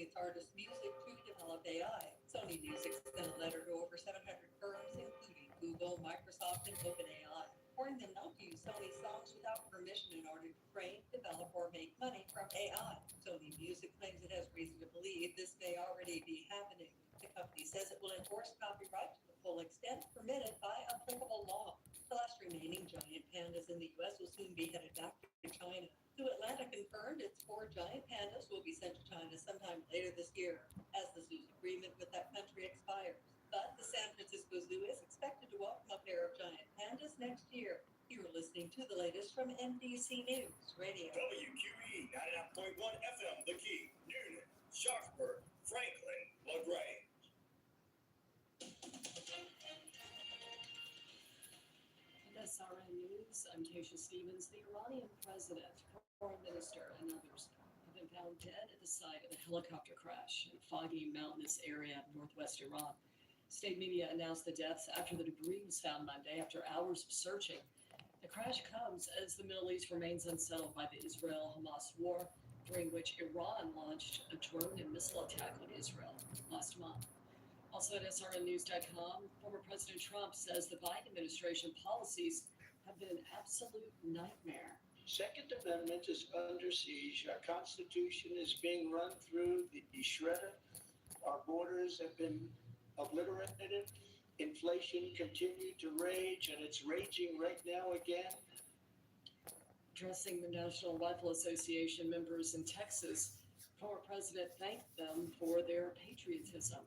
its artist music to develop AI. Sony Music sent a letter to over 700 firms, including Google, Microsoft, and OpenAI, warning them not to use Sony songs without permission in order to train, develop, or make money from AI. Sony Music claims it has reason to believe this may already be happening. The company says it will enforce copyright to the full extent permitted by applicable law. The last remaining giant pandas in the U.S. will soon be headed back to China. Zoo Atlanta confirmed its 4 giant pandas will be sent to China sometime later this year, as the zoo's agreement with that country expires. But the San Francisco Zoo is expected to welcome a pair of giant pandas next year. You're listening to the latest from NBC News Radio. WQEE 99.1 FM, The Key, Noonan, Sharpsburg, Franklin, LaGrange. SRN News, I'm Tasha Stevens. The Iranian president, foreign minister, and others have been found dead at the site of a helicopter crash in a foggy, mountainous area of northwest Iran. State media announced the deaths after the debris was found Monday after hours of searching. The crash comes as the Middle East remains unsettled by the Israel-Hamas war, during which Iran launched a drone and missile attack on Israel last month. Also at SRNnews.com, former President Trump says the Biden administration policies have been an absolute nightmare. Second Amendment is under siege. Our Constitution is being run through, the shredder. Our borders have been obliterated. Inflation continued to rage, and it's raging right now again. Addressing the National Rifle Association members in Texas, former president thanked them for their patriotism.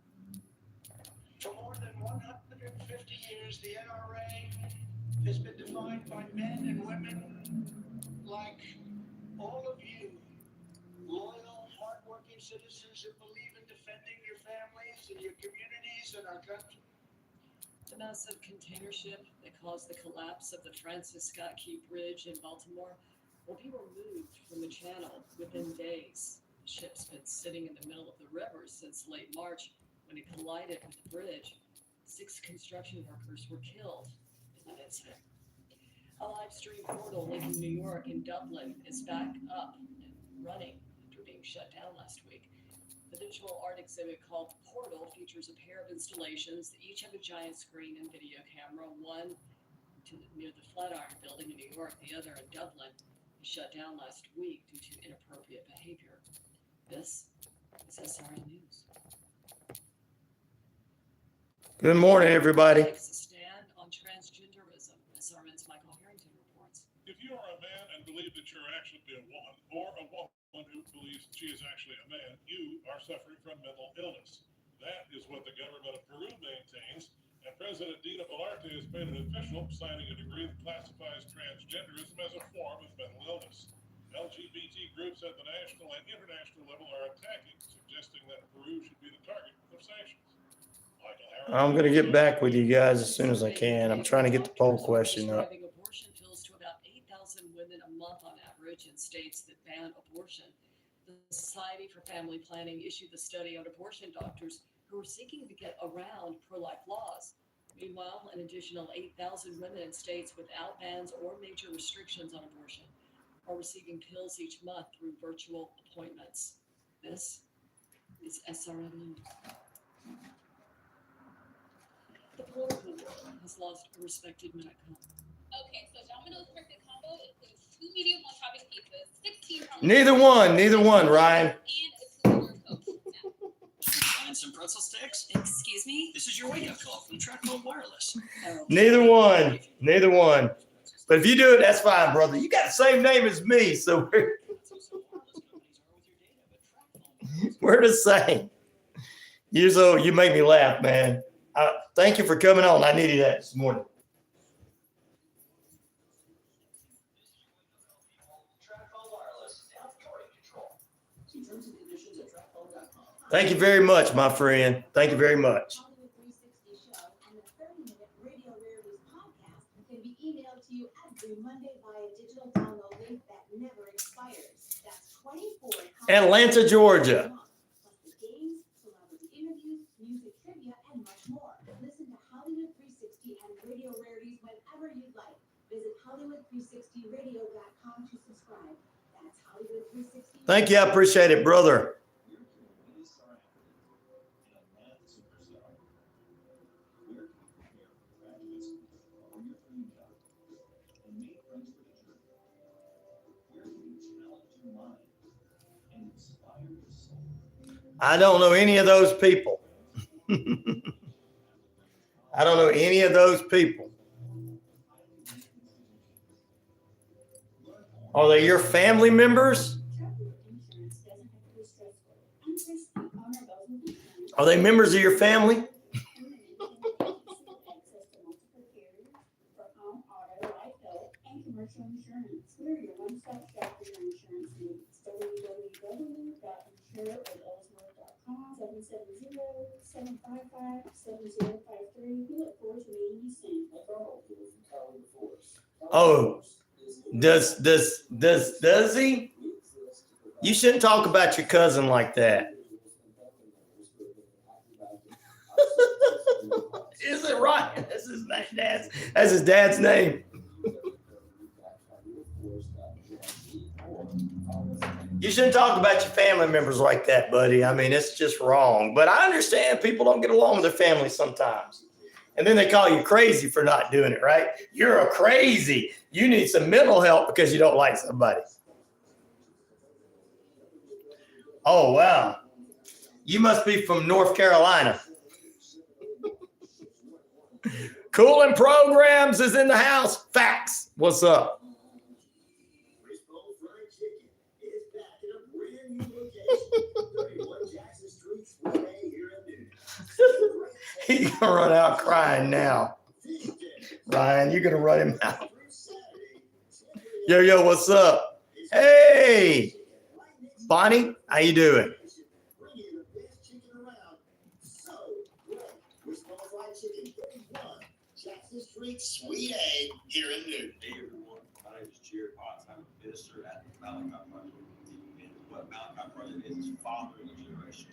For more than 150 years, the NRA has been defined by men and women like all of you, loyal, hardworking citizens who believe in defending your families and your communities and our country. The massive container ship that caused the collapse of the Francis Scott Key Bridge in Baltimore will be removed from the channel within days. The ship's been sitting in the middle of the river since late March when it collided with the bridge. 6 construction workers were killed in that incident. A live stream portal linking New York and Dublin is back up and running after being shut down last week. The digital art exhibit called Portal features a pair of installations that each have a giant screen and video camera, one near the Flatiron Building in New York, the other in Dublin, was shut down last week due to inappropriate behavior. This is SRN News. Good morning, everybody. Takes a stand on transgenderism. SRN's Michael Harrington reports. If you are a man and believe that you're actually a woman, or a woman who believes she is actually a man, you are suffering from mental illness. That is what the government of Peru maintains, and President Dina Boluarte has made it official, signing a decree that classifies transgenderism as a form of mental illness. LGBT groups at the national and international level are attacking, suggesting that Peru should be the target of sanctions. I'm going to get back with you guys as soon as I can. I'm trying to get the poll question up. Abortion pills to about 8,000 women a month on average in states that ban abortion. The Society for Family Planning issued the study on abortion doctors who were seeking to get around pro-life laws. Meanwhile, an additional 8,000 women in states without bans or major restrictions on abortion are receiving pills each month through virtual appointments. This is SRN News. The political world has lost a respected medical. Okay, so Domino's Perfect Combo includes 2 medium one-topping pizzas, 16 Neither one, Ryan. and a 2-liter Coke. And some pretzel sticks? Excuse me? This is your wake-up call from Trackmode Wireless. Neither one. But if you do it, that's fine, brother. You got the same name as me, so we're the same. You make me laugh, man. Thank you for coming on. I needed that this morning. Thank you very much, my friend. Thank you very much. Hollywood 360 show and the 30-minute Radio Rarities podcast can be emailed to you every Monday via digital download link that never expires. That's 24 Atlanta, Georgia. Plus the games, celebrity interviews, music trivia, and much more. Listen to Hollywood 360 and Radio Rarities whenever you'd like. Visit Hollywood360radio.com to subscribe. That's Hollywood 360. Thank you. I appreciate it, brother. I don't know any of those people. I don't know any of those people. Are they your family members? Are they members of your family? Oh, does he? You shouldn't talk about your cousin like that. Is it Ryan? That's his dad's name. You shouldn't talk about your family members like that, buddy. I mean, it's just wrong. But I understand people don't get along with their family sometimes. And then they call you crazy for not doing it, right? You're a crazy. You need some mental help because you don't like somebody. Oh, wow. You must be from North Carolina. Cooling Programs is in the house. Facts. What's up? He's gonna run out crying now. Ryan, you're gonna run him out. Yo, what's up? Hey, Bonnie, how you doing? Sweet egg here in Newton. Hey everyone, my name is Jared Potts. I'm a minister at the Malachi Project. And what Malachi Project is fathering a generation.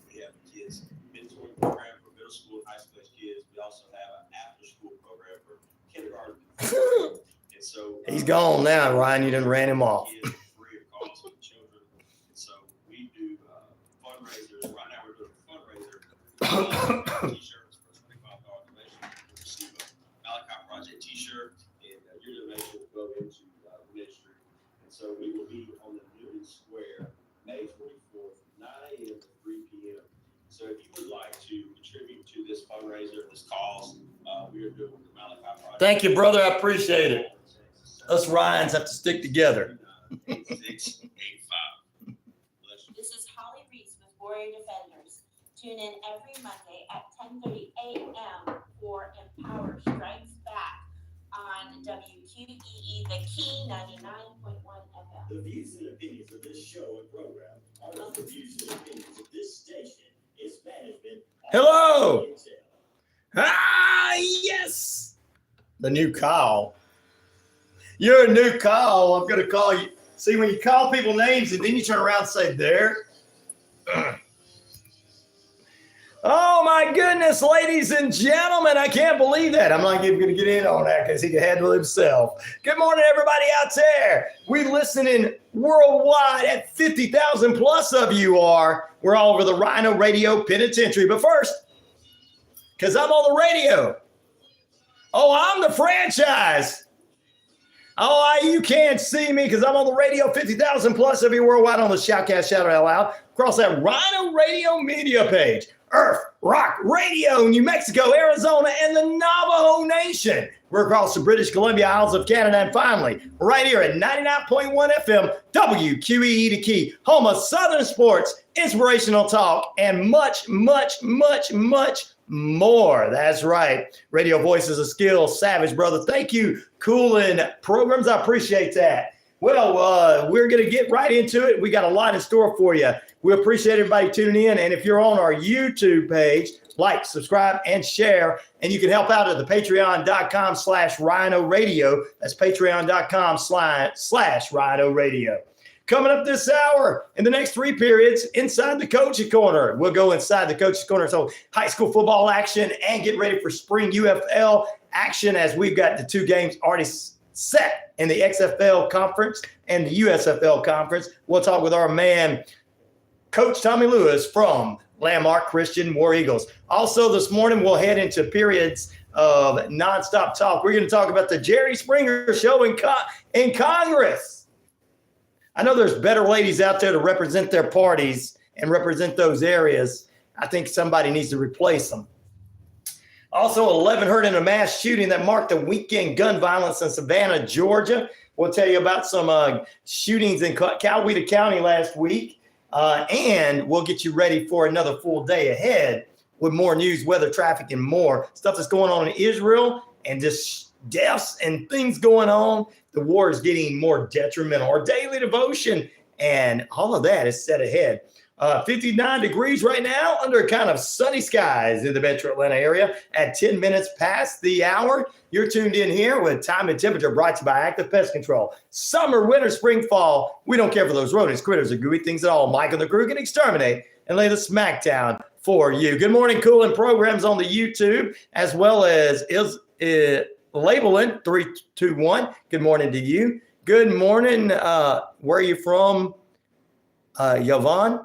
We have kids mentoring program for middle school and high school age kids. We also have an after school program for kindergarten. And so He's gone now, Ryan. You done ran him off. Free of cost for children. And so we do fundraisers. Right now we're doing a fundraiser. T-shirts for $25 donation. We'll receive a Malachi Project T-shirt, and your donation will go into ministry. And so we will be on the Newton Square, May 24th, 9 a.m. to 3 p.m. So if you would like to contribute to this fundraiser, this cause, we are doing the Malachi Project. Thank you, brother. I appreciate it. Us Ryans have to stick together. 685. This is Holly Reese with Warrior Defenders. Tune in every Monday at 10:30 a.m. for Empower Strikes Back on WQEE, the Key 99.1 FM. The views and opinions of this show and program are not the views and opinions of this station, its management. Hello. Ah, yes. The new call. You're a new call. I'm going to call you. See, when you call people names and then you turn around and say, there. Oh, my goodness, ladies and gentlemen. I can't believe that. I'm not even going to get in on that because he can handle himself. Good morning, everybody out there. We listening worldwide at 50,000 plus of you are. We're all over the RyanORadio Penitentiary. But first, because I'm on the radio. Oh, I'm the franchise. Oh, you can't see me because I'm on the radio, 50,000 plus of you worldwide on the Shoutcast, Shout It Out Loud, across that RyanORadio media page. Earth, Rock, Radio, New Mexico, Arizona, and the Navajo Nation. We're across the British Columbia, Isles of Canada, and finally, right here at 99.1 FM, WQEE the Key, home of Southern sports, inspirational talk, and much, much, much, much more. That's right. Radio voice is a skill. Savage, brother. Thank you. Cooling Programs. I appreciate that. Well, we're going to get right into it. We got a lot in store for you. We appreciate everybody tuning in. And if you're on our YouTube page, like, subscribe, and share. And you can help out at the patreon.com/RyanORadio. That's patreon.com/RyanORadio. Coming up this hour, in the next 3 periods, inside the Coach's Corner. We'll go inside the Coach's Corner. So high school football action and get ready for spring UFL action as we've got the 2 games already set in the XFL conference and the USFL conference. We'll talk with our man, Coach Tommy Lewis from Landmark Christian War Eagles. Also this morning, we'll head into periods of nonstop talk. We're going to talk about the Jerry Springer show in Congress. I know there's better ladies out there to represent their parties and represent those areas, I think somebody needs to replace them. Also, 11 hurt in a mass shooting that marked the weekend gun violence in Savannah, Georgia. We'll tell you about some shootings in Coweta County last week, and we'll get you ready for another full day ahead with more news, weather, traffic, and more stuff that's going on in Israel and just deaths and things going on. The war is getting more detrimental. Our daily devotion and all of that is set ahead. 59 degrees right now under kind of sunny skies in the Metro Atlanta area at 10 minutes past the hour. You're tuned in here with time and temperature brought to you by Active Pest Control. Summer, winter, spring, fall. We don't care for those rodents, critters, or gooey things at all. Mike and the crew can exterminate and lay the smackdown for you. Good morning, Cooling Programs on the YouTube, as well as Labeling 321. Good morning to you. Good morning. Where are you from? Yvonne?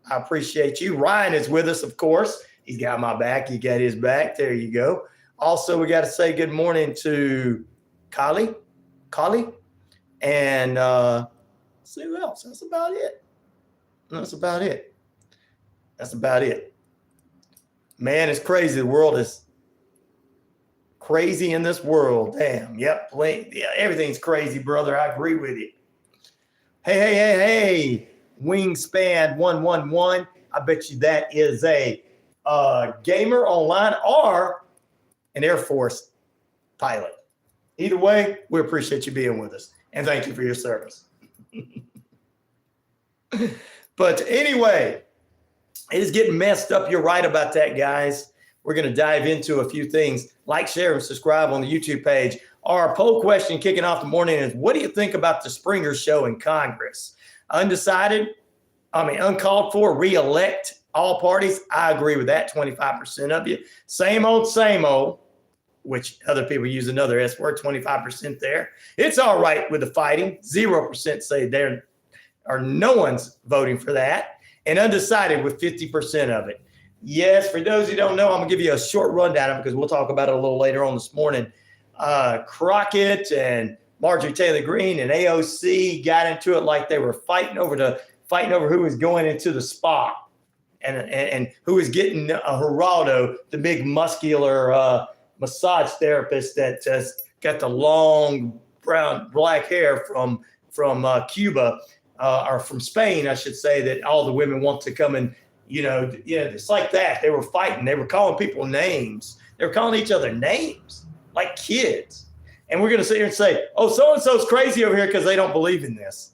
I appreciate you. Ryan is with us, of course. He's got my back. You got his back. There you go. Also, we got to say good morning to Kali, and see who else. That's about it. Man, it's crazy. The world is crazy in this world. Damn. Yep. Yeah, everything's crazy, brother. I agree with you. Hey. Wingspan 111. I bet you that is a gamer online or an Air Force pilot. Either way, we appreciate you being with us and thank you for your service. But anyway, it is getting messed up. You're right about that, guys. We're going to dive into a few things. Like, share, and subscribe on the YouTube page. Our poll question kicking off the morning is, what do you think about the Springer show in Congress? Uncalled for, re-elect all parties. I agree with that, 25% of you. Same old, which other people use another S word, 25% there. It's all right with the fighting. 0% say there, or no one's voting for that. And undecided with 50% of it. Yes, for those who don't know, I'm going to give you a short rundown of it because we'll talk about it a little later on this morning. Crockett and Marjorie Taylor Greene and AOC got into it like they were fighting over who was going into the spa and who was getting Geraldo, the big muscular massage therapist that just got the long black hair from Cuba or from Spain, I should say, that all the women want to come and, it's like that. They were fighting. They were calling people names. They were calling each other names like kids. And we're going to sit here and say, oh, so-and-so's crazy over here because they don't believe in this.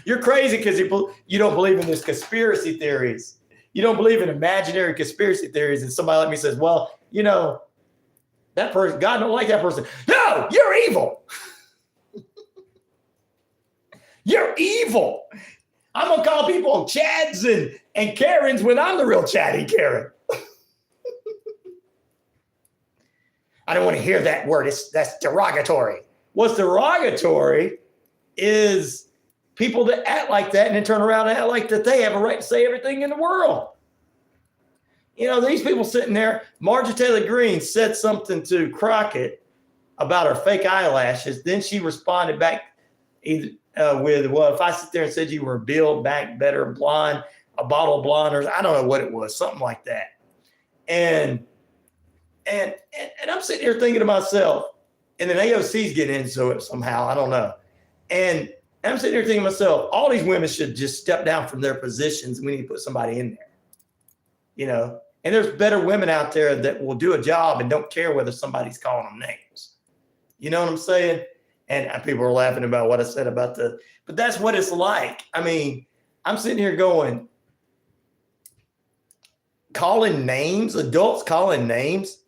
You're crazy because you don't believe in this conspiracy theories. You don't believe in imaginary conspiracy theories. And somebody like me says, well, that person, God don't like that person. No, you're evil. You're evil. I'm going to call people Chads and Karens when I'm the real Chatty Karen. I don't want to hear that word. That's derogatory. What's derogatory is people that act like that and then turn around and act like that they have a right to say everything in the world. These people sitting there, Marjorie Taylor Greene said something to Crockett about her fake eyelashes. Then she responded back with, well, if I sit there and said you were build back better blonde, a bottle blonde, or I don't know what it was, something like that. And I'm sitting here thinking to myself, and then AOC's getting into it somehow, I don't know. And I'm sitting here thinking to myself, all these women should just step down from their positions and we need to put somebody in there, And there's better women out there that will do a job and don't care whether somebody's calling them names. You know what I'm saying? And people are laughing about what I said about but that's what it's like. I'm sitting here going, calling names, adults calling names.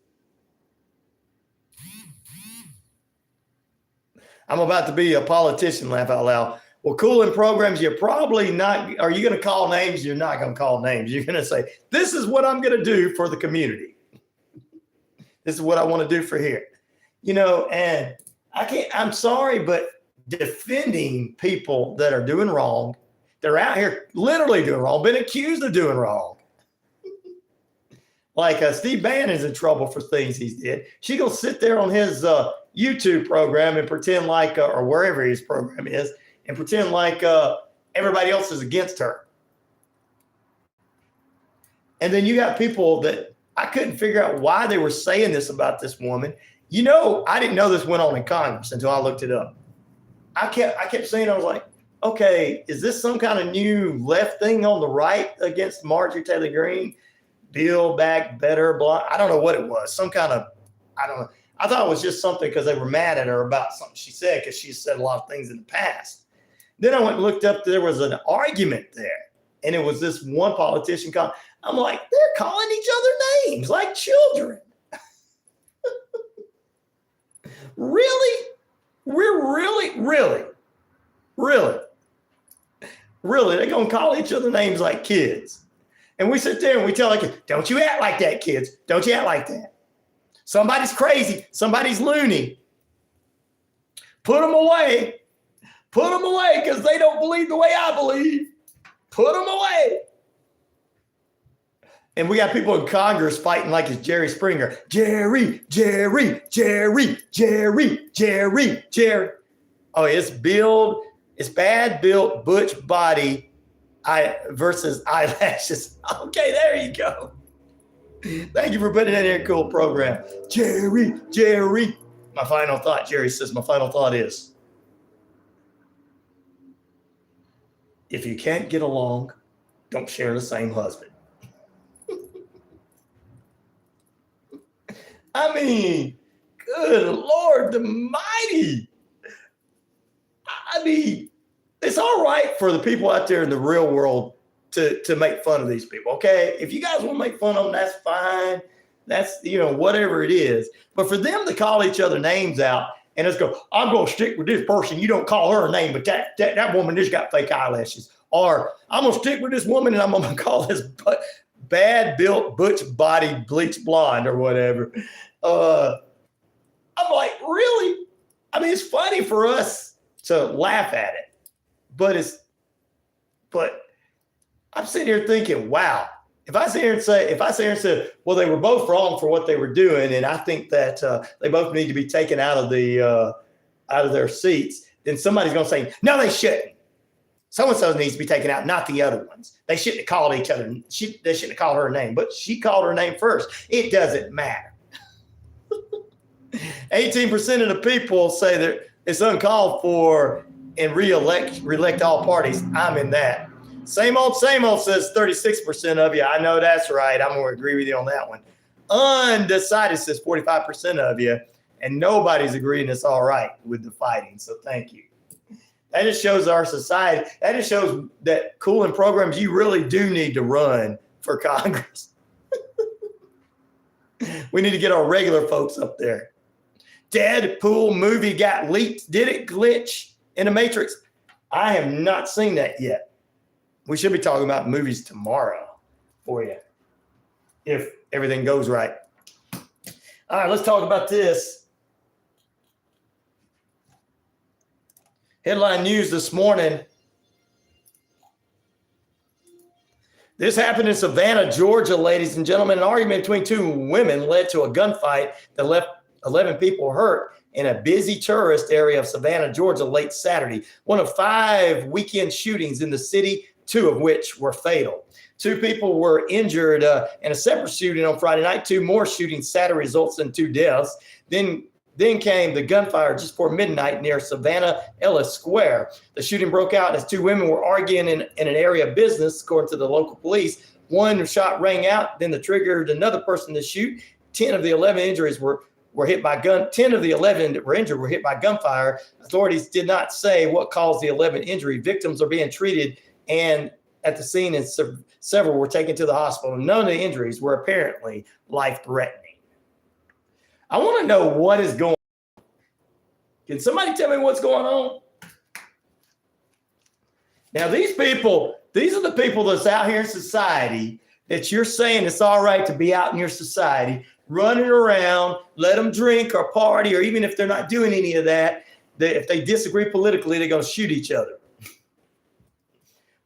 I'm about to be a politician, laugh out loud. Well, Cooling Programs, you're probably not, are you going to call names? You're not going to call names. You're going to say, this is what I'm going to do for the community. This is what I want to do for here. And I'm sorry, but defending people that are doing wrong, they're out here literally doing wrong, been accused of doing wrong. Like Steve Bannon's in trouble for things he did. She gonna sit there on his YouTube program and pretend like, or wherever his program is, and pretend like everybody else is against her. And then you got people that I couldn't figure out why they were saying this about this woman. You know, I didn't know this went on in Congress until I looked it up. I kept saying, I was like, okay, is this some kind of new left thing on the right against Marjorie Taylor Greene? Build back better, blah. I don't know what it was. Some kind of, I don't know. I thought it was just something because they were mad at her about something she said, because she said a lot of things in the past. Then I went and looked up, there was an argument there. And it was this one politician called, I'm like, they're calling each other names like children. Really? We're really, they're going to call each other names like kids. And we sit there and we tell our kids, don't you act like that, kids. Don't you act like that. Somebody's crazy. Somebody's loony. Put them away. Put them away because they don't believe the way I believe. Put them away. And we got people in Congress fighting like it's Jerry Springer. Jerry. Oh, it's bad built butch body versus eyelashes. Okay, there you go. Thank you for putting that in a cool program. Jerry. My final thought, Jerry says, my final thought is, if you can't get along, don't share the same husband. I mean, good Lord Almighty. I mean, it's all right for the people out there in the real world to make fun of these people, okay? If you guys want to make fun of them, that's fine. That's, whatever it is. But for them to call each other names out and just go, I'm going to stick with this person. You don't call her a name, but that woman just got fake eyelashes. Or I'm going to stick with this woman and I'm going to call this bad-built, butch-bodied, bleach blonde or whatever. I'm like, really? I mean, it's funny for us to laugh at it. But I'm sitting here thinking, wow, if I sit here and say, well, they were both wrong for what they were doing, and I think that they both need to be taken out of their seats, then somebody's going to say, no, they shouldn't. So-and-so needs to be taken out, not the other ones. They shouldn't have called each other. They shouldn't have called her name, but she called her name first. It doesn't matter. 18% of the people say that it's uncalled for and re-elect all parties. I'm in that. Same old says 36% of you. I know that's right. I'm going to agree with you on that one. Undecided says 45% of you. And nobody's agreeing it's all right with the fighting. So thank you. That just shows our society. That just shows that cooling programs, you really do need to run for Congress. We need to get our regular folks up there. Deadpool movie got leaked. Did it glitch in the Matrix? I have not seen that yet. We should be talking about movies tomorrow for you, if everything goes right. All right, let's talk about this. Headline news this morning. This happened in Savannah, Georgia, ladies and gentlemen. An argument between two women led to a gunfight that left 11 people hurt in a busy tourist area of Savannah, Georgia, late Saturday. One of 5 weekend shootings in the city, 2 of which were fatal. 2 people were injured in a separate shooting on Friday night. 2 more shootings Saturday results in 2 deaths. Then came the gunfire just before midnight near Savannah Ellis Square. The shooting broke out as 2 women were arguing in an area of business, according to the local police. One shot rang out, then triggered another person to shoot. 10 of the 11 injuries were hit by 10 of the 11 that were injured were hit by gunfire. Authorities did not say what caused the 11 injury. Victims are being treated and at the scene, and several were taken to the hospital. None of the injuries were apparently life-threatening. I want to know what is going on. Can somebody tell me what's going on? Now, these are the people that's out here in society that you're saying it's all right to be out in your society, running around, let them drink or party, or even if they're not doing any of that, if they disagree politically, they're going to shoot each other.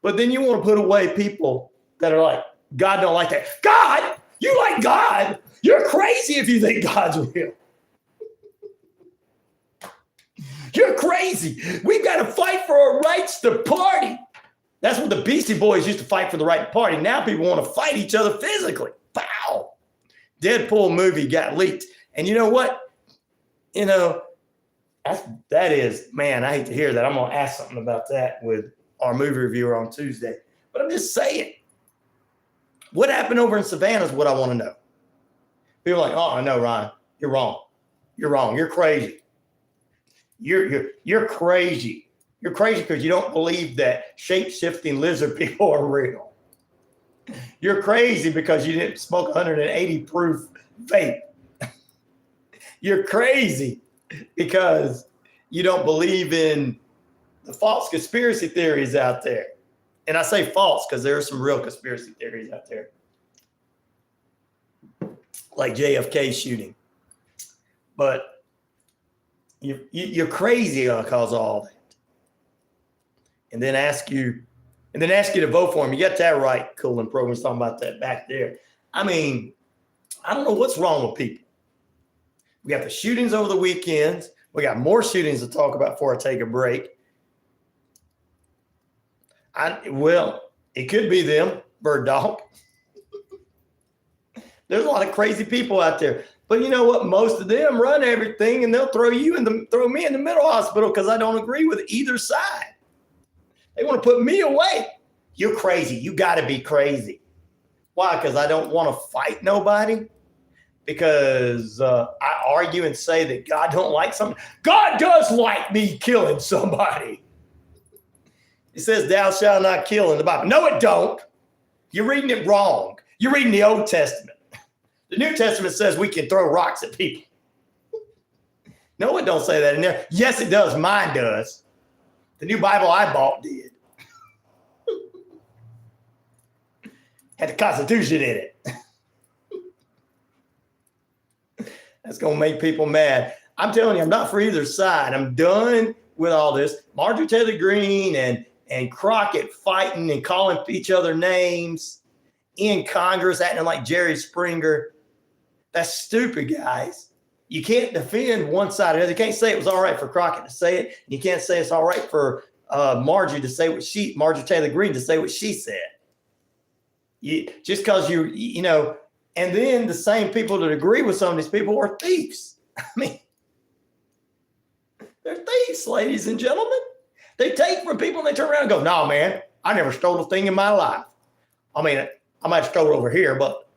But then you want to put away people that are like, God don't like that. God, you like God? You're crazy if you think God's real. You're crazy. We've got to fight for our rights to party. That's what the Beastie Boys used to fight for the right to party. Now people want to fight each other physically. Pow! Deadpool movie got leaked. And you know what? You know, that is, man, I hate to hear that. I'm going to ask something about that with our movie reviewer on Tuesday. But I'm just saying, what happened over in Savannah is what I want to know. People are like, oh, I know, Ryan. You're wrong. You're wrong. You're crazy. You're crazy. You're crazy because you don't believe that shape-shifting lizard people are real. You're crazy because you didn't smoke 180 proof vape. You're crazy because you don't believe in the false conspiracy theories out there. And I say false because there are some real conspiracy theories out there. Like JFK shooting. But you're crazy because of all that. And then ask you to vote for him. You got that right. Cool and programs talking about that back there. I mean, I don't know what's wrong with people. We got the shootings over the weekends. We got more shootings to talk about before I take a break. Well, it could be them, bird dog. There's a lot of crazy people out there. But you know what? Most of them run everything, and they'll throw me in the mental hospital because I don't agree with either side. They want to put me away. You're crazy. You got to be crazy. Why? Because I don't want to fight nobody. Because I argue and say that God don't like something. God does like me killing somebody. It says, thou shalt not kill in the Bible. No, it don't. You're reading it wrong. You're reading the Old Testament. The New Testament says we can throw rocks at people. No, it don't say that in there. Yes, it does. Mine does. The new Bible I bought did. Had the Constitution in it. That's going to make people mad. I'm telling you, I'm not for either side. I'm done with all this. Marjorie Taylor Greene and Crockett fighting and calling each other names in Congress, acting like Jerry Springer. That's stupid, guys. You can't defend one side or the other. You can't say it was all right for Crockett to say it. You can't say it's all right for Marjorie Taylor Greene to say what she said. Just because you know, and then the same people that agree with some of these people are thieves. I mean, they're thieves, ladies and gentlemen. They take from people and they turn around and go, no, man, I never stole a thing in my life. I mean, I might have stole over here, but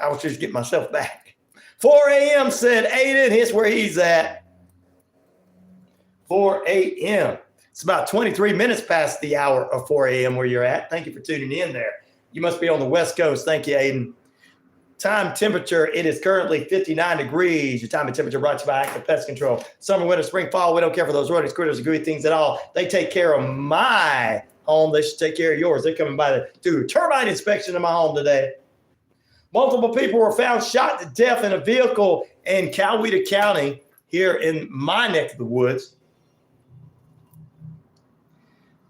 I was just getting myself back. 4 a.m. said Aiden. Here's where he's at. 4 a.m. It's about 23 minutes past the hour of 4 a.m. where you're at. Thank you for tuning in there. You must be on the West Coast. Thank you, Aiden. Time temperature, it is currently 59 degrees. Your time and temperature brought to you by Active Pest Control. Summer, winter, spring, fall, we don't care for those rodents, critters, or gooey things at all. They take care of my home. They should take care of yours. They're coming by to do a termite inspection in my home today. Multiple people were found shot to death in a vehicle in Coweta County here in my neck of the woods.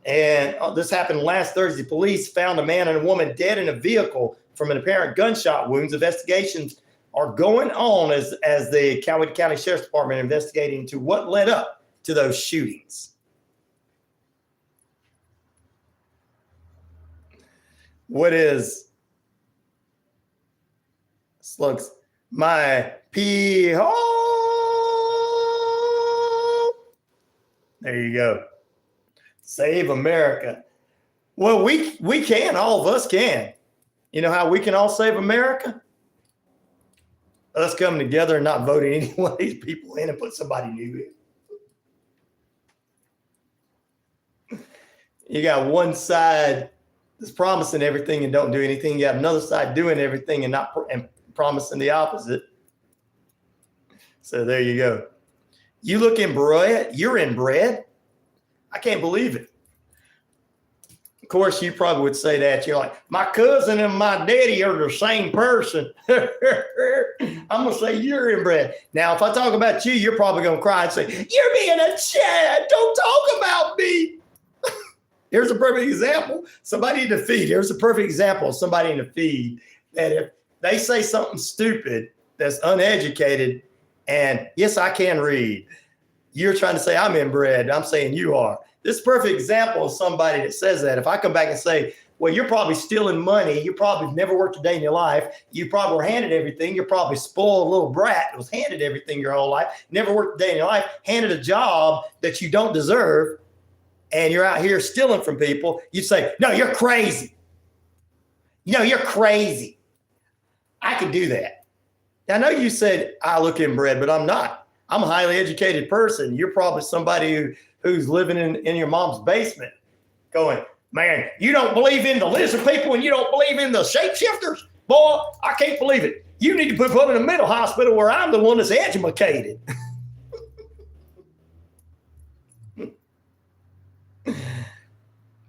And this happened last Thursday. Police found a man and a woman dead in a vehicle from an apparent gunshot wounds. Investigations are going on as the Coweta County Sheriff's Department investigating into what led up to those shootings. What is slugs? My pee hole. There you go. Save America. Well, we can. All of us can. You know how we can all save America? Us coming together and not voting any one of these people in and put somebody new in. You got one side that's promising everything and don't do anything. You got another side doing everything and not and promising the opposite. So there you go. You look inbred. You're inbred. I can't believe it. Of course, you probably would say that. You're like, my cousin and my daddy are the same person. I'm going to say you're inbred. Now, if I talk about you, you're probably going to cry and say, you're being a Chad. Don't talk about me. Here's a perfect example. Somebody in the feed. Here's a perfect example of somebody in the feed that if they say something stupid that's uneducated, and yes, I can read. You're trying to say I'm inbred. I'm saying you are. this is a perfect example of somebody that says that. If I come back and say, well, you're probably stealing money. You probably never worked a day in your life. You probably were handed everything. You're probably spoiled little brat that was handed everything your whole life. Never worked a day in your life. Handed a job that you don't deserve. And you're out here stealing from people. You say, no, you're crazy. No, you're crazy. I could do that. Now, I know you said I look inbred, but I'm not. I'm a highly educated person. You're probably somebody who's living in your mom's basement going, man, you don't believe in the lizard people and you don't believe in the shapeshifters? Boy, I can't believe it. You need to put them in a mental hospital where I'm the one that's educated.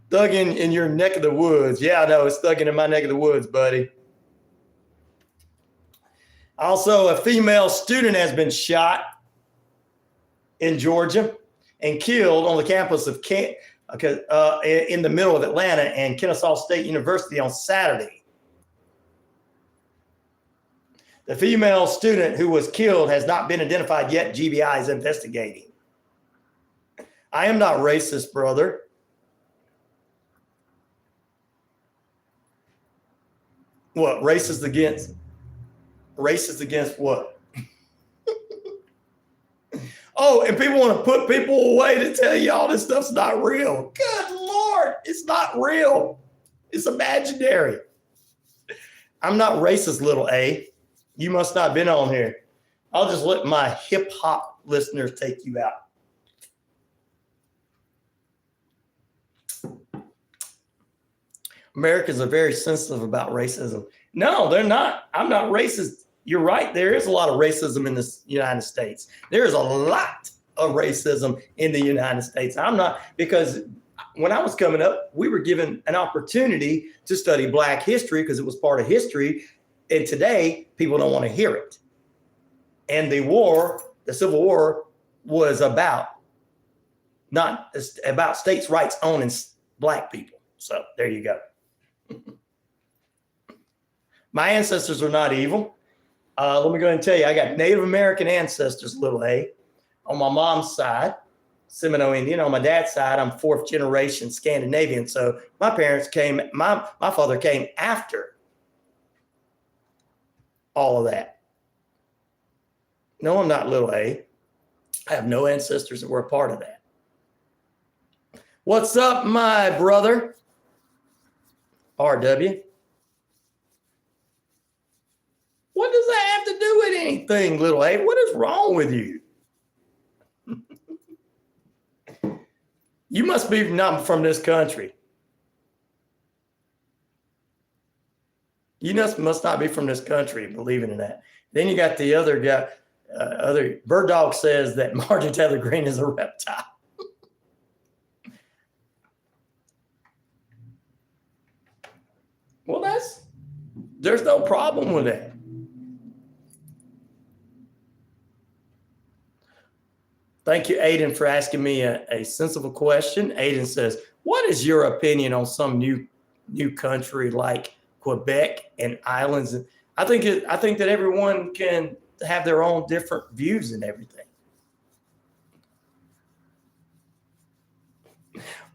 Thug in your neck of the woods. Yeah, I know. It's thugging in my neck of the woods, buddy. Also, a female student has been shot in Georgia and killed on the campus of in the middle of Atlanta and Kennesaw State University on Saturday. The female student who was killed has not been identified yet. GBI is investigating. I am not racist, brother. What? Racist against what? Oh, and people want to put people away to tell you all this stuff's not real. Good Lord, it's not real. It's imaginary. I'm not racist, little A. You must not have been on here. I'll just let my hip hop listeners take you out. Americans are very sensitive about racism. No, they're not. I'm not racist. You're right. There is a lot of racism in the United States. There is a lot of racism in the United States. I'm not, because when I was coming up, we were given an opportunity to study Black history because it was part of history. And today, people don't want to hear it. And the Civil War was not about states' rights owning Black people. So there you go. My ancestors are not evil. Let me go ahead and tell you, I got Native American ancestors, little A, on my mom's side, Seminole Indian. On my dad's side, I'm fourth generation Scandinavian. So my father came after all of that. No, I'm not little A. I have no ancestors that were a part of that. What's up, my brother? RW. What does that have to do with anything, little A? What is wrong with you? You must be not from this country. You must not be from this country, believing in that. Then you got the other guy, Bird Dog says that Marjorie Taylor Greene is a reptile. Well, there's no problem with that. Thank you, Aiden, for asking me a sensible question. Aiden says, what is your opinion on some new country like Quebec and islands? I think that everyone can have their own different views and everything.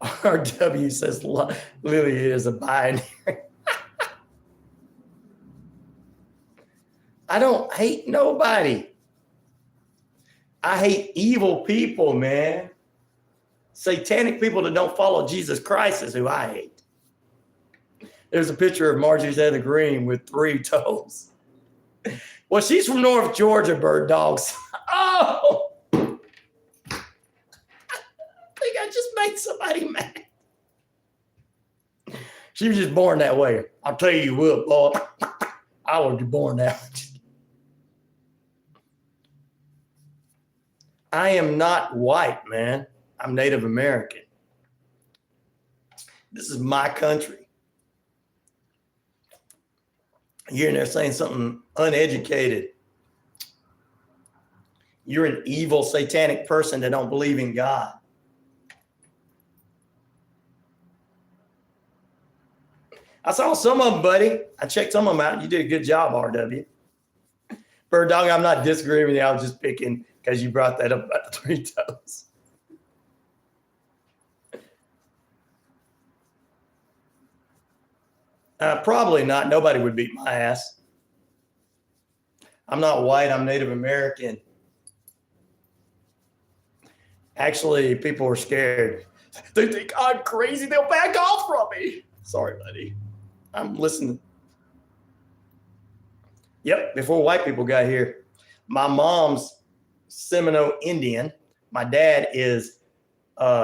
RW says Lily is a binary. I don't hate nobody. I hate evil people, man. Satanic people that don't follow Jesus Christ is who I hate. There's a picture of Marjorie Taylor Greene with 3 toes. Well, she's from North Georgia, Bird Dogs. Oh! I think I just made somebody mad. She was just born that way. I'll tell you what, boy. I was born that way. I am not white, man. I'm Native American. This is my country. You're in there saying something uneducated. You're an evil, satanic person that don't believe in God. I saw some of them, buddy. I checked some of them out. You did a good job, RW. Bird Dog, I'm not disagreeing with you. I was just picking because you brought that up about the 3 toes. Probably not. Nobody would beat my ass. I'm not white. I'm Native American. Actually, people are scared. They think I'm crazy. They'll back off from me. Sorry, buddy. I'm listening. Yep, before white people got here. My mom's Seminole Indian. My dad is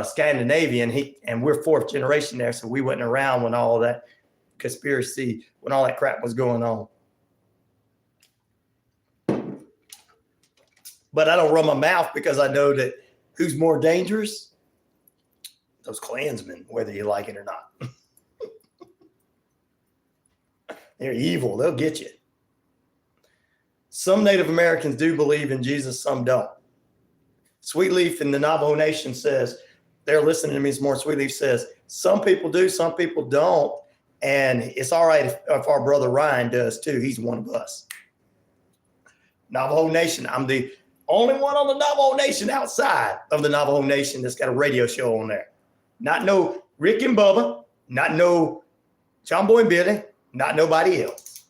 Scandinavian. And we're fourth generation there, so we wasn't around when all of that conspiracy, when all that crap was going on. But I don't run my mouth because I know that who's more dangerous? Those Klansmen, whether you like it or not. They're evil. They'll get you. Some Native Americans do believe in Jesus. Some don't. Sweetleaf in the Navajo Nation says, they're listening to me some more. Sweetleaf says, some people do, some people don't. And it's all right if our brother Ryan does too. He's one of us. Navajo Nation. I'm the only one on the Navajo Nation outside of the Navajo Nation that's got a radio show on there. Not no Rick and Bubba, not no John Boy and Billy, not nobody else.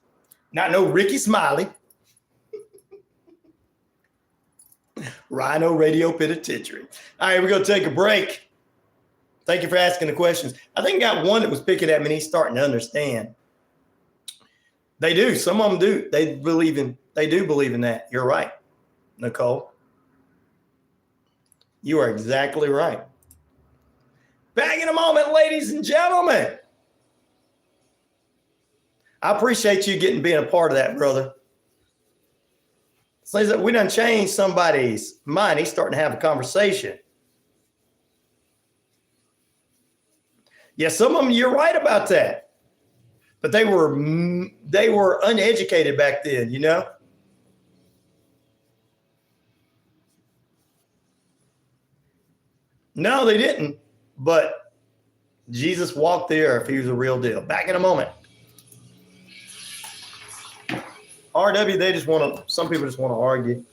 Not no Ricky Smiley. RyanORadio Penitentiary. All right, we're going to take a break. Thank you for asking the questions. I think I got one that was picking at me and he's starting to understand. They do. Some of them do. They do believe in that. You're right, Nicole. You are exactly right. Back in a moment, ladies and gentlemen. I appreciate you being a part of that, brother. So we done changed somebody's mind. He's starting to have a conversation. Yeah, some of them, you're right about that. But they were uneducated back then, you know? No, they didn't. But Jesus walked the earth. He was a real deal. Back in a moment. RW, some people just want to argue.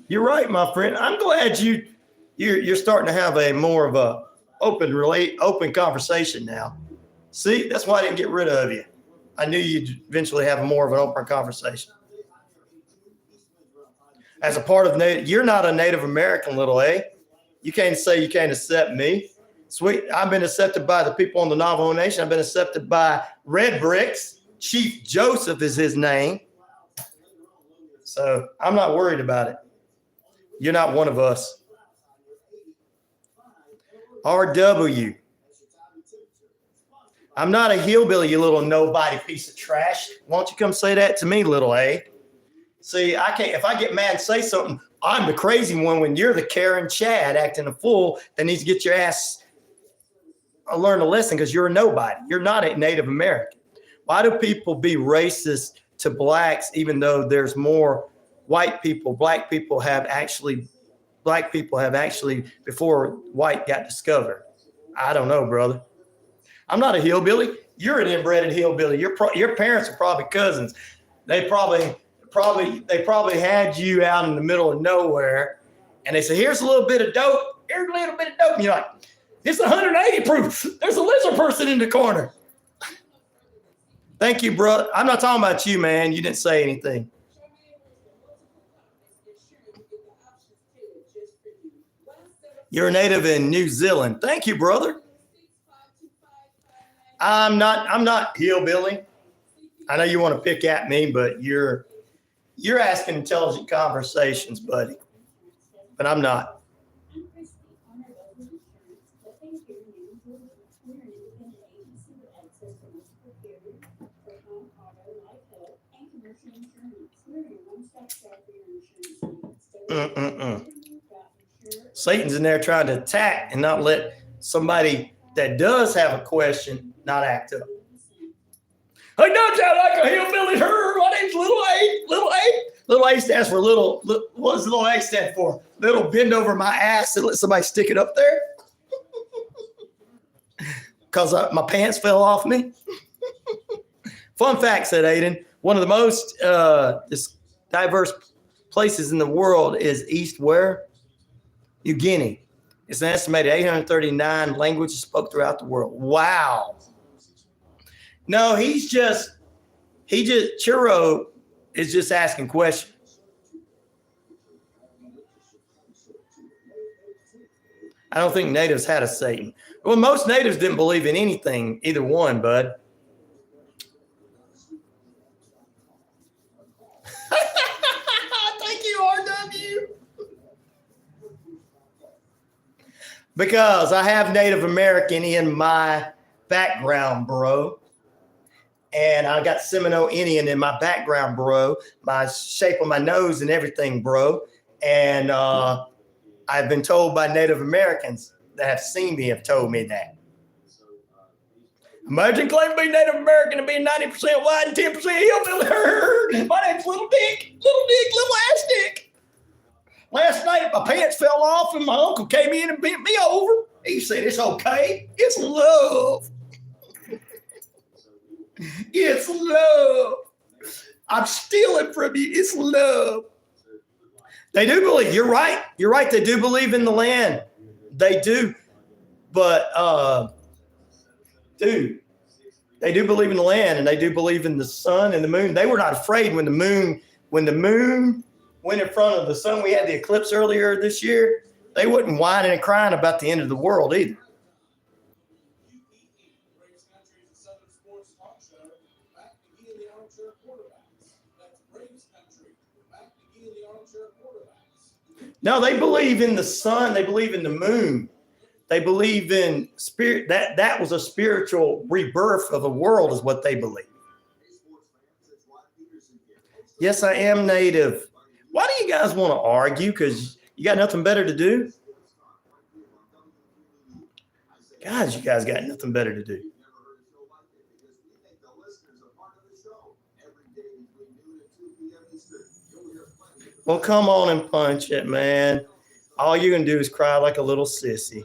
You're right, my friend. I'm glad you're starting to have a more of a open conversation now. See, that's why I didn't get rid of you. I knew you'd eventually have more of an open conversation. As a part of you're not a Native American, little A. You can't say you can't accept me. Sweet. I've been accepted by the people on the Navajo Nation. I've been accepted by Red Bricks. Chief Joseph is his name. So I'm not worried about it. You're not one of us. RW. I'm not a hillbilly, you little nobody piece of trash. Why don't you come say that to me, little A? See, I can't. If I get mad and say something, I'm the crazy one when you're the Karen Chad acting a fool that needs to get your ass learn a lesson because you're a nobody. You're not a Native American. Why do people be racist to blacks even though there's more white people? Black people have actually before white got discovered. I don't know, brother. I'm not a hillbilly. You're an inbred hillbilly. Your parents are probably cousins. They probably had you out in the middle of nowhere, and they said, "Here's a little bit of dope. Here's a little bit of dope." And you're like, "It's 180 proof. There's a lizard person in the corner." Thank you, brother. I'm not talking about you, man. You didn't say anything. You're a native in New Zealand. Thank you, brother. I'm not hillbilly. I know you want to pick at me, but you're asking intelligent conversations, buddy. But I'm not. Satan's in there trying to attack and not let somebody that does have a question not act up. I don't sound like a hillbilly. My name's Little A. Little A. Little A stands for little. What does Little A stand for? Little bend over my ass and let somebody stick it up there. Because my pants fell off me. Fun fact, said Aiden. One of the most diverse places in the world is East where? New Guinea. It's an estimated 839 languages spoke throughout the world. Wow. No, Churro is just asking questions. I don't think natives had a Satan. Well, most natives didn't believe in anything, either one, bud. Thank you, RW. Because I have Native American in my background, bro. And I got Seminole Indian in my background, bro. My shape of my nose and everything, bro. And I've been told by Native Americans that have seen me have told me that. Imagine claiming to be Native American and being 90% white and 10% hillbilly. My name's Little Dick, Little Ass Dick. Last night, my pants fell off and my uncle came in and bent me over. He said, it's okay. It's love. It's love. I'm stealing from you. It's love. They do believe. You're right. You're right. They do believe in the land. They do. But, dude, they do believe in the land and they do believe in the sun and the moon. They were not afraid when the moon went in front of the sun. We had the eclipse earlier this year. They wasn't whining and crying about the end of the world either. No, they believe in the sun. They believe in the moon. They believe in spirit. That was a spiritual rebirth of the world is what they believe. Yes, I am Native. Why do you guys want to argue? Because you got nothing better to do? Guys, you guys got nothing better to do. Well, come on and punch it, man. All you can do is cry like a little sissy.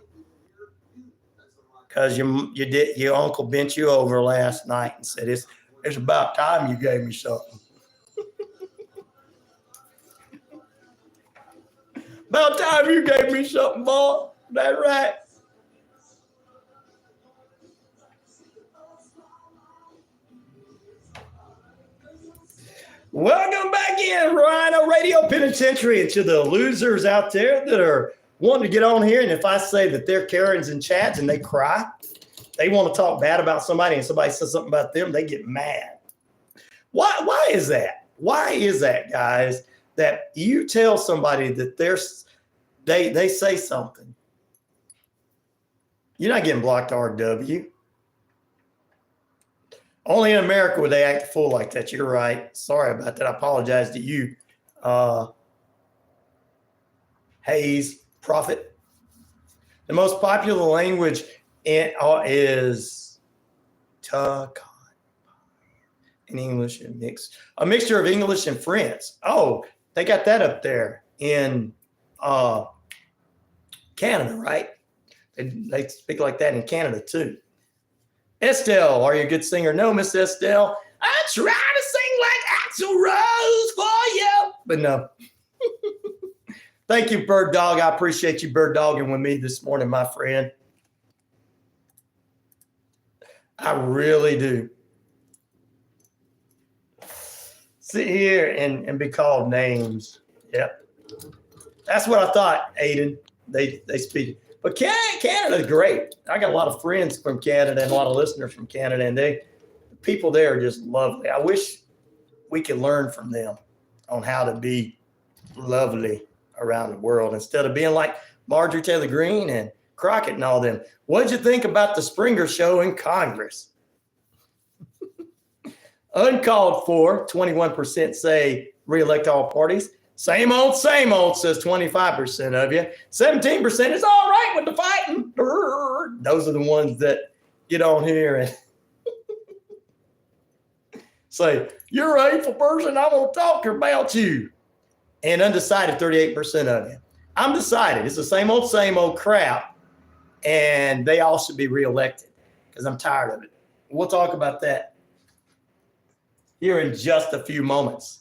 Because your uncle bent you over last night and said, it's about time you gave me something. About time you gave me something, boy. That right? Welcome back in, RyanORadio Penitentiary, and to the losers out there that are wanting to get on here. And if I say that they're Karens and Chads and they cry, they want to talk bad about somebody and somebody says something about them, they get mad. Why is that? Why is that, guys, that you tell somebody that they say something? You're not getting blocked, RW. Only in America would they act a fool like that. You're right. Sorry about that. I apologize to you. Hayes, Prophet. The most popular language is Takan in English and a mixture of English and French. Oh, they got that up there in Canada, right? They speak like that in Canada too. Estelle, are you a good singer? No, Miss Estelle. I try to sing like Axl Rose for you, but no. Thank you, Bird Dog. I appreciate you bird dogging with me this morning, my friend. I really do. Sit here and be called names. Yep. That's what I thought, Aiden. They speak. But Canada's great. I got a lot of friends from Canada and a lot of listeners from Canada, and the people there are just lovely. I wish we could learn from them on how to be lovely around the world instead of being like Marjorie Taylor Greene and Crockett and all them. What'd you think about the Springer show in Congress? Uncalled for, 21% say reelect all parties. Same old, says 25% of you. 17% is all right with the fighting. Those are the ones that get on here and say, you're a hateful person. I want to talk about you. And undecided, 38% of you. I'm decided. It's the same old crap. And they all should be reelected because I'm tired of it. We'll talk about that here in just a few moments.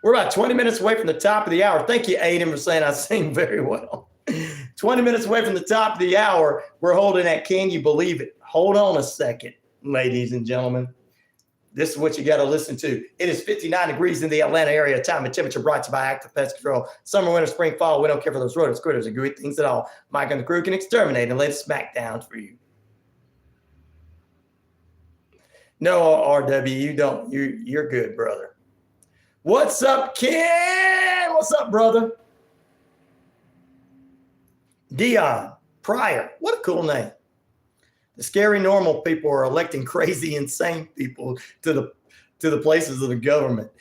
We're about 20 minutes away from the top of the hour. Thank you, Aiden, for saying I sing very well. 20 minutes away from the top of the hour. We're holding at Can You Believe It? Hold on a second, ladies and gentlemen. this is what you got to listen to. It is 59 degrees in the Atlanta area. Time and temperature brought to you by Active Pest Control. Summer, winter, spring, fall. We don't care for those rodents, critters, and gooey things at all. Mike and the crew can exterminate and lay the smackdowns for you. No, RW, you don't. You're good, brother. What's up, Ken? What's up, brother? Dion Pryor. What a cool name. The scary normal people are electing crazy, insane people to the places of the government.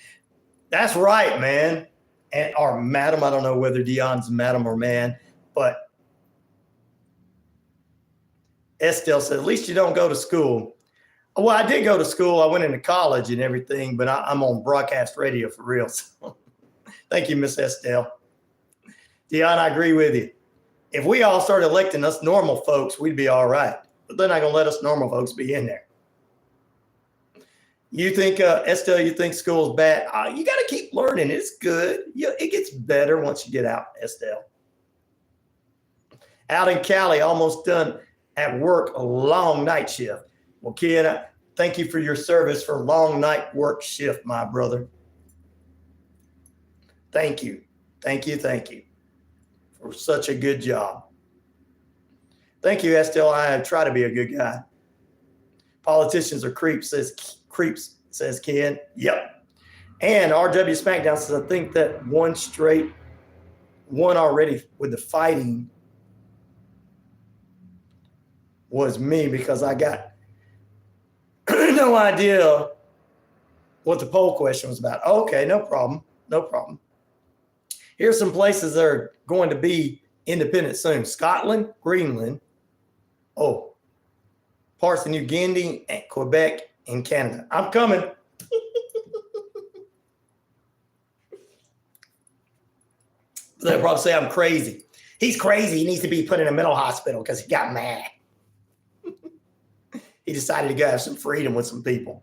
That's right, man. And or madam, I don't know whether Dion's madam or man, but Estelle said, at least you don't go to school. Well, I did go to school. I went into college and everything, but I'm on broadcast radio for real. So thank you, Miss Estelle. Dion, I agree with you. If we all started electing us normal folks, we'd be all right. But they're not going to let us normal folks be in there. You think, Estelle, you think school's bad? You got to keep learning. It's good. It gets better once you get out, Estelle. Out in Cali, almost done at work, a long night shift. Well, Ken, thank you for your service for long night work shift, my brother. Thank you. Thank you. Thank you for such a good job. Thank you, Estelle. I try to be a good guy. Politicians are creeps, says Ken. Yep. And RW Smackdown says, I think that one already with the fighting was me because I got no idea what the poll question was about. Okay, no problem. No problem. Here's some places that are going to be independent soon. Scotland, Greenland, parts of New Guinea, and Quebec, and Canada. I'm coming. They'll probably say I'm crazy. He's crazy. He needs to be put in a mental hospital because he got mad. He decided to go have some freedom with some people.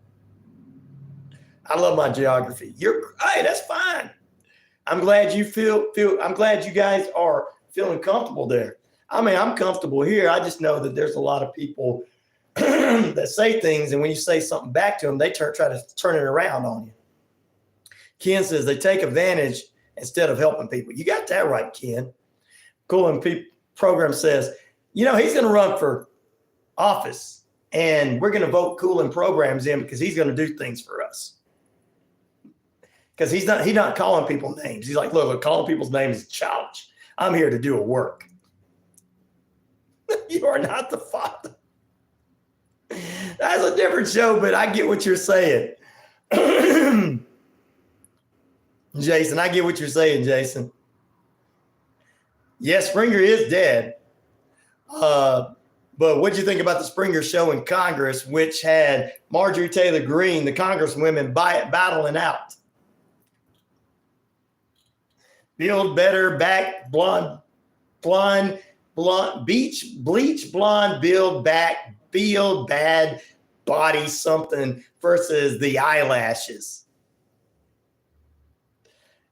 I love my geography. Hey, that's fine. I'm glad I'm glad you guys are feeling comfortable there. I mean, I'm comfortable here. I just know that there's a lot of people that say things, and when you say something back to them, they try to turn it around on you. Ken says they take advantage instead of helping people. You got that right, Ken. Cool and program says, he's going to run for office, and we're going to vote Cool and programs in because he's going to do things for us. Because he's not calling people names. He's like, look, calling people's names is childish. I'm here to do a work. You are not the father. That's a different show, but I get what you're saying. Jason, I get what you're saying, Jason. Yes, Springer is dead. But what do you think about the Springer show in Congress, which had Marjorie Taylor Greene, the congresswomen, battling out? Build better, back, blonde, bleach, blonde, build back, build bad, body something versus the eyelashes.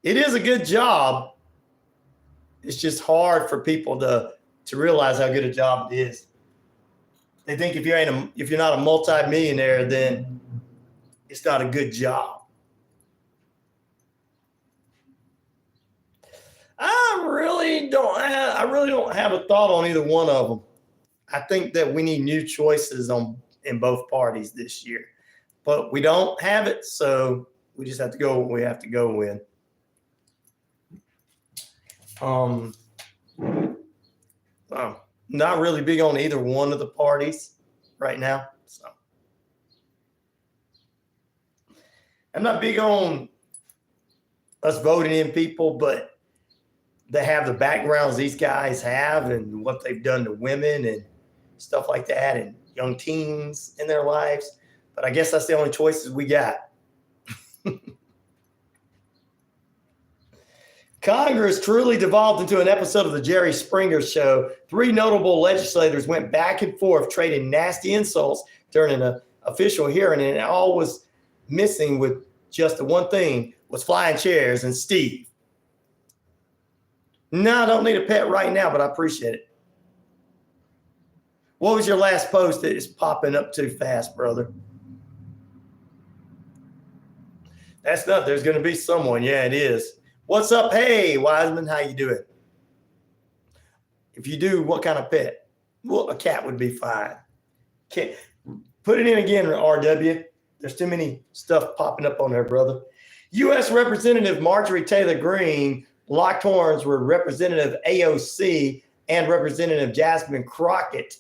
It is a good job. It's just hard for people to realize how good a job it is. They think if you're not a multi-millionaire, then it's not a good job. I really don't have a thought on either one of them. I think that we need new choices in both parties this year, but we don't have it, so we just have to go what we have to go with. Not really big on either one of the parties right now. So I'm not big on us voting in people, but they have the backgrounds these guys have and what they've done to women and stuff like that and young teens in their lives. But I guess that's the only choices we got. Congress truly devolved into an episode of the Jerry Springer Show. 3 notable legislators went back and forth, trading nasty insults during an official hearing, and it all was missing with just the one thing was flying chairs and Steve. No, I don't need a pet right now, but I appreciate it. What was your last post that is popping up too fast, brother? That's not. There's going to be someone. Yeah, it is. What's up? Hey, Wiseman, how you doing? If you do, what kind of pet? Well, a cat would be fine. Can't put it in again, RW. There's too many stuff popping up on there, brother. U.S. Representative Marjorie Taylor Greene locked horns with Representative AOC and Representative Jasmine Crockett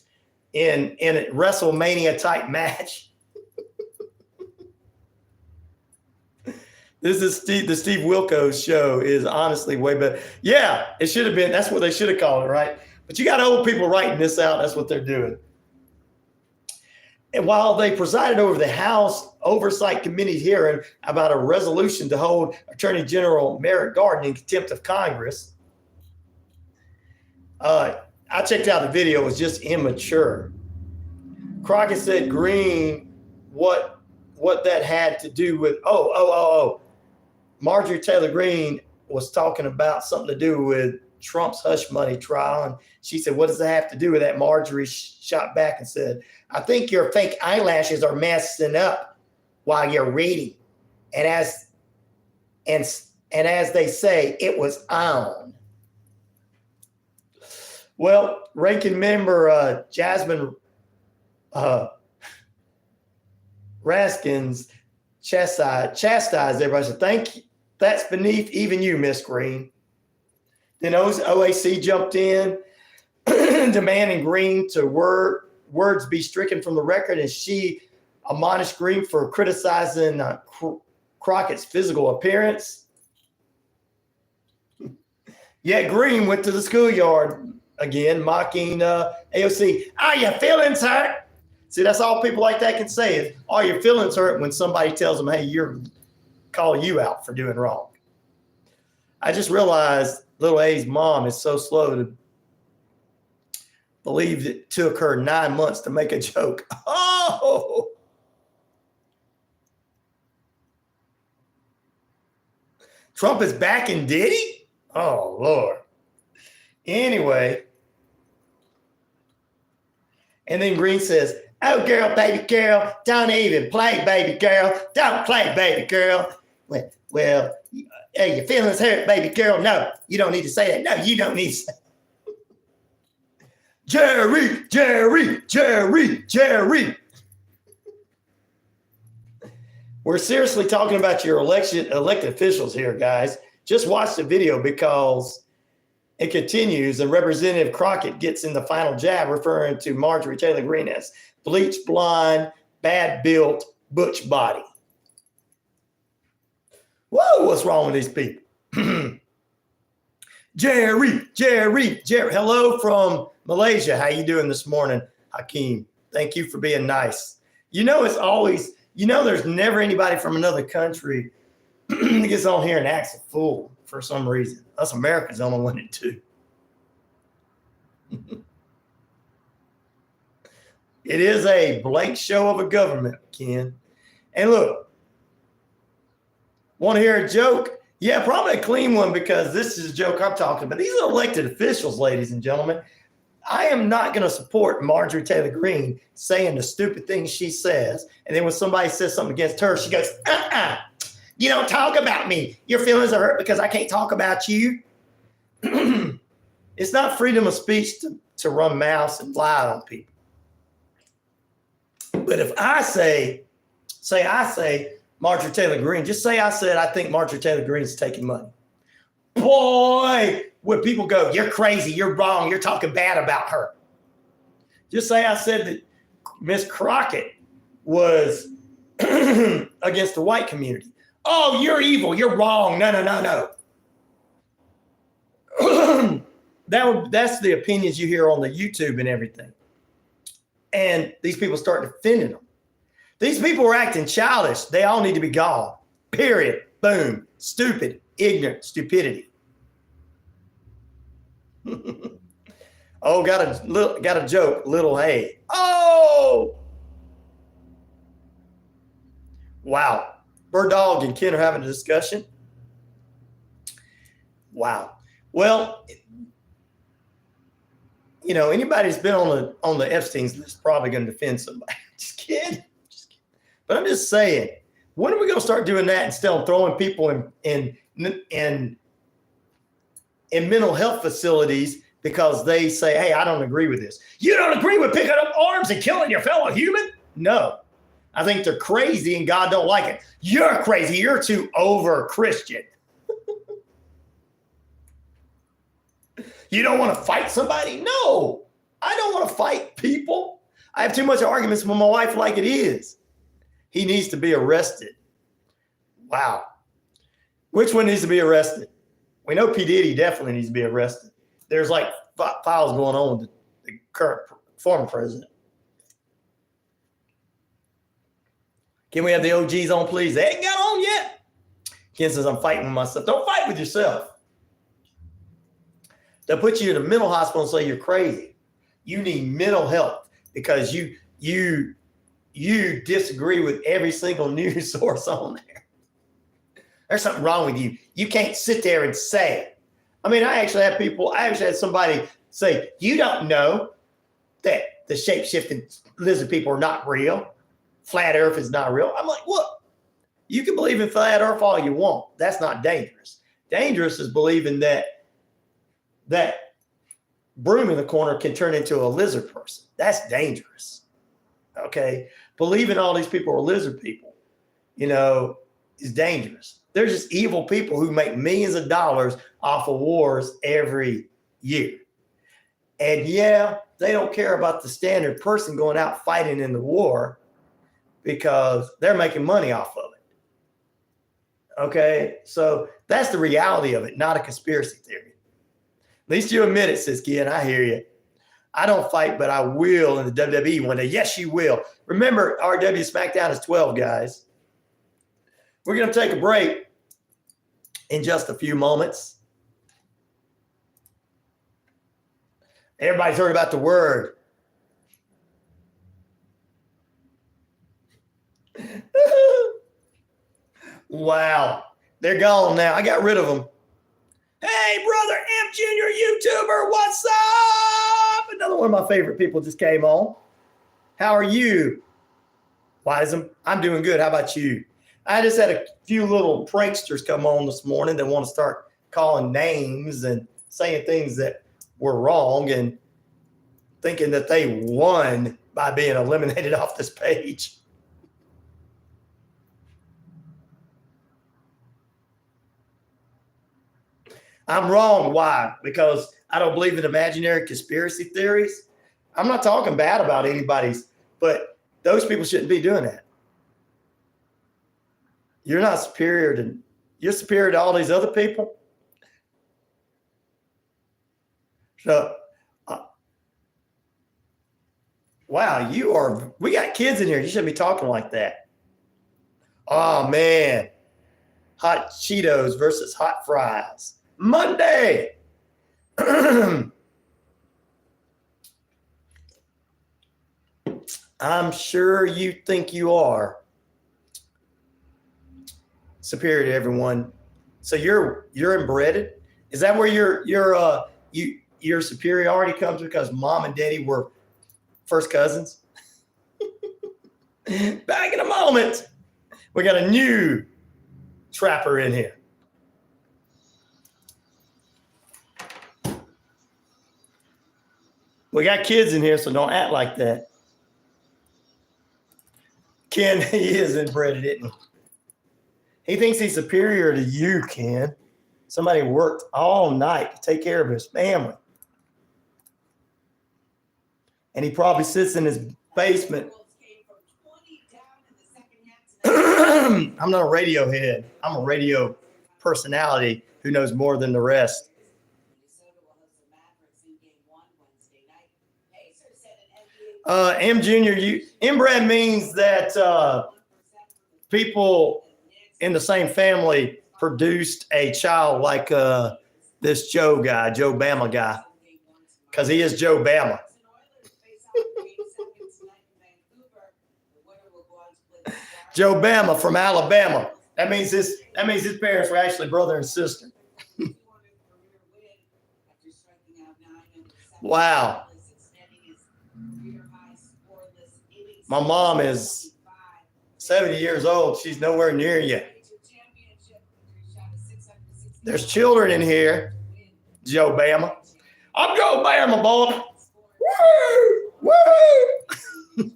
in a WrestleMania type match. This is the Steve Wilkos show is honestly way better. Yeah, it should have been. That's what they should have called it, right? But you got old people writing this out. That's what they're doing. And while they presided over the House Oversight Committee hearing about a resolution to hold Attorney General Merrick Garland in contempt of Congress, I checked out the video. It was just immature. Crockett said Greene, what that had to do with, Marjorie Taylor Greene was talking about something to do with Trump's hush money trial. And she said, what does that have to do with that? Marjorie shot back and said, I think your fake eyelashes are messing up while you're reading. And as they say, it was on. Well, ranking member Jasmine Raskins chastised everybody. Said, thank you. That's beneath even you, Miss Greene. Then OAC jumped in, demanding Greene to words be stricken from the record, and she admonished Greene for criticizing Crockett's physical appearance. Yet Greene went to the schoolyard again, mocking AOC. Are your feelings hurt? See, that's all people like that can say is, are your feelings hurt when somebody tells them, hey, you're calling you out for doing wrong. I just realized little A's mom is so slow to believe it took her 9 months to make a joke. Oh! Trump is backing Diddy? Oh, Lord. Anyway. And then Greene says, oh, girl, baby girl, don't even play, baby girl. Don't play, baby girl. Well, hey, your feelings hurt, baby girl. No, you don't need to say that. No, you don't need to say that. Jerry. We're seriously talking about your elected officials here, guys. Just watch the video because it continues, and Representative Crockett gets in the final jab referring to Marjorie Taylor Greene as bleach blonde, bad built, butch body. Whoa, what's wrong with these people? Jerry. Hello from Malaysia. How you doing this morning, Hakeem? Thank you for being nice. You know, it's always, there's never anybody from another country that gets on here and acts a fool for some reason. Us Americans only wanted to. It is a blank show of a government, Ken. And look, want to hear a joke? Yeah, probably a clean one because this is a joke I'm talking about. These are elected officials, ladies and gentlemen. I am not going to support Marjorie Taylor Greene saying the stupid things she says. And then when somebody says something against her, she goes, you don't talk about me. Your feelings are hurt because I can't talk about you. It's not freedom of speech to run mouths and lie on people. But if I say Marjorie Taylor Greene, just say I said I think Marjorie Taylor Greene's taking money. Boy, when people go, you're crazy, you're wrong, you're talking bad about her. Just say I said that Miss Crockett was against the white community. Oh, you're evil, you're wrong. No. That's the opinions you hear on the YouTube and everything. And these people start defending them. These people are acting childish. They all need to be gone. Period. Boom. Stupid. Ignorant. Stupidity. Oh, got a joke. Little hay. Oh! Wow. Bird Dog and Ken are having a discussion. Wow. Well, anybody that's been on the Epstein's list is probably going to defend somebody. Just kidding. But I'm just saying, When are we going to start doing that instead of throwing people in mental health facilities because they say, hey, I don't agree with this. You don't agree with picking up arms and killing your fellow human? No. I think they're crazy and God don't like it. You're crazy. You're too over Christian. You don't want to fight somebody? No. I don't want to fight people. I have too much arguments with my wife like it is. He needs to be arrested. Wow. Which one needs to be arrested? We know P. Diddy definitely needs to be arrested. There's like files going on with the current former president. Can we have the OGs on, please? They ain't got on yet. Ken says, I'm fighting with myself. Don't fight with yourself. They'll put you in a mental hospital and say you're crazy. You need mental health because you disagree with every single news source on there. There's something wrong with you. You can't sit there and say it. I mean, I actually had somebody say, you don't know that the shape-shifting lizard people are not real. Flat earth is not real. I'm like, look, you can believe in flat earth all you want. That's not dangerous. Dangerous is believing that broom in the corner can turn into a lizard person. That's dangerous. Okay. Believing all these people are lizard people, is dangerous. They're just evil people who make millions of dollars off of wars every year. And yeah, they don't care about the standard person going out fighting in the war because they're making money off of it. Okay. So that's the reality of it, not a conspiracy theory. At least you admit it, says Ken. I hear you. I don't fight, but I will in the WWE one day. Yes, you will. Remember, RW Smackdown is 12, guys. We're going to take a break in just a few moments. Everybody's heard about the word. Wow. They're gone now. I got rid of them. Hey, brother M Jr. YouTuber, what's up? Another one of my favorite people just came on. How are you? I'm doing good. How about you? I just had a few little pranksters come on this morning that want to start calling names and saying things that were wrong and thinking that they won by being eliminated off this page. I'm wrong. Why? Because I don't believe in imaginary conspiracy theories. I'm not talking bad about anybody's, but those people shouldn't be doing that. You're superior to all these other people. So, wow, we got kids in here. You shouldn't be talking like that. Oh man. Hot Cheetos versus hot fries. Monday. I'm sure you think you are superior to everyone. So you're inbred. Is that where your superiority comes because mom and daddy were first cousins? Back in a moment. We got a new trapper in here. We got kids in here, so don't act like that. Ken, he is inbred, isn't he? He thinks he's superior to you, Ken. Somebody worked all night to take care of his family. And he probably sits in his basement. I'm not a radio head. I'm a radio personality who knows more than the rest. M Jr., inbred means that people in the same family produced a child like this Joe Bama guy, because he is Joe Bama. Joe Bama from Alabama. That means his parents were actually brother and sister. Wow. My mom is 70 years old. She's nowhere near you. There's children in here. Joe Bama. I'm Joe Bama, boy. Woo! Woo!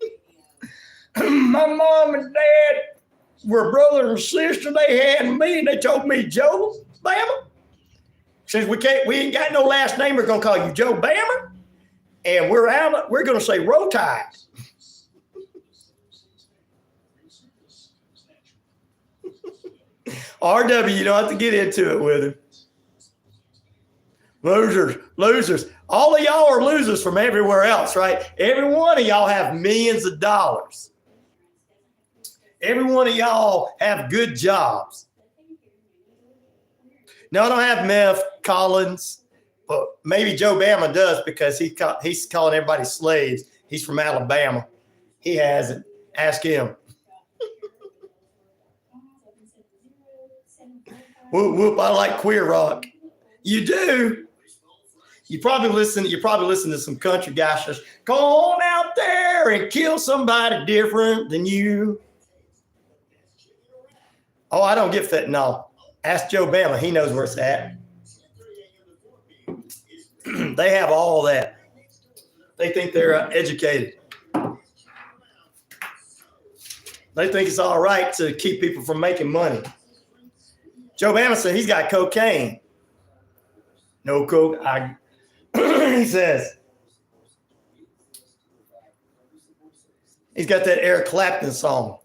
My mom and dad were brother and sister. They had me, and they told me Joe Bama. Since we ain't got no last name, we're gonna call you Joe Bama, and we're gonna say Roll Tide. RW, you don't have to get into it with him. Losers. All of y'all are losers from everywhere else, right? Every one of y'all have millions of dollars. Every one of y'all have good jobs. No, I don't have Meth Collins, but maybe Joe Bama does because he's calling everybody slaves. He's from Alabama. He hasn't. Ask him. Whoop, whoop, I like queer rock. You do? You probably listen to some country guys just go on out there and kill somebody different than you. Oh, I don't get fentanyl. Ask Joe Bama. He knows where it's at. They have all that. They think they're educated. They think it's all right to keep people from making money. Joe Bama said he's got cocaine. No coke. He says he's got that Eric Clapton song.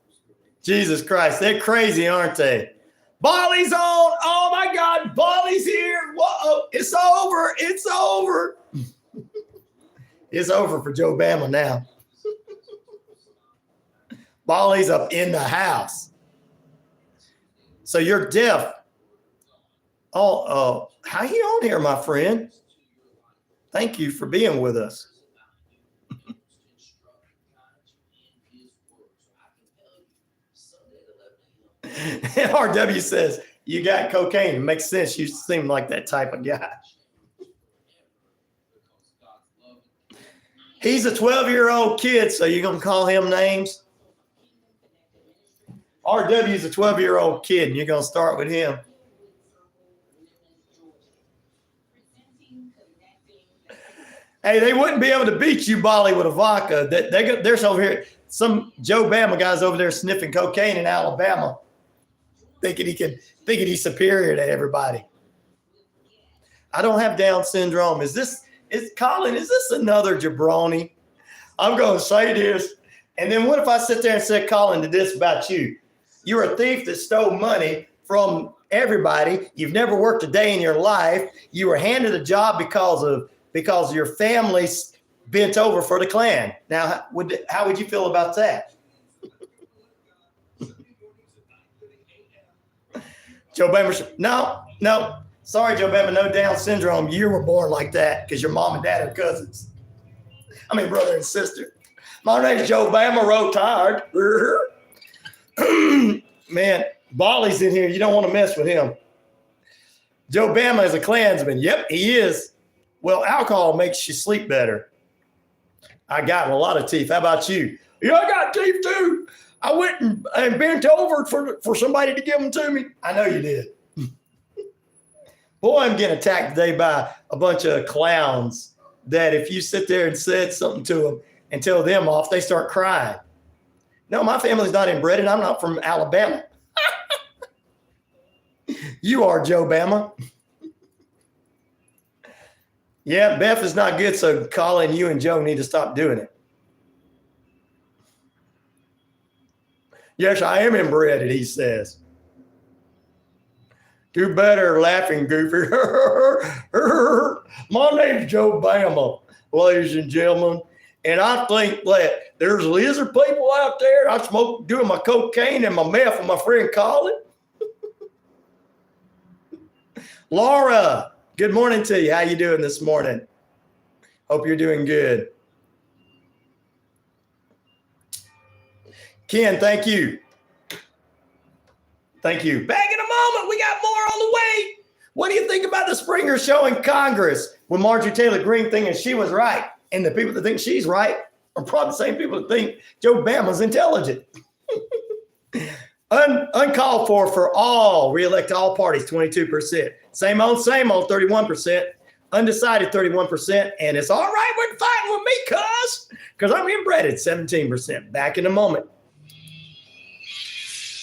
Jesus Christ, they're crazy, aren't they? Bali's on. Oh my God, Bali's here. Whoa, it's over. It's over. It's over for Joe Bama now. Bali's up in the house. So you're deaf. Oh, how you on here, my friend? Thank you for being with us. RW says, you got cocaine. It makes sense. You seem like that type of guy. He's a 12-year-old kid, so you're going to call him names? RW is a 12-year-old kid, and you're going to start with him. Hey, they wouldn't be able to beat you, Bali, with a vodka. There's over here, some Joe Bama guys over there sniffing cocaine in Alabama, thinking he's superior to everybody. I don't have Down syndrome. Colin, is this another jabroni? I'm going to say this. And then what if I sit there and say, Colin, to this about you? You're a thief that stole money from everybody. You've never worked a day in your life. You were handed a job because your family's bent over for the Klan. Now, how would you feel about that? Joe Bama, no. Sorry, Joe Bama, no Down syndrome. You were born like that because your mom and dad are cousins. I mean, brother and sister. My name's Joe Bama, row tired. Man, Bali's in here. You don't want to mess with him. Joe Bama is a Klansman. Yep, he is. Well, alcohol makes you sleep better. I got a lot of teeth. How about you? Yeah, I got teeth too. I went and bent over for somebody to give them to me. I know you did. Boy, I'm getting attacked today by a bunch of clowns that if you sit there and said something to them and tell them off, they start crying. No, my family's not inbred and I'm not from Alabama. You are, Joe Bama. Yeah, Beth is not good, so Colin, you and Joe need to stop doing it. Yes, I am inbred, he says. Do better, laughing goofy. My name's Joe Bama, ladies and gentlemen. And I think that there's lizard people out there. I smoke doing my cocaine and my meth with my friend Colin. Laura, good morning to you. How you doing this morning? Hope you're doing good. Ken, thank you. Thank you. Back in a moment. We got more on the way. What do you think about the Springer show in Congress with Marjorie Taylor Greene thinking she was right? And the people that think she's right are probably the same people that think Joe Bama's intelligent. Uncalled for all, re-elect all parties, 22%. Same old, 31%. Undecided, 31%. And it's all right with fighting with me, because I'm inbred at 17%. Back in a moment.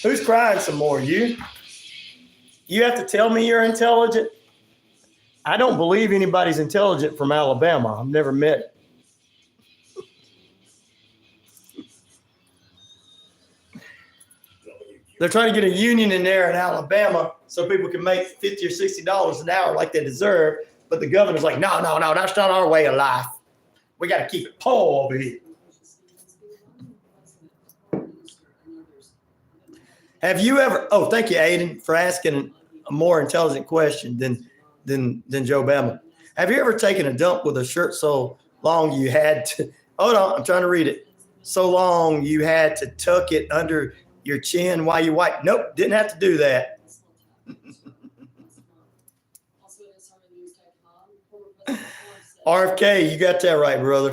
Who's crying some more? You? You have to tell me you're intelligent? I don't believe anybody's intelligent from Alabama. I've never met it. They're trying to get a union in there in Alabama so people can make $50 or $60 an hour like they deserve. But the governor's like, no, that's not our way of life. We got to keep it poor over here. Have you ever? Oh, thank you, Aiden, for asking a more intelligent question than Joe Bama. Have you ever taken a dump with a shirt so long you had to? Hold on, I'm trying to read it. So long you had to tuck it under your chin while you wipe. Nope, didn't have to do that. RFK, you got that right, brother.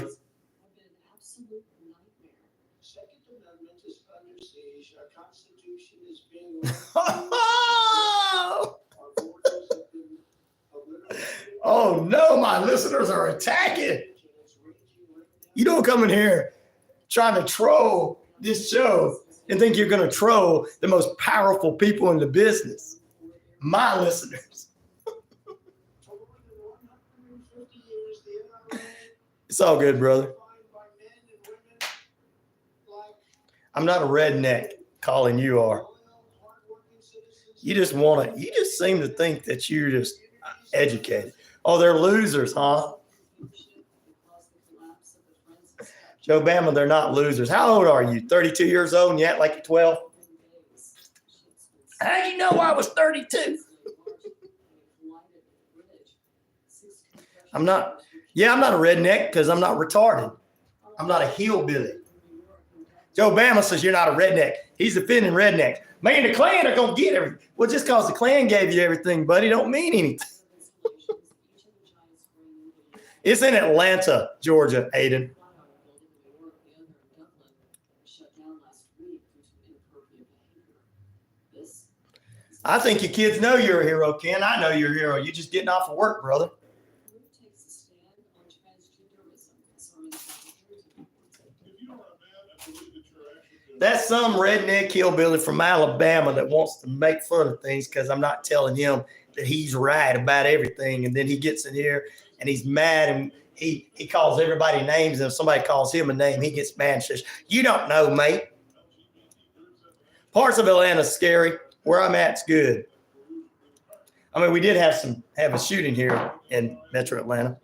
Second Amendment is under siege. Our Constitution is being Oh no, my listeners are attacking. You don't come in here trying to troll this show and think you're going to troll the most powerful people in the business. My listeners. It's all good, brother. I'm not a redneck calling you are. You just seem to think that you're just educated. Oh, they're losers, huh? Joe Bama, they're not losers. How old are you? 32 years old and you act like you're 12? How do you know I was 32? I'm not a redneck because I'm not retarded. I'm not a hillbilly. Joe Bama says you're not a redneck. He's defending rednecks. Man, the Klan are going to get everything. Well, just because the Klan gave you everything, buddy, don't mean anything. It's in Atlanta, Georgia, Aiden. I think you kids know you're a hero, Ken. I know you're a hero. You're just getting off of work, brother. That's some redneck hillbilly from Alabama that wants to make fun of things because I'm not telling him that he's right about everything. And then he gets in here and he's mad and he calls everybody names. And if somebody calls him a name, he gets mad and says, you don't know, mate. Parts of Atlanta's scary. Where I'm at's good. I mean, we did have a shooting here in Metro Atlanta.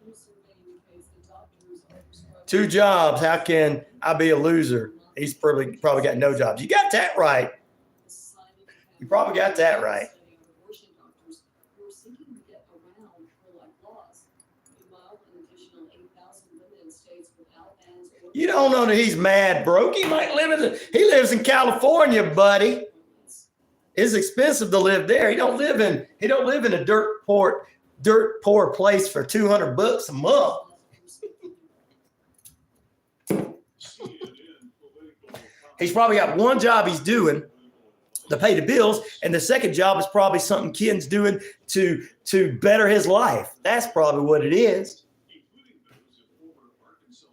2 jobs. How can I be a loser? He's probably got no jobs. You got that right. You probably got that right. You don't know that he's mad broke. He lives in California, buddy. It's expensive to live there. He don't live in a dirt poor place for $200 a month. He's probably got one job he's doing to pay the bills, and the second job is probably something Ken's doing to better his life. That's probably what it is.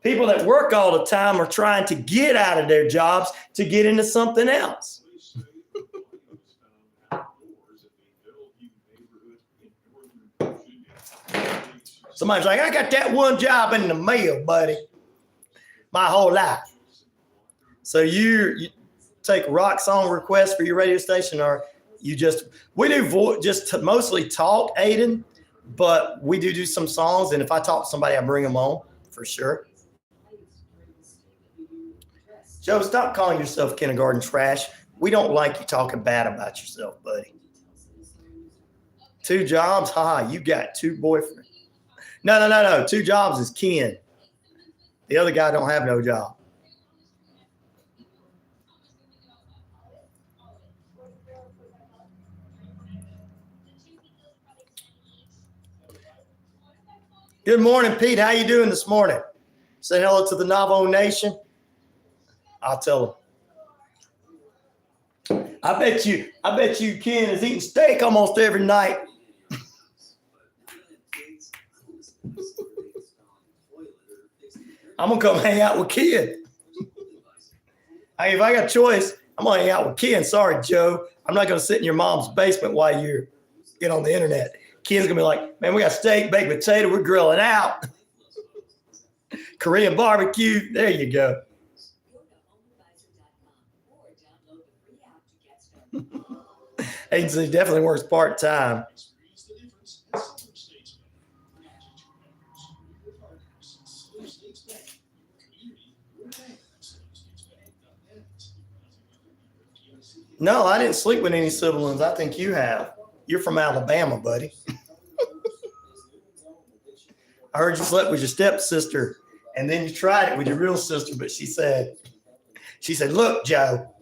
People that work all the time are trying to get out of their jobs to get into something else. Somebody's like, I got that one job in the mail, buddy, my whole life. So you take rock song requests for your radio station, or we do just mostly talk, Aiden, but we do some songs. And if I talk to somebody, I bring them on for sure. Joe, stop calling yourself kindergarten trash. We don't like you talking bad about yourself, buddy. 2 jobs? Haha, you got 2 boyfriends. No. 2 jobs is Ken. The other guy don't have no job. Good morning, Pete. How you doing this morning? Say hello to the Navajo Nation. I'll tell them. I bet you Ken is eating steak almost every night. I'm gonna come hang out with Ken. Hey, if I got a choice, I'm gonna hang out with Ken. Sorry, Joe. I'm not gonna sit in your mom's basement while you get on the internet. Ken's gonna be like, man, we got steak, baked potato, we're grilling out. Korean barbecue. There you go. Agency definitely works part-time. No, I didn't sleep with any siblings. I think you have. You're from Alabama, buddy. I heard you slept with your stepsister, and then you tried it with your real sister, but she said, look, Joe,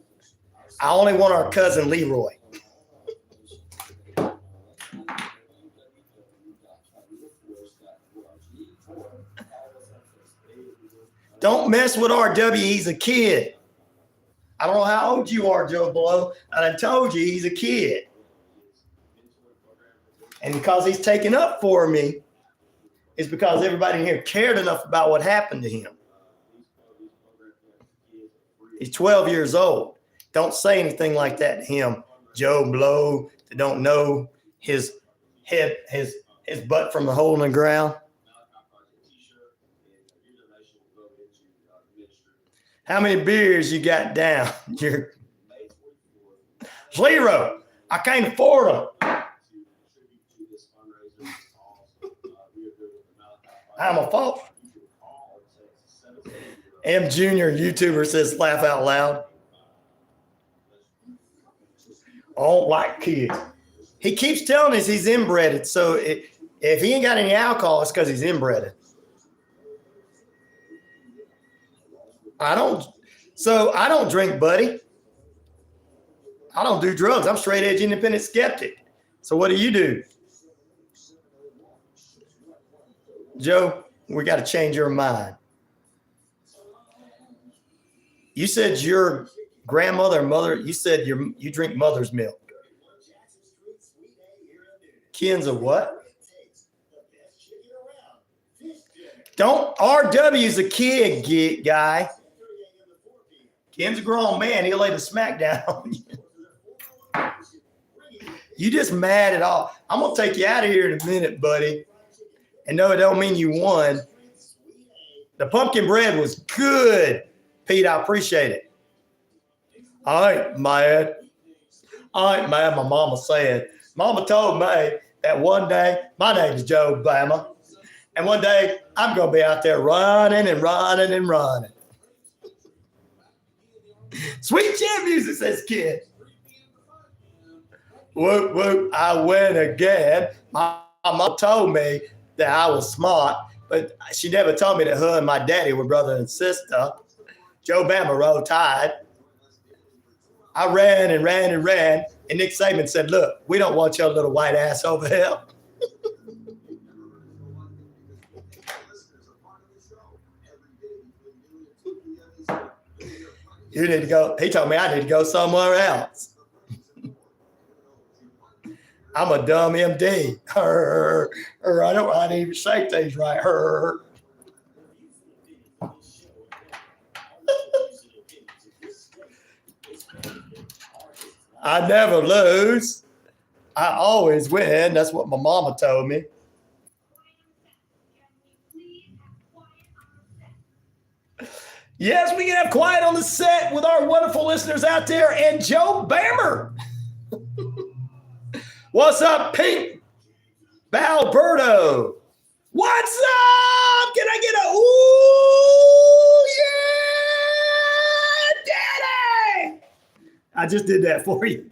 I only want our cousin Leroy. Don't mess with RW. He's a kid. I don't know how old you are, Joe Blow. I told you he's a kid. And because he's taken up for me, it's because everybody in here cared enough about what happened to him. He's 12 years old. Don't say anything like that to him, Joe Blow, that don't know his head, his butt from the hole in the ground. How many beers you got down? You're 0. I can't afford them. I'm a fault. M Junior YouTuber says laugh out loud. I don't like kids. He keeps telling us he's inbred. So if he ain't got any alcohol, it's because he's inbred. I don't drink, buddy. I don't do drugs. I'm straight edge independent skeptic. So what do? Joe, we got to change your mind. You said your grandmother and mother, you said you drink mother's milk. Ken's a what? Don't RW's a kid, guy. Ken's a grown man. He'll lay the smackdown on you. You just mad at all. I'm going to take you out of here in a minute, buddy. And no, it don't mean you won. The pumpkin bread was good, Pete. I appreciate it. I ain't mad. My mama said. Mama told me that one day, my name is Joe Bama, and one day I'm going to be out there running and running and running. Sweet chin music, says kid. Whoop, whoop, I win again. My mom told me that I was smart, but she never told me that her and my daddy were brother and sister. Joe Bama rolled tide. I ran and ran and ran, and Nick Saban said, look, we don't want your little white ass over here. You need to go. He told me I need to go somewhere else. I'm a dumb MD. I don't even say things right. I never lose. I always win. That's what my mama told me. Yes, we can have quiet on the set with our wonderful listeners out there and Joe Bammer. What's up, Pete? Balberto. What's up? Can I get a ooh, yeah, daddy? I just did that for you.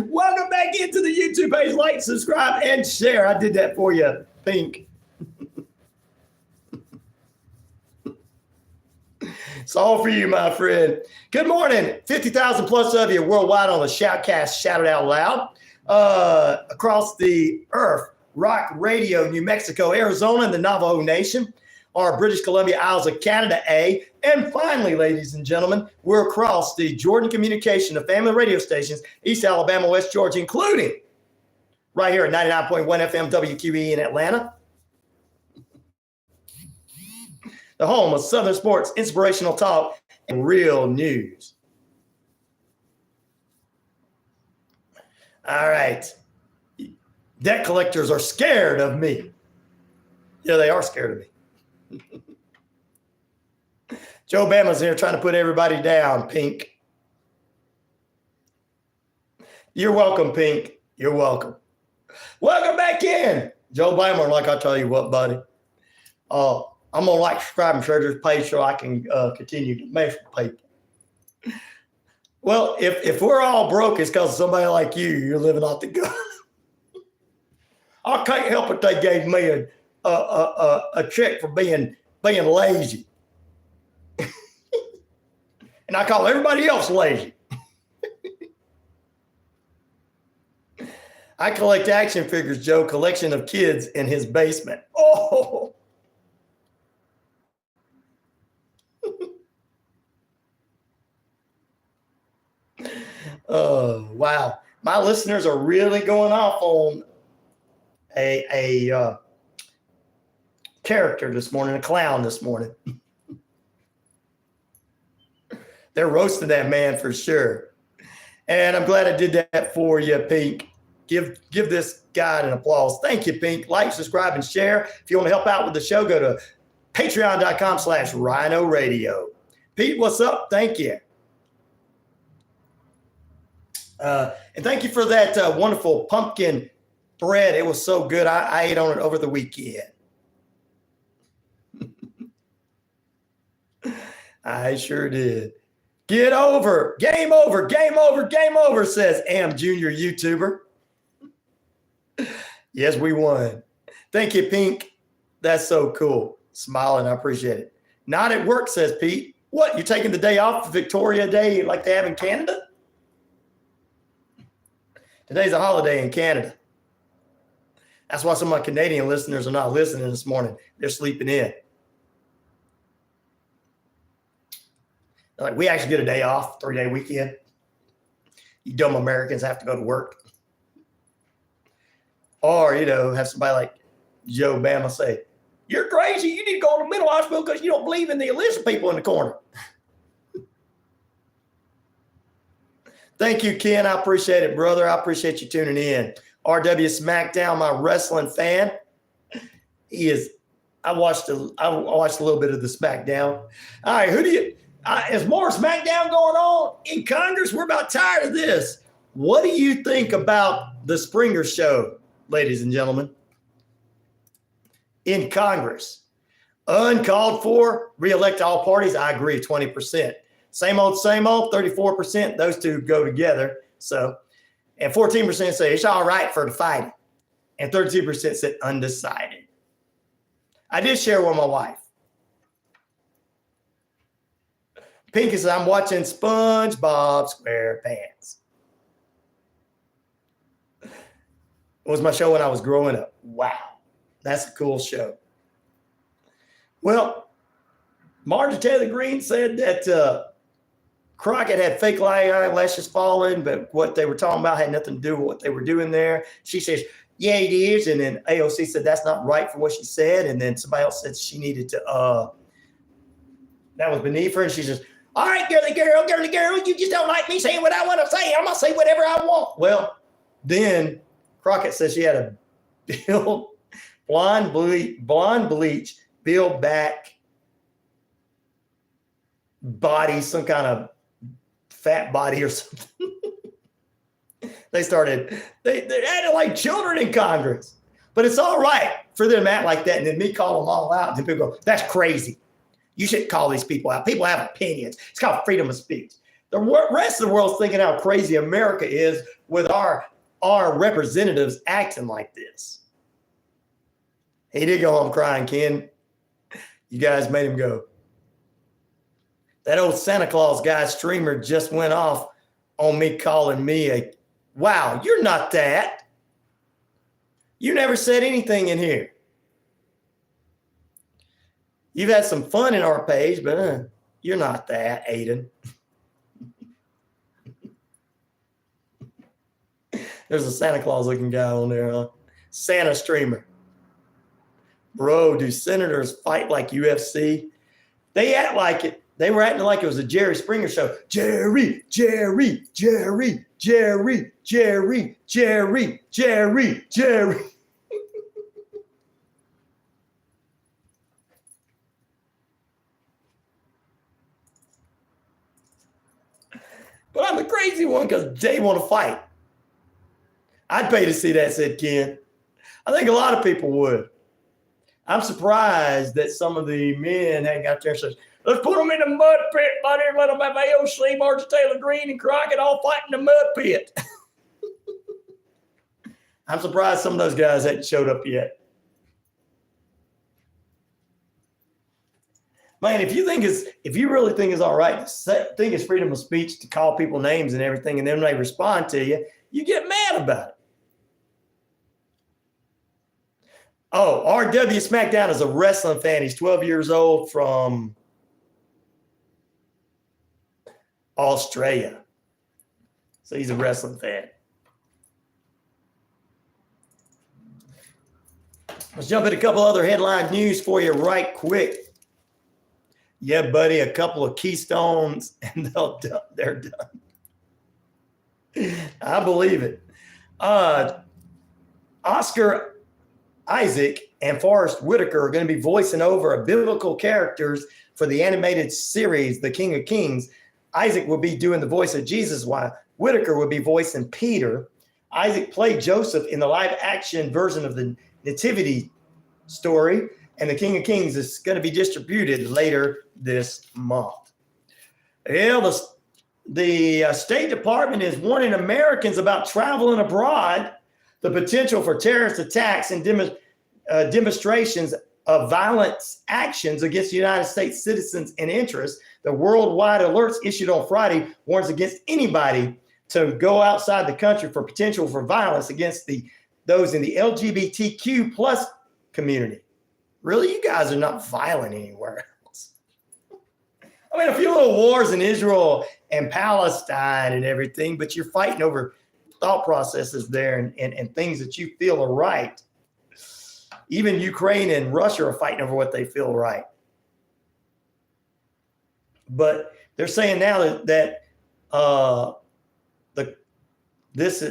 Welcome back into the YouTube page. Like, subscribe, and share. I did that for you, Pink. It's all for you, my friend. Good morning. 50,000 plus of you worldwide on the Shoutcast, Shout It Out Loud. Across the earth, Rock Radio, New Mexico, Arizona, and the Navajo Nation, or British Columbia, Isles of Canada, And finally, ladies and gentlemen, we're across the Jordan communication of family radio stations, East Alabama, West Georgia, including right here at 99.1 FM WQEE in Atlanta, the home of Southern sports, inspirational talk, and real news. All right. Debt collectors are scared of me. Yeah, they are scared of me. Joe Bama's here trying to put everybody down, Pink. You're welcome, Pink. You're welcome. Welcome back in. Joe Bama, like I tell you what, buddy. I'm going to like, subscribe, and share this page so I can continue to mess with people. Well, if we're all broke, it's because somebody like you're living off the gun. I can't help it they gave me a check for being lazy. And I call everybody else lazy. I collect action figures, Joe, collection of kids in his basement. Oh. Oh, wow. My listeners are really going off on a character this morning, a clown this morning. They're roasting that man for sure. And I'm glad I did that for you, Pink. Give this guy an applause. Thank you, Pink. Like, subscribe, and share. If you want to help out with the show, go to patreon.com/RyanORadio. Pete, what's up? Thank you. And thank you for that wonderful pumpkin bread. It was so good. I ate on it over the weekend. I sure did. Get over. Game over. Game over. Game over, says Am Junior YouTuber. Yes, we won. Thank you, Pink. That's so cool. Smiling. I appreciate it. Not at work, says Pete. What? You're taking the day off for Victoria Day like they have in Canada? Today's a holiday in Canada. That's why some of my Canadian listeners are not listening this morning. They're sleeping in. They're like, we actually get a day off, 3-day weekend. You dumb Americans have to go to work. Or, have somebody like Joe Bama say, you're crazy. You need to go to the mental hospital because you don't believe in the illicit people in the corner. Thank you, Ken. I appreciate it, brother. I appreciate you tuning in. RW Smackdown, my wrestling fan. I watched a little bit of the Smackdown. All right, is more Smackdown going on in Congress? We're about tired of this. What do you think about the Springer show, ladies and gentlemen? In Congress, uncalled for, reelect all parties. I agree, 20%. Same old, 34%. Those two go together. So, and 14% say it's all right for the fighting. And 32% said undecided. I did share with my wife. Pinky says, I'm watching SpongeBob SquarePants. It was my show when I was growing up. Wow. That's a cool show. Well, Marjorie Taylor Greene said that Crockett had fake eyelashes falling, but what they were talking about had nothing to do with what they were doing there. She says, yeah, it is. And then AOC said that's not right for what she said. And then somebody else said she needed to, that was beneath her. And she says, all right, girly girl, you just don't like me saying what I want to say. I'm going to say whatever I want. Well, then Crockett says she had a blonde bleach, build back body, some kind of fat body or something. They acted like children in Congress. But it's all right for them to act like that and then me call them all out. And then people go, that's crazy. You shouldn't call these people out. People have opinions. It's called freedom of speech. The rest of the world's thinking how crazy America is with our representatives acting like this. He did go home crying, Ken. You guys made him go. That old Santa Claus guy streamer just went off on me calling me wow, you're not that. You never said anything in here. You've had some fun in our page, but You're not that, Aiden. There's a Santa Claus looking guy on there, huh? Santa streamer. Bro, do senators fight like UFC? They act like it. They were acting like it was a Jerry Springer show. Jerry. But I'm the crazy one because they want to fight. I'd pay to see that, said Ken. I think a lot of people would. I'm surprised that some of the men hang out there and say, let's put them in the mud pit, buddy. Let them have AOC, Marjorie Taylor Greene, and Crockett all fight in the mud pit. I'm surprised some of those guys hadn't showed up yet. Man, if you really think it's all right, think it's freedom of speech to call people names and everything, and then when they respond to you, you get mad about it. Oh, RW Smackdown is a wrestling fan. He's 12 years old from Australia. So he's a wrestling fan. Let's jump at a couple other headline news for you right quick. Yeah, buddy, a couple of keystones and they're done. I believe it. Oscar Isaac and Forrest Whitaker are going to be voicing over biblical characters for the animated series, The King of Kings. Isaac will be doing the voice of Jesus, while Whitaker will be voicing Peter. Isaac played Joseph in the live-action version of the Nativity story, and The King of Kings is going to be distributed later this month. Yeah, the State Department is warning Americans about traveling abroad, the potential for terrorist attacks and demonstrations of violent actions against United States citizens and interests. The worldwide alerts issued on Friday warns against anybody to go outside the country for potential for violence against those in the LGBTQ plus community. Really, you guys are not violent anywhere else. I mean, a few little wars in Israel and Palestine and everything, but you're fighting over thought processes there and things that you feel are right. Even Ukraine and Russia are fighting over what they feel right. But they're saying now that this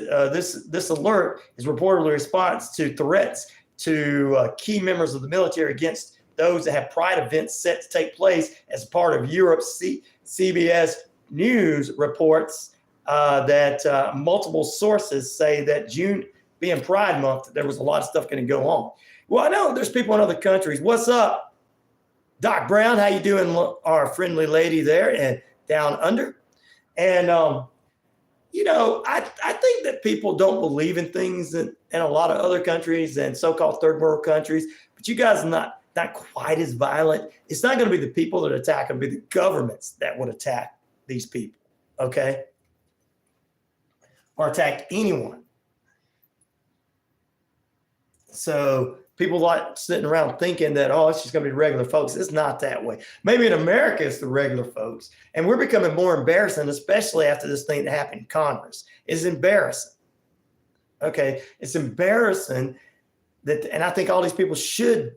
alert is reportedly a response to threats to key members of the military against those that have pride events set to take place as part of Europe's CBS News reports that multiple sources say that June being Pride Month, there was a lot of stuff going to go on. Well, I know there's people in other countries. What's up, Doc Brown? How you doing, our friendly lady there and down under? And, I think that people don't believe in things in a lot of other countries and so-called third world countries, but you guys are not quite as violent. It's not going to be the people that attack, it'll be the governments that would attack these people, okay? Or attack anyone. So people like sitting around thinking that, it's just going to be regular folks. It's not that way. Maybe in America, it's the regular folks. And we're becoming more embarrassing, especially after this thing that happened in Congress. It's embarrassing. Okay. It's embarrassing and I think all these people should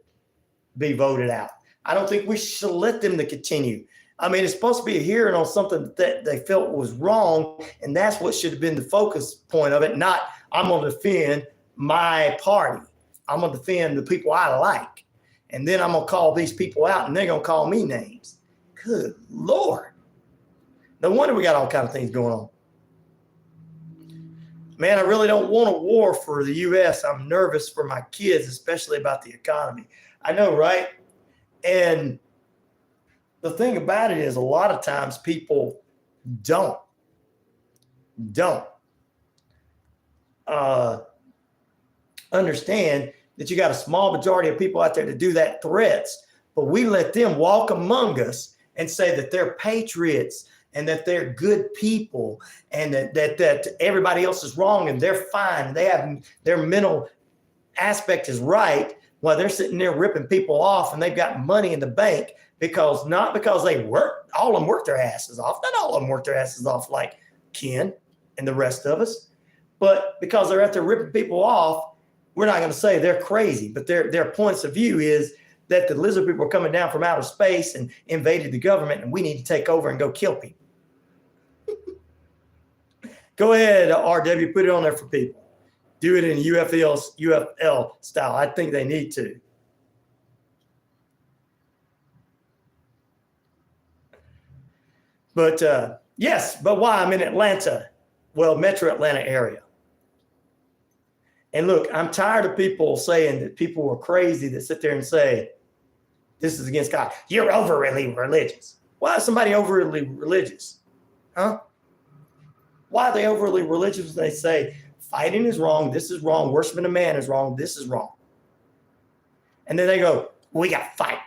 be voted out. I don't think we should let them to continue. I mean, it's supposed to be a hearing on something that they felt was wrong. And that's what should have been the focus point of it. Not, I'm going to defend my party. I'm going to defend the people I like. And then I'm going to call these people out and they're going to call me names. Good Lord. No wonder we got all kinds of things going on. Man, I really don't want a war for the U.S. I'm nervous for my kids, especially about the economy. I know, right? And the thing about it is a lot of times people don't understand that you got a small majority of people out there to do that threats, but we let them walk among us and say that they're patriots and that they're good people and that everybody else is wrong and they're fine. They have their mental aspect is right while they're sitting there ripping people off and they've got money in the bank not because they worked. all of them work their asses off. Not all of them work their asses off like Ken and the rest of us. But because they're out there ripping people off, we're not going to say they're crazy. But their points of view is that the lizard people are coming down from outer space and invaded the government, and we need to take over and go kill people. Go ahead, RW, put it on there for people. Do it in UFL style. I think they need to. But yes, but why? I'm in Atlanta. Well, metro Atlanta area. And look, I'm tired of people saying that people are crazy that sit there and say, this is against God. You're overly religious. Why is somebody overly religious? Huh? Why are they overly religious when they say fighting is wrong, this is wrong, worshiping a man is wrong, this is wrong? And then they go, we got to fight.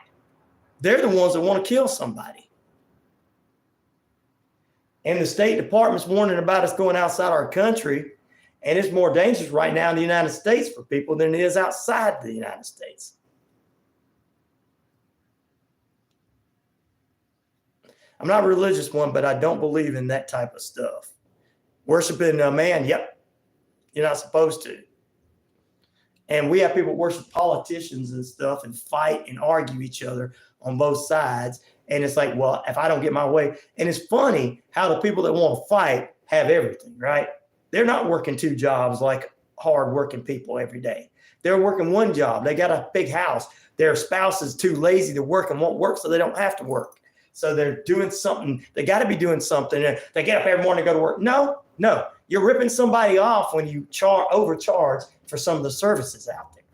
They're the ones that want to kill somebody. And the State Department's warning about us going outside our country. And it's more dangerous right now in the United States for people than it is outside the United States. I'm not a religious one, but I don't believe in that type of stuff. Worshiping a man, yep, you're not supposed to. And we have people worship politicians and stuff and fight and argue each other on both sides. And it's like, well, if I don't get my way. And it's funny how the people that want to fight have everything, right? They're not working two jobs like hard-working people every day. They're working one job. They got a big house. Their spouse is too lazy to work and won't work, so they don't have to work. So they're doing something. They got to be doing something. They get up every morning and go to work. No. You're ripping somebody off when you overcharge for some of the services out there.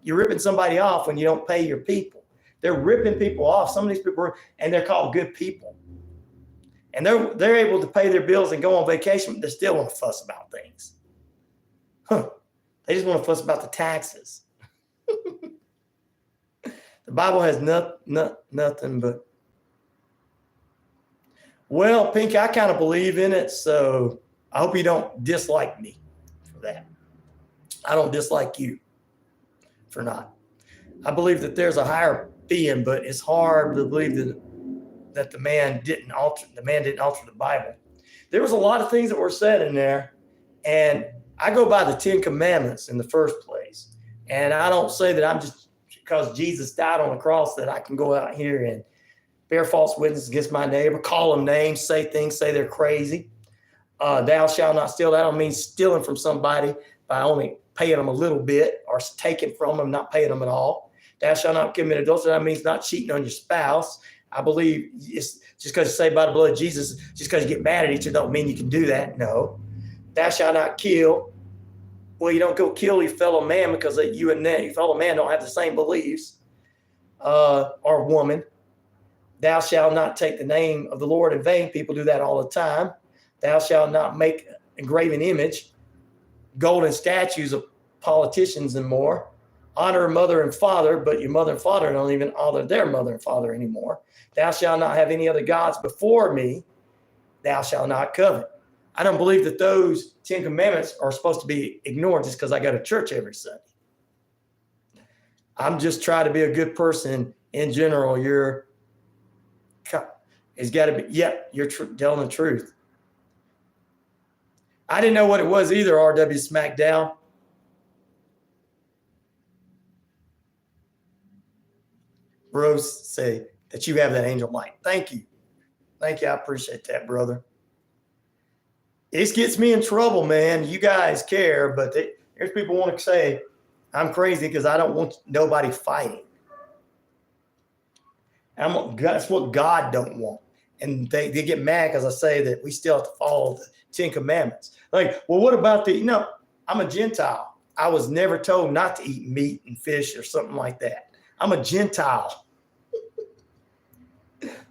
You're ripping somebody off when you don't pay your people. They're ripping people off. Some of these people, and they're called good people. And they're able to pay their bills and go on vacation, but they still want to fuss about things. They just want to fuss about the taxes. The Bible has nothing but. Well, Pinky, I kind of believe in it, so I hope you don't dislike me for that. I don't dislike you for not. I believe that there's a higher being, but it's hard to believe that the man didn't alter the Bible. There was a lot of things that were said in there, and I go by the 10 Commandments in the first place. And I don't say that I'm just because Jesus died on the cross that I can go out here and bear false witness against my neighbor, call them names, say things, say they're crazy. Thou shalt not steal. That don't mean stealing from somebody by only paying them a little bit or taking from them, not paying them at all. Thou shalt not commit adultery. That means not cheating on your spouse. I believe it's just because you say by the blood of Jesus, just because you get mad at each other don't mean you can do that. No. Thou shalt not kill. Well, you don't go kill your fellow man because you and your fellow man don't have the same beliefs or woman. Thou shalt not take the name of the Lord in vain. People do that all the time. Thou shalt not make a graven image, golden statues of politicians and more. Honor mother and father, but your mother and father don't even honor their mother and father anymore. Thou shalt not have any other gods before me. Thou shalt not covet. I don't believe that those 10 Commandments are supposed to be ignored just because I go to church every Sunday. I'm just trying to be a good person in general. It's got to be, you're telling the truth. I didn't know what it was either, RW Smackdown. Rose say that you have that angel light. Thank you. I appreciate that, brother. This gets me in trouble, man. You guys care, but there's people want to say I'm crazy because I don't want nobody fighting. That's what God don't want. And they get mad because I say that we still have to follow the 10 Commandments. Like, well, what about I'm a Gentile. I was never told not to eat meat and fish or something like that. I'm a Gentile.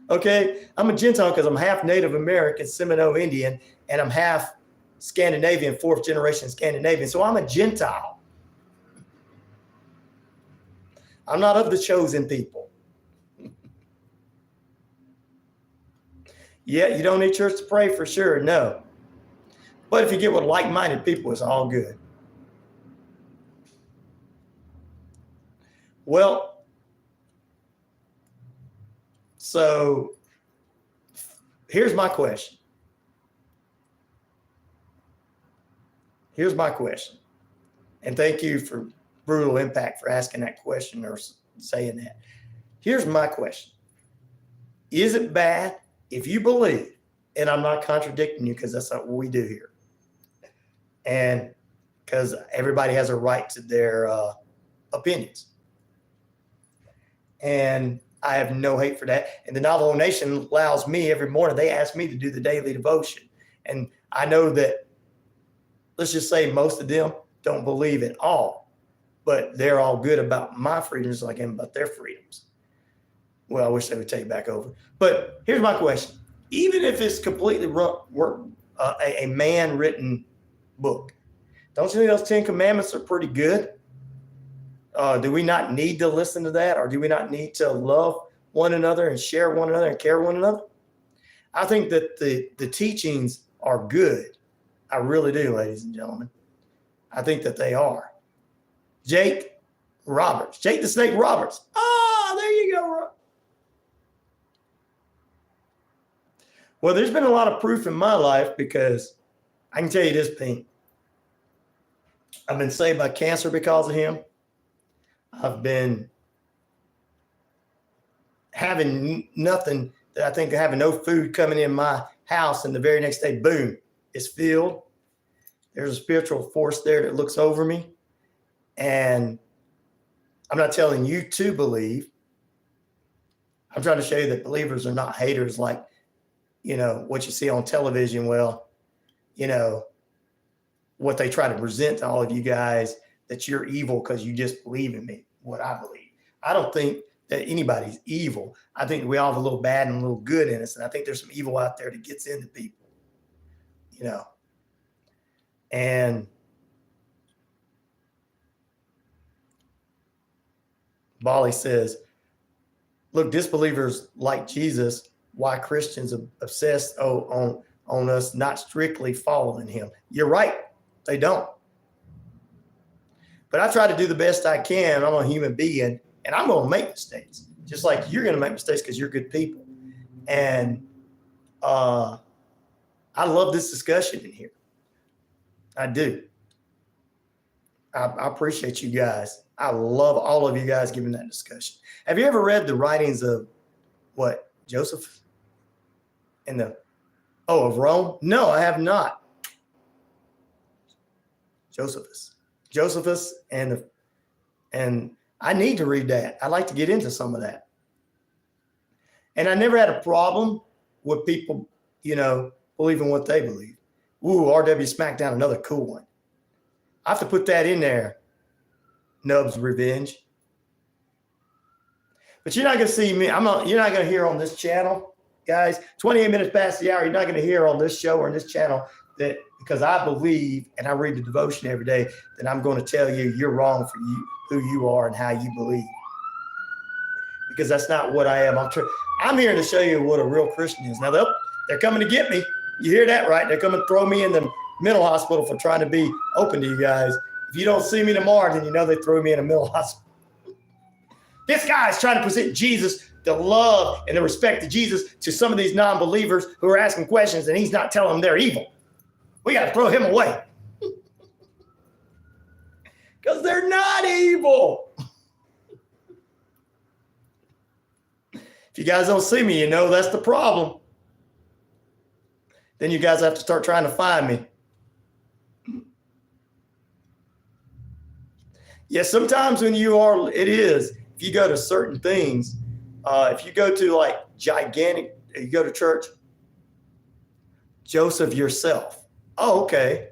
Okay? I'm a Gentile because I'm half Native American, Seminole Indian, and I'm half Scandinavian, 4th generation Scandinavian. So I'm a Gentile. I'm not of the chosen people. Yeah, you don't need church to pray for sure. No. But if you get with like-minded people, it's all good. Well, so Here's my question. And thank you for Brutal Impact for asking that question or saying that. Here's my question. Is it bad if you believe, and I'm not contradicting you because that's not what we do here, and because everybody has a right to their opinions. And I have no hate for that. And the Navajo Nation allows me every morning, they ask me to do the daily devotion. And I know that, let's just say most of them don't believe at all, but they're all good about my freedoms like I am about their freedoms. Well, I wish they would take back over. But here's my question. Even if it's completely a man-written book, don't you think those 10 commandments are pretty good? Do we not need to listen to that? Or do we not need to love one another and share one another and care one another? I think that the teachings are good. I really do, ladies and gentlemen. I think that they are. Jake the Snake Roberts. There you go, Rob. Well, there's been a lot of proof in my life because I can tell you this, Pink. I've been saved by cancer because of him. I've been having nothing, that I think having no food coming in my house, and the very next day, boom, it's filled. There's a spiritual force there that looks over me. And I'm not telling you to believe. I'm trying to show you that believers are not haters like, what you see on television. Well, what they try to present to all of you guys, that you're evil because you just believe in me, what I believe. I don't think that anybody's evil. I think we all have a little bad and a little good in us. And I think there's some evil out there that gets into people, And Bali says, look, disbelievers like Jesus, why Christians obsess on us not strictly following him. You're right. They don't. But I try to do the best I can. I'm a human being, and I'm going to make mistakes, just like you're going to make mistakes because you're good people. And I love this discussion in here. I do. I appreciate you guys. I love all of you guys giving that discussion. Have you ever read the writings of Joseph of Rome? No, I have not. Josephus and I need to read that. I'd like to get into some of that. And I never had a problem with people, believing what they believe. Ooh, RW Smackdown, another cool one. I have to put that in there. Nub's Revenge. But you're not going to see me. You're not going to hear on this channel, guys, 28 minutes past the hour. You're not going to hear on this show or on this channel that, because I believe and I read the devotion every day, that I'm going to tell you you're wrong for who you are and how you believe. Because that's not what I am. I'm here to show you what a real Christian is. Now, they're coming to get me. You hear that, right? They're coming to throw me in the mental hospital for trying to be open to you guys. If you don't see me tomorrow, then they threw me in a mental hospital. This guy is trying to present Jesus, the love and the respect of Jesus, to some of these non-believers who are asking questions, and he's not telling them they're evil. We got to throw him away. Because they're not evil. If you guys don't see me, that's the problem. Then you guys have to start trying to find me. Yes, sometimes when if you go to certain things, if you go to you go to church, Joseph yourself. Oh, okay.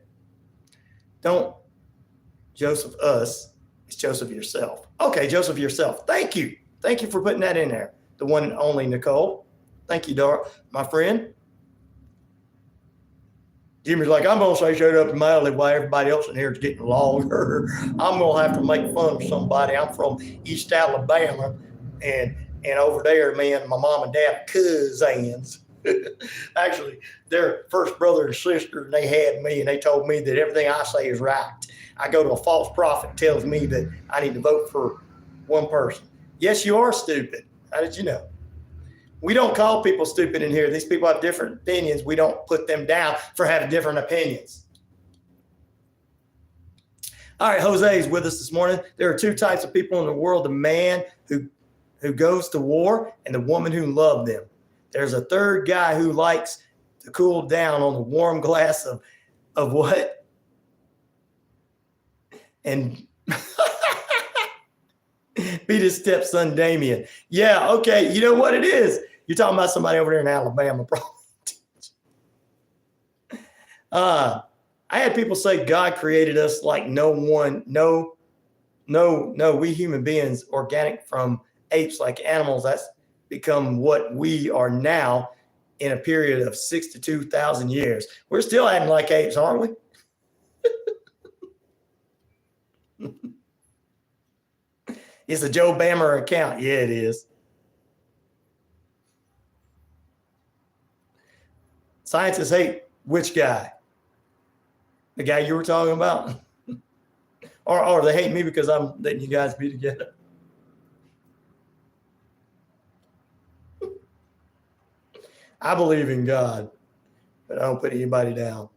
Don't Joseph us, it's Joseph yourself. Okay, Joseph yourself. Thank you. Thank you for putting that in there. The one and only Nicole. Thank you, my friend. Jimmy's like, I'm going to say shut up in my alley while everybody else in here is getting longer. I'm going to have to make fun of somebody. I'm from East Alabama, and over there, me and my mom and dad are cousins. Actually, they're first brother and sister, and they had me, and they told me that everything I say is right. I go to a false prophet, tells me that I need to vote for one person. Yes, you are stupid. How did you know? We don't call people stupid in here. These people have different opinions. We don't put them down for having different opinions. All right, Jose is with us this morning. There are two types of people in the world: the man who goes to war and the woman who loves them. There's a third guy who likes to cool down on the warm glass of what? And beat his stepson Damien. Yeah, okay. You know what it is? You're talking about somebody over there in Alabama, probably. I had people say God created us like no, we human beings, organic from apes like animals. That's become what we are now in a period of 62,000 years. We're still acting like apes, aren't we? It's a Joe Bammer account. Yeah, it is. Scientists hate which guy? The guy you were talking about? or they hate me because I'm letting you guys be together. I believe in God, but I don't put anybody down.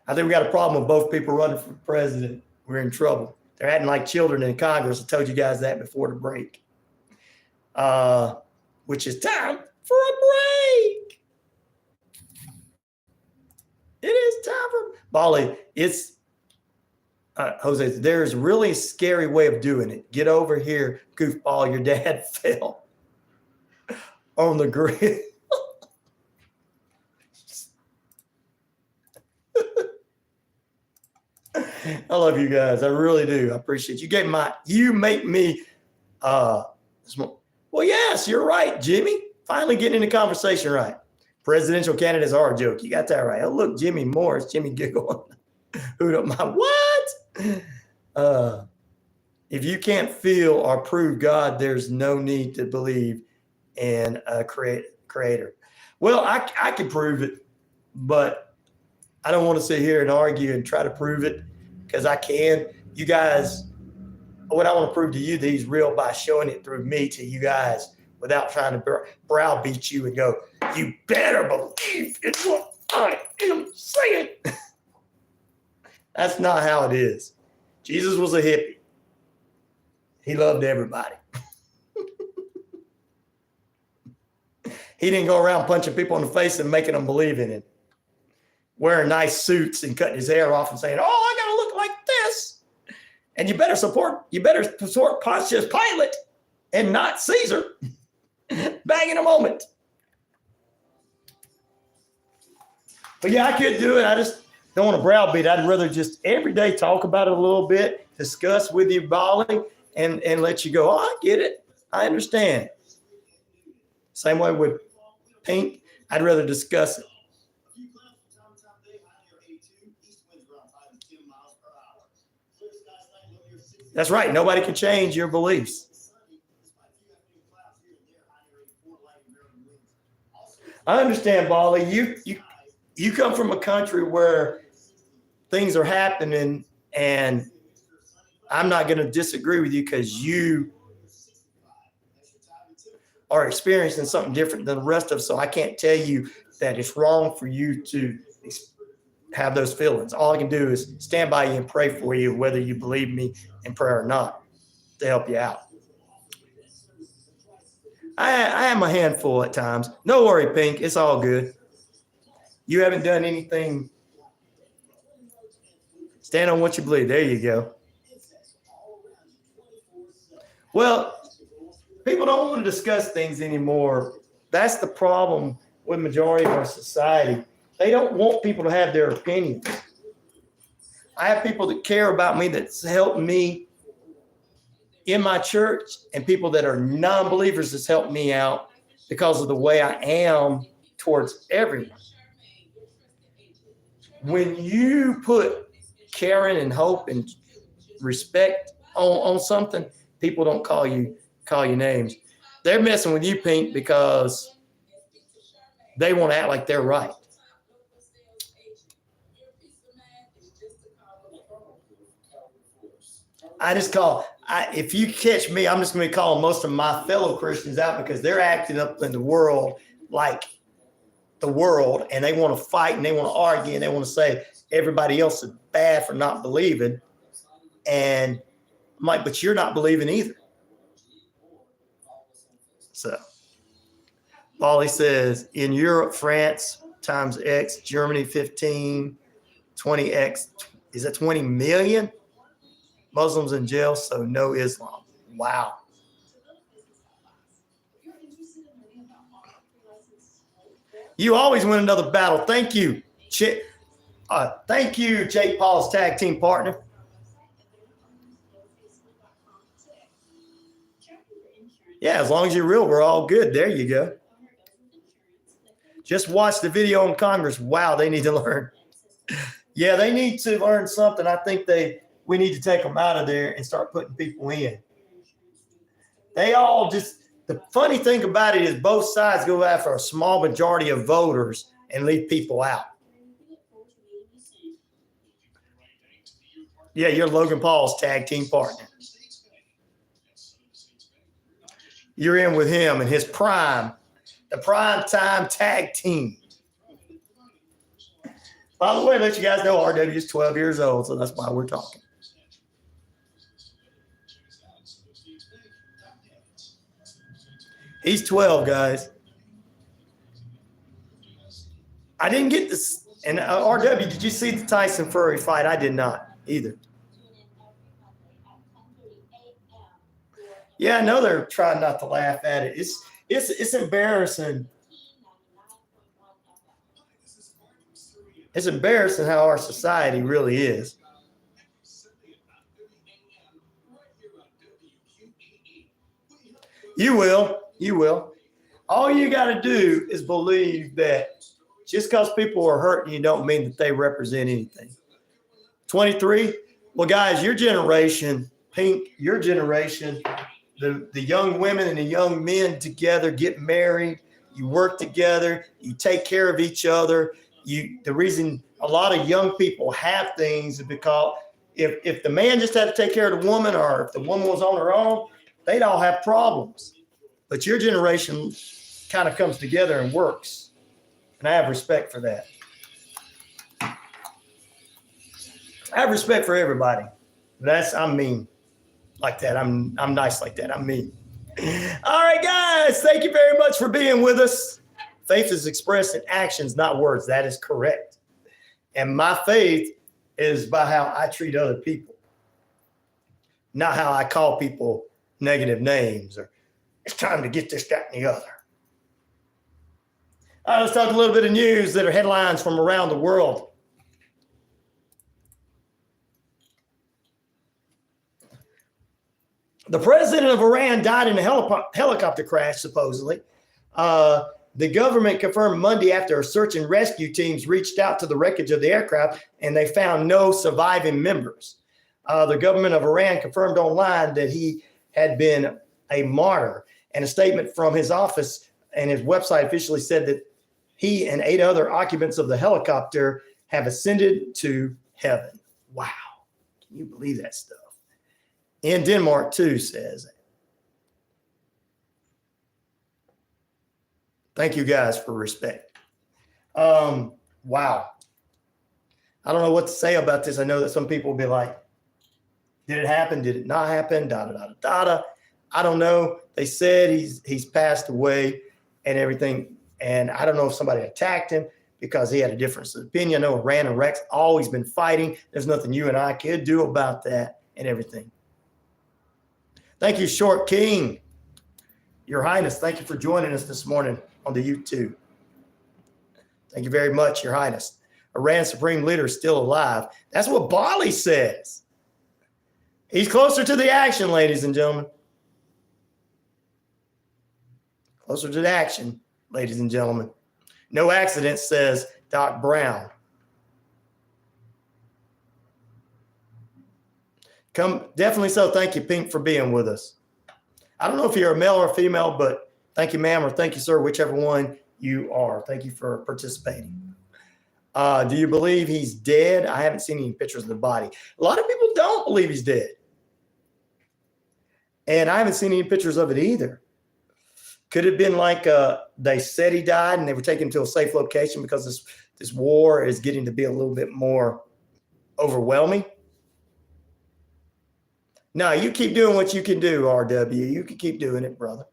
I think we got a problem with both people running for president. We're in trouble. They're acting like children in Congress. I told you guys that before the break. Which is time for a break. It is time for Bali. It's Jose. There's a really scary way of doing it. Get over here, goofball. Your dad fell on the grill. I love you guys. I really do. I appreciate you. You make me well, yes, you're right, Jimmy. Finally getting in the conversation right. Presidential candidates are a joke. You got that right. Oh, look, Jimmy Morris, Jimmy Giggle. Who don't mind? What? If you can't feel or prove God, there's no need to believe in a creator. Well, I can prove it, but I don't want to sit here and argue and try to prove it because I can. You guys, what I want to prove to you that he's real by showing it through me to you guys without trying to browbeat you and go, you better believe in what I am saying. That's not how it is. Jesus was a hippie. He loved everybody. He didn't go around punching people in the face and making them believe in him. Wearing nice suits and cutting his hair off and saying, oh, I got to look like this. And you better support Pontius Pilate and not Caesar. Back in a moment. But yeah, I could do it. I just don't want to browbeat. I'd rather just every day talk about it a little bit, discuss with you, Bali, and let you go, oh, I get it. I understand. Same way with Pink. I'd rather discuss it. That's right. Nobody can change your beliefs. I understand, Bali. You come from a country where things are happening, and I'm not going to disagree with you because you are experiencing something different than the rest of us. So I can't tell you that it's wrong for you to have those feelings. All I can do is stand by you and pray for you, whether you believe me in prayer or not, to help you out. I am a handful at times. No worry, Pink. It's all good. You haven't done anything. Stand on what you believe. There you go. Well, people don't want to discuss things anymore. That's the problem with the majority of our society. They don't want people to have their opinions. I have people that care about me that's helped me in my church, and people that are non-believers that's helped me out because of the way I am towards everyone. When you put caring and hope and respect on something, people don't call you names. They're messing with you, Pink, because they want to act like they're right. if you catch me, I'm just going to be calling most of my fellow Christians out because they're acting up in the world like the world, and they want to fight and they want to argue and they want to say everybody else is bad for not believing. And I'm like, but you're not believing either. So Paulie says in Europe, France times X, Germany 15, 20X. Is that 20 million Muslims in jail? So no Islam. Wow. You always win another battle. Thank you. Thank you, Jake Paul's tag team partner. Yeah, as long as you're real, we're all good. There you go. Just watch the video on Congress. Wow, they need to learn. Yeah, they need to learn something. I think we need to take them out of there and start putting people in. They all just, the funny thing about it is both sides go after a small majority of voters and leave people out. Yeah, you're Logan Paul's tag team partner. You're in with him and his prime, the prime time tag team. By the way, let you guys know RW is 12 years old, so that's why we're talking. He's 12, guys. I didn't get this. And RW, did you see the Tyson Fury fight? I did not either. Yeah, I know they're trying not to laugh at it. It's embarrassing. It's embarrassing how our society really is. You will. You will. All you got to do is believe that just because people are hurting you don't mean that they represent anything. 23. Well, guys, your generation, Pink, your generation, the young women and the young men together get married. You work together. You take care of each other. The reason a lot of young people have things is because if the man just had to take care of the woman, or if the woman was on her own, they'd all have problems. But your generation kind of comes together and works. And I have respect for that. I have respect for everybody. I'm mean like that. I'm nice like that. I'm mean. All right, guys. Thank you very much for being with us. Faith is expressed in actions, not words. That is correct. And my faith is by how I treat other people, not how I call people negative names or it's time to get this, that, and the other. All right, let's talk a little bit of news that are headlines from around the world. The president of Iran died in a helicopter crash, supposedly. The government confirmed Monday after search and rescue teams reached out to the wreckage of the aircraft, and they found no surviving members. The government of Iran confirmed online that he had been a martyr, and a statement from his office and his website officially said that he and 8 other occupants of the helicopter have ascended to heaven. Wow. Can you believe that stuff? In Denmark, too, says it. Thank you guys for respect. Wow. I don't know what to say about this. I know that some people will be like, did it happen? Did it not happen? Da, da, da, da, da. I don't know. They said he's passed away and everything. And I don't know if somebody attacked him because he had a difference of opinion. I know Iran and Iraq's always been fighting. There's nothing you and I could do about that and everything. Thank you, Short King. Your Highness, thank you for joining us this morning on the YouTube. Thank you very much, Your Highness. Iran's supreme leader is still alive. That's what Bali says. He's closer to the action, ladies and gentlemen. Closer to the action, ladies and gentlemen. No accident, says Doc Brown. Definitely so. Thank you, Pink, for being with us. I don't know if you're a male or a female, but thank you, ma'am, or thank you, sir, whichever one you are. Thank you for participating. Do you believe he's dead? I haven't seen any pictures of the body. A lot of people don't believe he's dead. And I haven't seen any pictures of it either. Could have been like they said he died and they were taken to a safe location because this war is getting to be a little bit more overwhelming. No, you keep doing what you can do, RW. You can keep doing it, brother.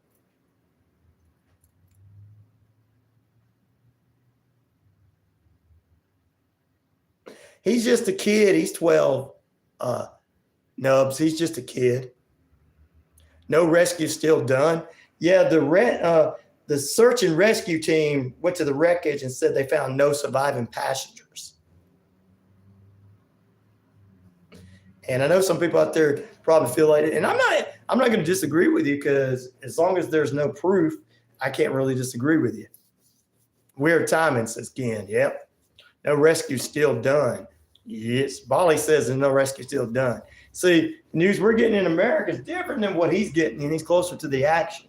He's just a kid. He's 12. Nubs, he's just a kid. No rescue still done. Yeah, the search and rescue team went to the wreckage and said they found no surviving passengers. And I know some people out there probably feel like it. And I'm not going to disagree with you, because as long as there's no proof, I can't really disagree with you. Weird timing, says Ken. Yep. No rescue still done. Yes. Bali says there's no rescue still done. See, news we're getting in America is different than what he's getting, and he's closer to the action.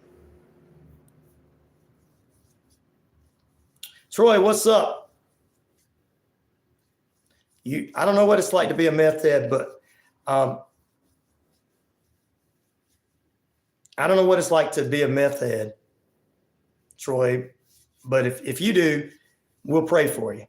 Troy, what's up? I don't know what it's like to be a meth head, but I don't know what it's like to be a meth head, Troy. But if you do, we'll pray for you.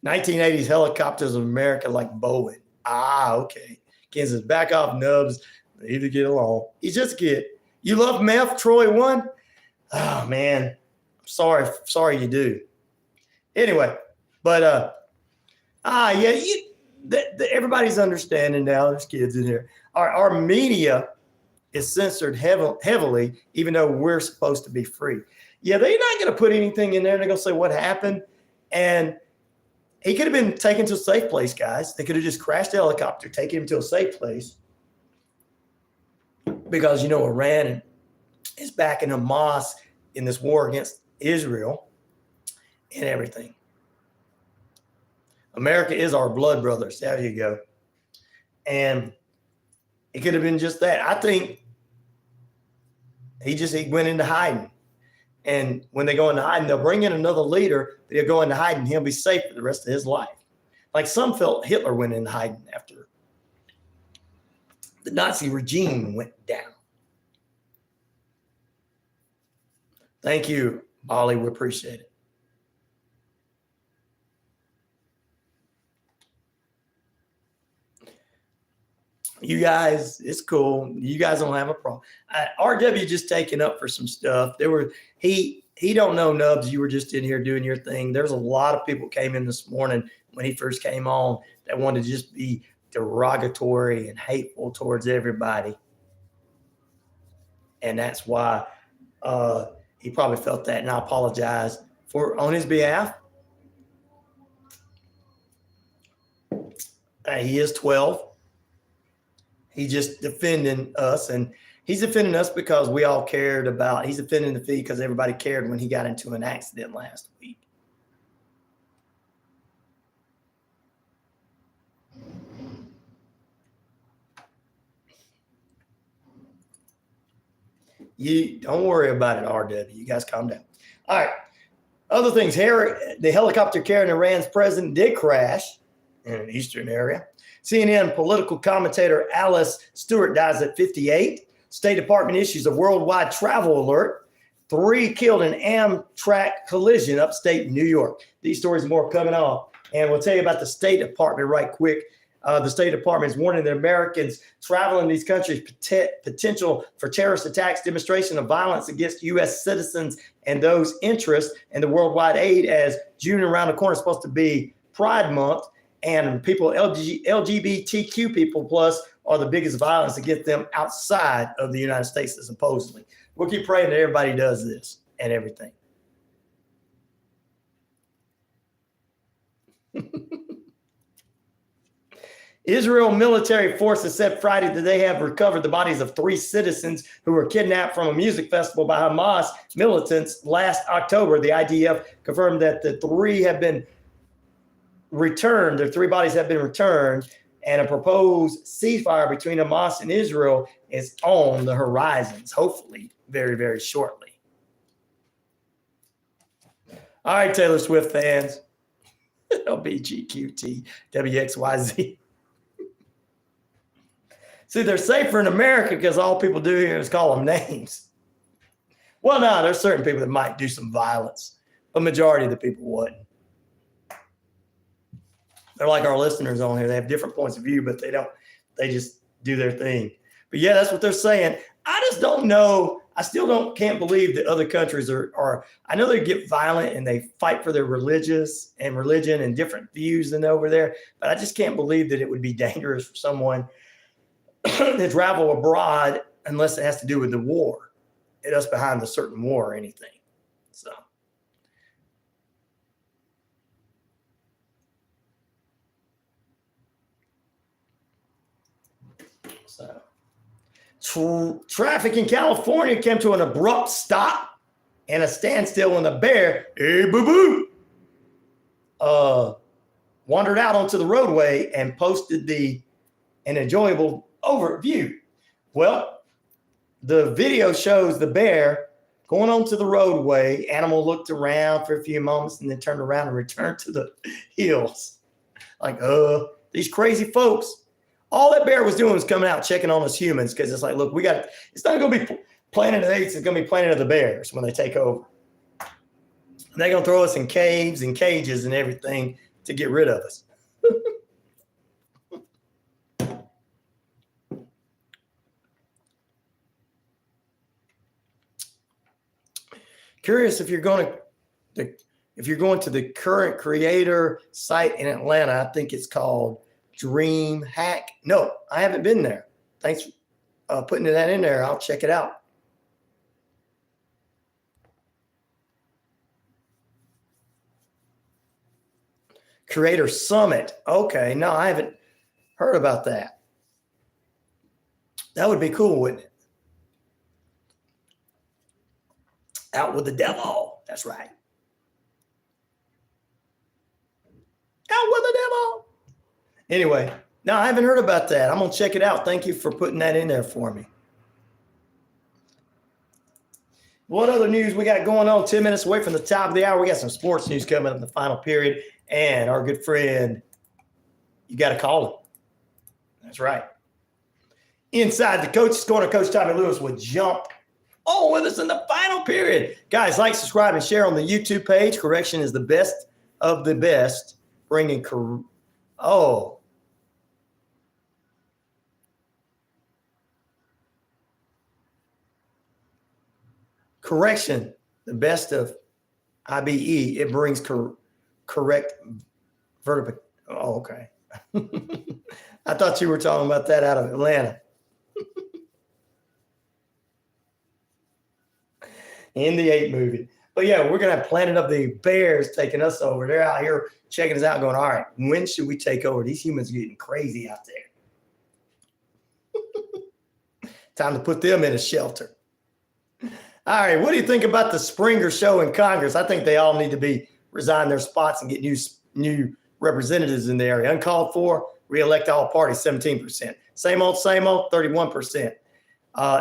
"1980s helicopters of America like Bowen." Ah, okay. Kansas, back off, Nubs. They need to get along. He's just a kid. You love meth, Troy 1? Oh, man. I'm sorry you do. Anyway, but yeah, everybody's understanding now. There's kids in here. Our media is censored heavily, even though we're supposed to be free. Yeah, they're not going to put anything in there. They're going to say what happened. And he could have been taken to a safe place, guys. They could have just crashed the helicopter, taken him to a safe place. Because, Iran is backing Hamas in this war against Israel and everything. America is our blood brothers. There you go. And it could have been just that. I think he went into hiding. And when they go into hiding, they'll bring in another leader, but he'll go into hiding. He'll be safe for the rest of his life. Like some felt Hitler went into hiding after the Nazi regime went down. Thank you, Ollie. We appreciate it. You guys, it's cool. You guys don't have a problem. RW just taking up for some stuff. He don't know, Nubs. You were just in here doing your thing. There's a lot of people came in this morning when he first came on that wanted to just be derogatory and hateful towards everybody. And that's why he probably felt that, and I apologize on his behalf. He is 12. He's just defending us, and he's defending us because we all cared about. He's defending the feed because everybody cared when he got into an accident last week. You don't worry about it, RW. You guys calm down. All right. Other things. The helicopter carrying Iran's president did crash in an eastern area. CNN political commentator Alice Stewart dies at 58. State Department issues a worldwide travel alert. 3 killed in Amtrak collision upstate New York. These stories and more coming on. And we'll tell you about the State Department right quick. The State Department is warning that Americans traveling these countries potential for terrorist attacks, demonstration of violence against U.S. citizens and those interests in the worldwide aid, as June around the corner is supposed to be Pride Month, and people, LGBTQ people plus, are the biggest violence against them outside of the United States, supposedly. We'll keep praying that everybody does this and everything. Israel military forces said Friday that they have recovered the bodies of 3 citizens who were kidnapped from a music festival by Hamas militants last October. The IDF confirmed that the 3 have been returned. Their 3 bodies have been returned, and a proposed ceasefire between Hamas and Israel is on the horizons, hopefully very, very shortly. All right, Taylor Swift fans. LBGQT, WXYZ. See, they're safer in America because all people do here is call them names. Well, no, there's certain people that might do some violence, but majority of the people wouldn't. They're like our listeners on here. They have different points of view, but they just do their thing. But yeah, that's what they're saying. I just don't know. I still can't believe that other countries are, I know they get violent and they fight for their religion and different views than over there, but I just can't believe that it would be dangerous for someone to travel abroad unless it has to do with the war, and us behind a certain war or anything. So traffic in California came to an abrupt stop and a standstill when the bear, hey, boo-boo, wandered out onto the roadway and posted an enjoyable overview. Well, the video shows the bear going onto the roadway. Animal looked around for a few moments and then turned around and returned to the hills. Like, these crazy folks. All that bear was doing was coming out checking on us humans because it's like, look, it's not going to be Planet of the Apes, it's going to be Planet of the Bears when they take over. And they're going to throw us in caves and cages and everything to get rid of us. Curious if you're going to the current creator site in Atlanta. I think it's called Dream Hack. No, I haven't been there. Thanks for putting that in there. I'll check it out. Creator Summit. Okay, no, I haven't heard about that. That would be cool, wouldn't it? Out with the devil. That's right. Out with the devil. Anyway, no, I haven't heard about that. I'm going to check it out. Thank you for putting that in there for me. What other news we got going on? 10 minutes away from the top of the hour. We got some sports news coming up in the final period. And our good friend, you got to call him. That's right. Inside the Coach's Corner, Coach Tommy Lewis will jump on with us in the final period. Guys, like, subscribe, and share on the YouTube page. Correction is the best of the best. Bringing correction, the best of IBE. It brings correct vertical. Oh, okay. I thought you were talking about that out of Atlanta. In the 8 movie. But yeah, we're going to have Planet of the Bears taking us over. They're out here checking us out going, all right, when should we take over? These humans are getting crazy out there. Time to put them in a shelter. All right, what do you think about the Springer show in Congress? I think they all need to resign their spots and get new representatives in the area. Uncalled for, reelect all parties, 17%. Same old, 31%.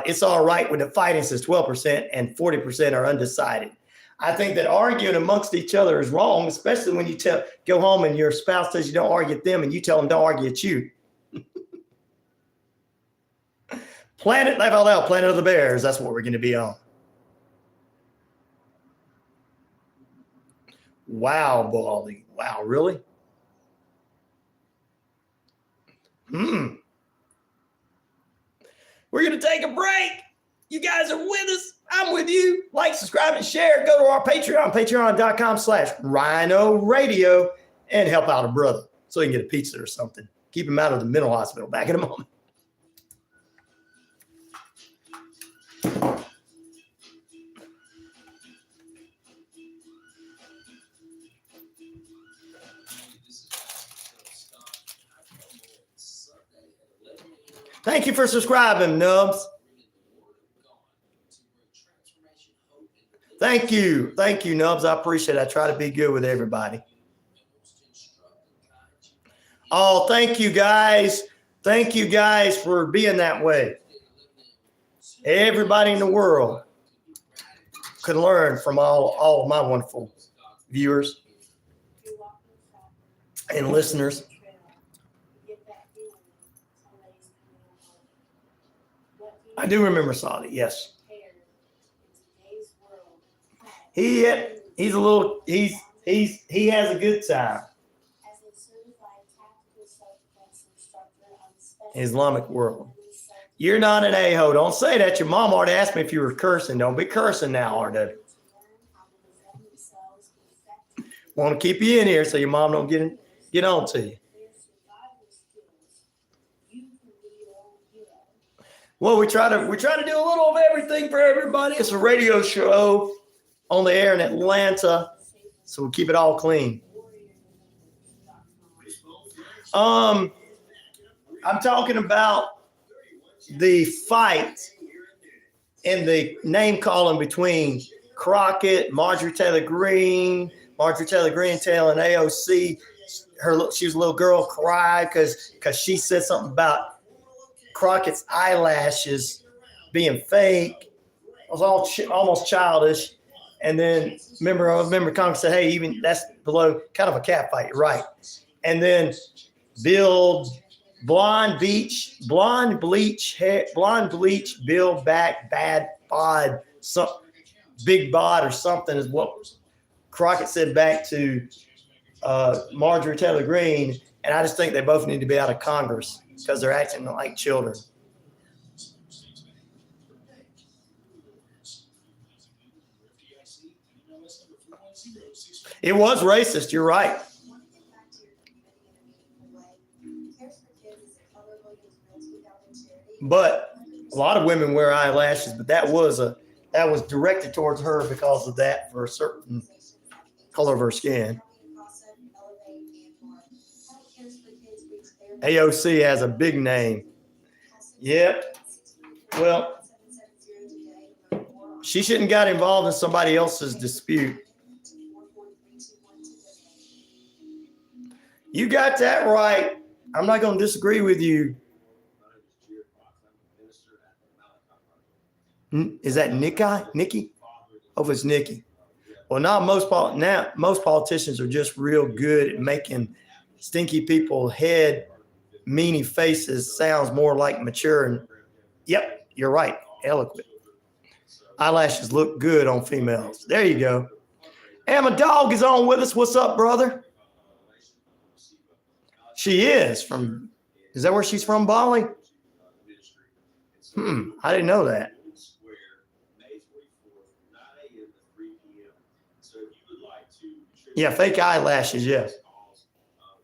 It's all right when the fighting says 12% and 40% are undecided. I think that arguing amongst each other is wrong, especially when you go home and your spouse says you don't argue at them and you tell them don't argue at you. Planet of the Bears. That's what we're going to be on. Wow, Baldy. Wow, really? We're going to take a break. You guys are with us. I'm with you. Like, subscribe, and share. Go to our Patreon, patreon.com/RyanORadio, and help out a brother so he can get a pizza or something. Keep him out of the mental hospital. Back in a moment. Thank you for subscribing, Nubs. Thank you, Nubs. I appreciate it. I try to be good with everybody. Oh, thank you, guys. Thank you, guys, for being that way. Everybody in the world could learn from all of my wonderful viewers. and listeners. I do remember Saudi, yes. He has a good time. Islamic world. You're not an a-hole. Don't say that. Your mom already asked me if you were cursing. Don't be cursing now, RW. Want to keep you in here so your mom don't get on to you. Well, we try to do a little of everything for everybody. It's a radio show on the air in Atlanta, so we keep it all clean. I'm talking about the fight and the name calling between Crockett, Marjorie Taylor Greene telling AOC she was a little girl cried because she said something about Crockett's eyelashes being fake. It was all almost childish. And then remember Congress said, hey, even that's below kind of a cat fight, you're right. And then blonde bleach, build back, bad bod, big bod or something is what Crockett said back to Marjorie Taylor Greene. And I just think they both need to be out of Congress because they're acting like children. It was racist. You're right. But a lot of women wear eyelashes, but that was directed towards her because of that for a certain color of her skin. AOC has a big name. Yep. Well, she shouldn't got involved in somebody else's dispute. You got that right. I'm not going to disagree with you. Is that Nikki? Oh, it's Nikki. Well, most politicians are just real good at making stinky people head meanie faces sounds more like mature. And yep, you're right. Eloquent. Eyelashes look good on females. There you go. And my dog is on with us. What's up, brother? She is that where she's from, Bali? I didn't know that. Yeah, fake eyelashes, yeah.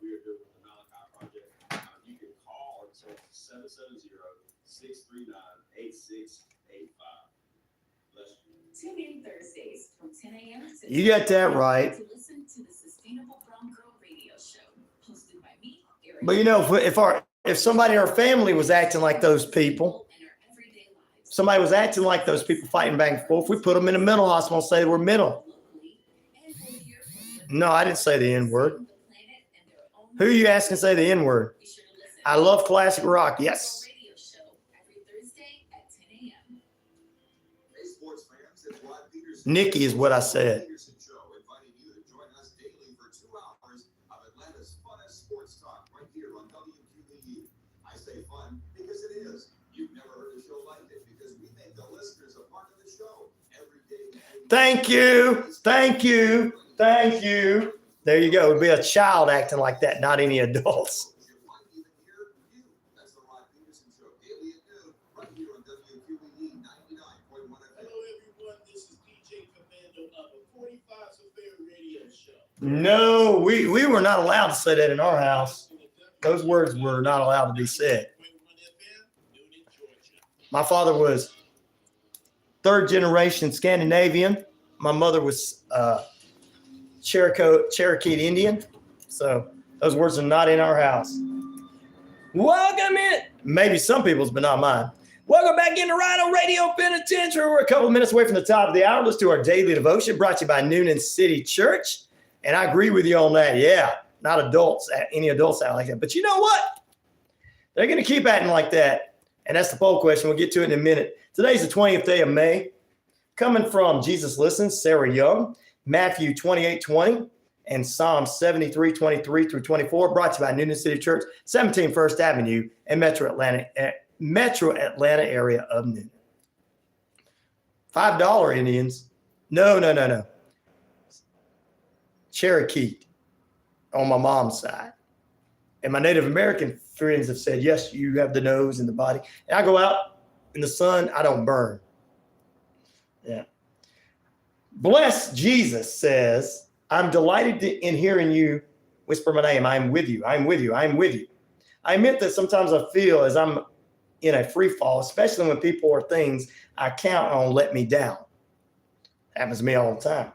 You can call or text 770-639-8685. Tune in Thursdays from 10 a.m. to You got that right. To listen to the Sustainable Brown Girl Radio Show, hosted by me, Eric. But you know, if somebody in our family was acting like those people, fighting back and forth, we put them in a mental hospital and say we're mental. No, I didn't say the N-word. Who are you asking to say the N-word? I love classic rock. Yes. Nikki is what I said. I say fun because it is. You've never heard a show like it because we make the listeners a part of the show every day. Thank you. There you go. It would be a child acting like that, not any adults. That's the Rod Peterson Show, daily at noon, right here on WQEE 99.1 FM. Hello, everyone. This is DJ Commando of a 45's Affair radio show. No, we were not allowed to say that in our house. Those words were not allowed to be said. My father was third generation Scandinavian. My mother was Cherokee Indian. So those words are not in our house. Welcome in. Maybe some people's, but not mine. Welcome back into RyanORadio Penitentiary. We're a couple of minutes away from the top of the hour. Let's do our daily devotion brought to you by Noonan City Church. And I agree with you on that. Yeah, not adults, any adults out like that. But you know what? They're going to keep acting like that. And that's the poll question. We'll get to it in a minute. Today's the 20th day of May. Coming from Jesus Listens, Sarah Young, Matthew 28:20, and Psalm 73, 23 through 24, brought to you by Noonan City Church, 17 First Avenue in Metro Atlanta area of Noonan. $5 Indians. No. Cherokee on my mom's side. And my Native American friends have said, yes, you have the nose and the body. And I go out in the sun, I don't burn. Yeah. Bless Jesus says, I'm delighted in hearing you whisper my name. I'm with you. I'm with you. I'm with you. I admit that sometimes I feel as I'm in a free fall, especially when people or things I count on let me down. Happens to me all the time.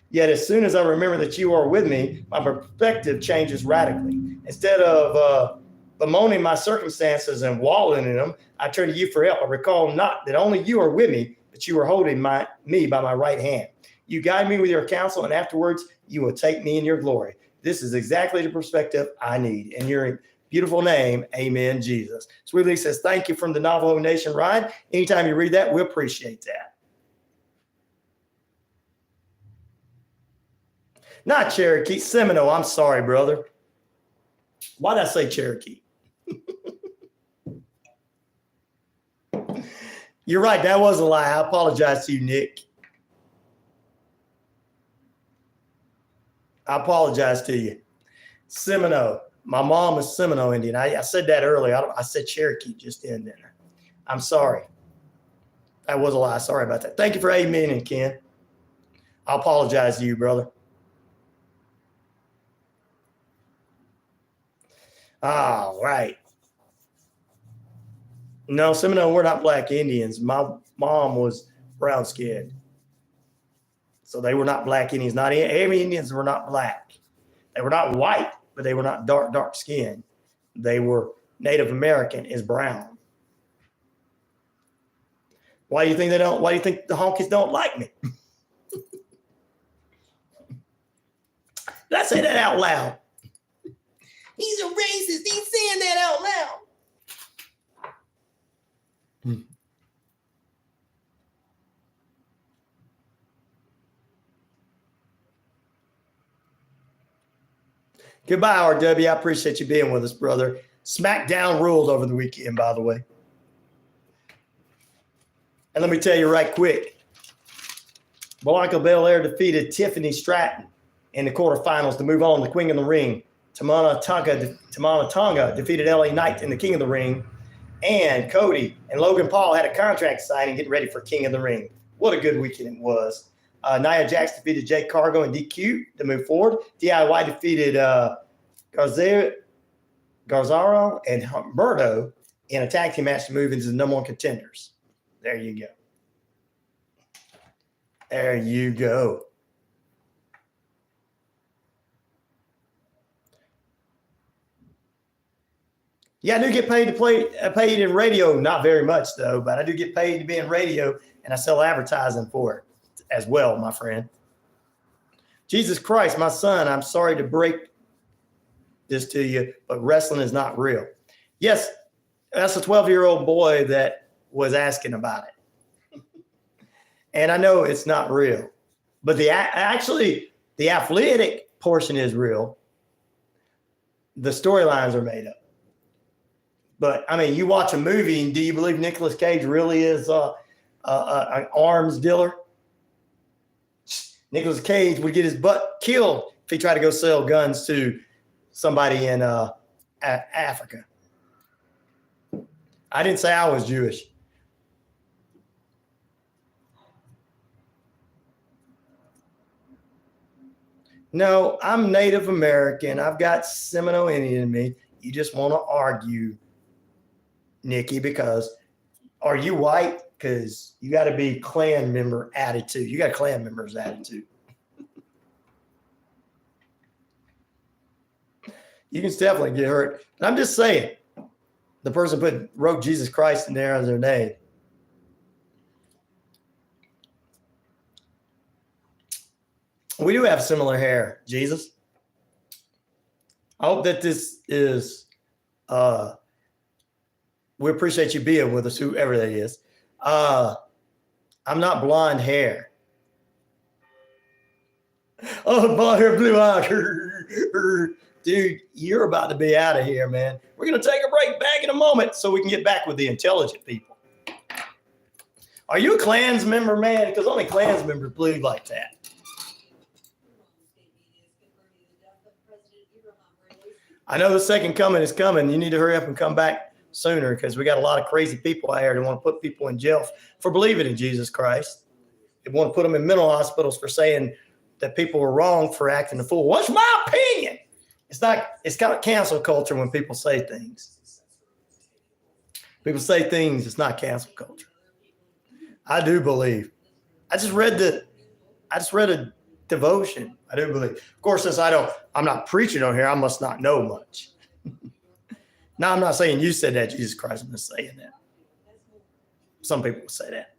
Yet as soon as I remember that you are with me, my perspective changes radically. Instead of bemoaning my circumstances and wallowing in them, I turn to you for help. I recall not that only you are with me, but you are holding me by my right hand. You guide me with your counsel, and afterwards you will take me in your glory. This is exactly the perspective I need. In your beautiful name, amen, Jesus. Sweet Lee says, thank you from the Navajo Nation, Ryan. Anytime you read that, we appreciate that. Not Cherokee, Seminole. I'm sorry, brother. Why did I say Cherokee? You're right. That was a lie. I apologize to you, Nick. I apologize to you. Seminole. My mom is Seminole Indian. I said that earlier. I said Cherokee just in there. I'm sorry. That was a lie. Sorry about that. Thank you for amening, Ken. I apologize to you, brother. All right. No, Seminole, we're not black Indians. My mom was brown skinned. So they were not black Indians. Not every Indians were not black. They were not white, but they were not dark skinned. They were Native American is brown. Why do you think the honkies don't like me? Did I say that out loud? He's a racist. He's saying that out loud. Goodbye, RW. I appreciate you being with us, brother. Smackdown ruled over the weekend, by the way. And let me tell you right quick. Blanca Belair defeated Tiffany Stratton in the quarterfinals to move on to Queen of the Ring. Tamana Tonga defeated LA Knight in the King of the Ring. And Cody and Logan Paul had a contract signing getting ready for King of the Ring. What a good weekend it was. Nia Jax defeated Jake Cargo and DQ to move forward. DIY defeated Garzaro and Humberto in a tag team match to move into the number one contenders. There you go. There you go. Yeah, I do get paid to paid in radio, not very much though, but I do get paid to be in radio, and I sell advertising for it as well, my friend. Jesus Christ, my son, I'm sorry to break this to you, but wrestling is not real. Yes, that's a 12-year-old boy that was asking about it. And I know it's not real, but the athletic portion is real. The storylines are made up. But, I mean, you watch a movie, and do you believe Nicolas Cage really is an arms dealer? Nicolas Cage would get his butt killed if he tried to go sell guns to somebody in Africa. I didn't say I was Jewish. No, I'm Native American. I've got Seminole Indian in me. You just want to argue, Nikki, because are you white? Because you got to be Klan member attitude. You got Klan members attitude. You can definitely get hurt. And I'm just saying, the person wrote Jesus Christ in there as their name. We do have similar hair, Jesus. I hope that this is, we appreciate you being with us, whoever that is. I'm not blonde hair. Oh, blonde hair, blue eyes. Dude, you're about to be out of here, man. We're going to take a break back in a moment so we can get back with the intelligent people. Are you a Klans member, man? Because only Klans members believe like that. I know the second coming is coming. You need to hurry up and come back sooner because we got a lot of crazy people out here that want to put people in jail for believing in Jesus Christ. They want to put them in mental hospitals for saying that people were wrong for acting a fool. What's my opinion? It's kind of cancel culture when people say things. People say things, it's not cancel culture. I do believe. I just read a devotion. I do believe. Of course, since I'm not preaching on here, I must not know much. No, I'm not saying you said that, Jesus Christ. I'm just saying that. Some people will say that.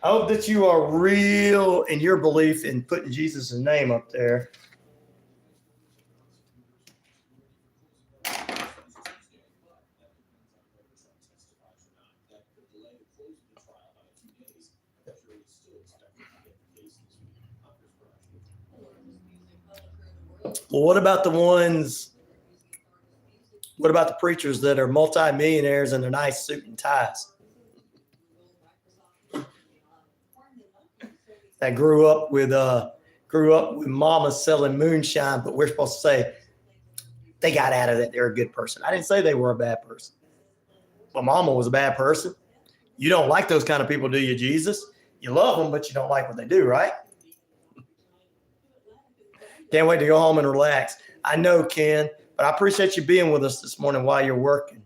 I hope that you are real in your belief in putting Jesus' name up there. Well, what about the preachers that are multimillionaires in their nice suit and ties? That grew up with mama selling moonshine, but we're supposed to say they got out of that. They're a good person. I didn't say they were a bad person, but mama was a bad person. You don't like those kind of people, do you, Jesus? You love them, but you don't like what they do, right? Can't wait to go home and relax. I know, Ken, but I appreciate you being with us this morning while you're working.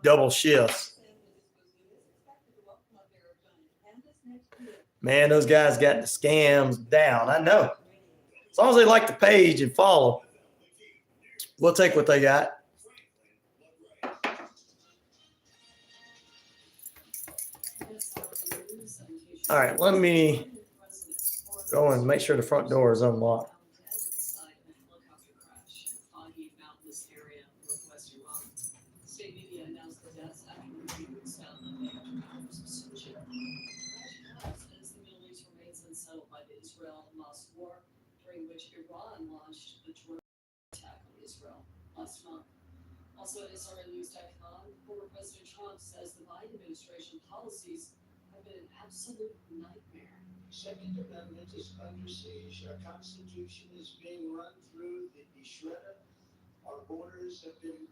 Double shifts. Man, those guys got the scams down. I know. As long as they like the page and follow, we'll take what they got. All right, let me go and make sure the front door is unlocked. Also, SRNews.com, former President Trump says the Biden administration policies have been an absolute nightmare. Second Amendment is under siege. Our Constitution is being run through the shredder. Our borders have been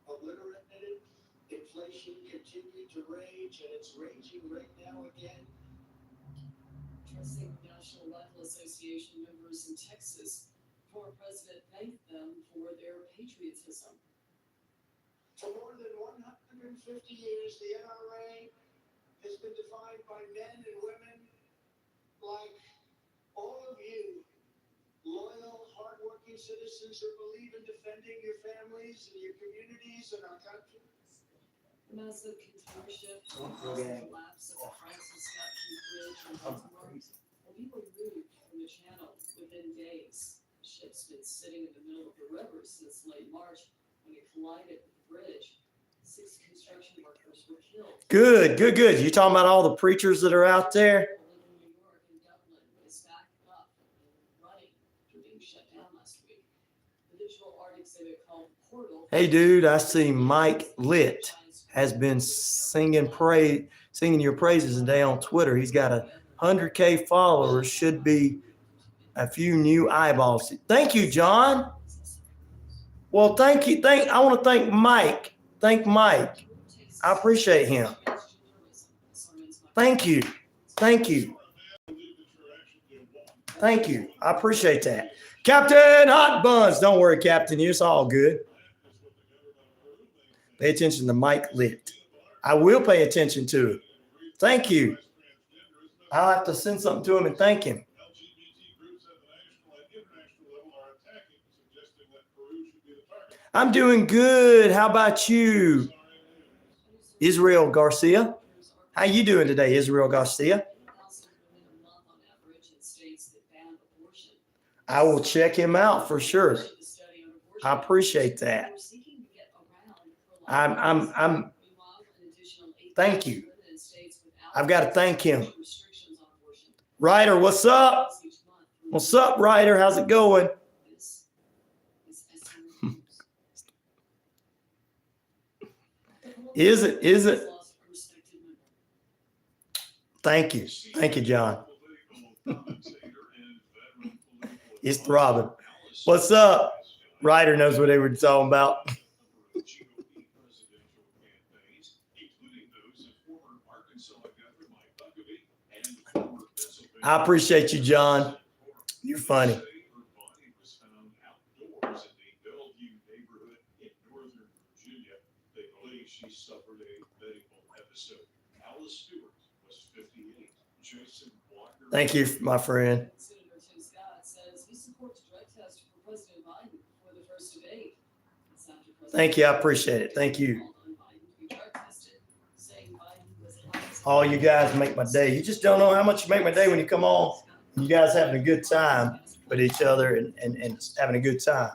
obliterated. Inflation continued to rage, and it's raging right now again. Addressing National Rifle Association members in Texas, former president thanked them for their patriotism. For more than 150 years, the NRA has been defined by men and women like all of you, loyal, hardworking citizens who believe in defending your families and your communities and our country. The massive container ship caused the collapse of the Francis Scott Key Bridge in Baltimore will be removed from the channel within days. The ship's been sitting in the middle of the river since late March when it collided with the bridge. 6 construction workers were killed. Good. You talking about all the preachers that are out there? New York and Dublin is back up and running after being shut down last week. The digital art exhibit called Portal. Hey, dude, I see Mike Litt has been singing your praises today on Twitter. He's got 100K followers. Should be a few new eyeballs. Thank you, John. Well, thank you. I want to thank Mike. Thank Mike. I appreciate him. Thank you. I appreciate that. Captain Hot Buns. Don't worry, Captain. It's all good. Pay attention to Mike Litt. I will pay attention to it. Thank you. I'll have to send something to him and thank him. I'm doing good. How about you, Israel Garcia? How you doing today, Israel Garcia? I will check him out for sure. I appreciate that. Thank you. I've got to thank him. Ryder, what's up? What's up, Ryder? How's it going? Is it? Thank you. Thank you, John. It's throbbing. What's up? Ryder knows what they were talking about. I appreciate you, John. You're funny. Thank you, my friend. Senator Tim Scott says he supports drug tests for President Biden before the first debate. Thank you. I appreciate it. Thank you. All you guys make my day. You just don't know how much you make my day when you come on. You guys having a good time with each other and having a good time.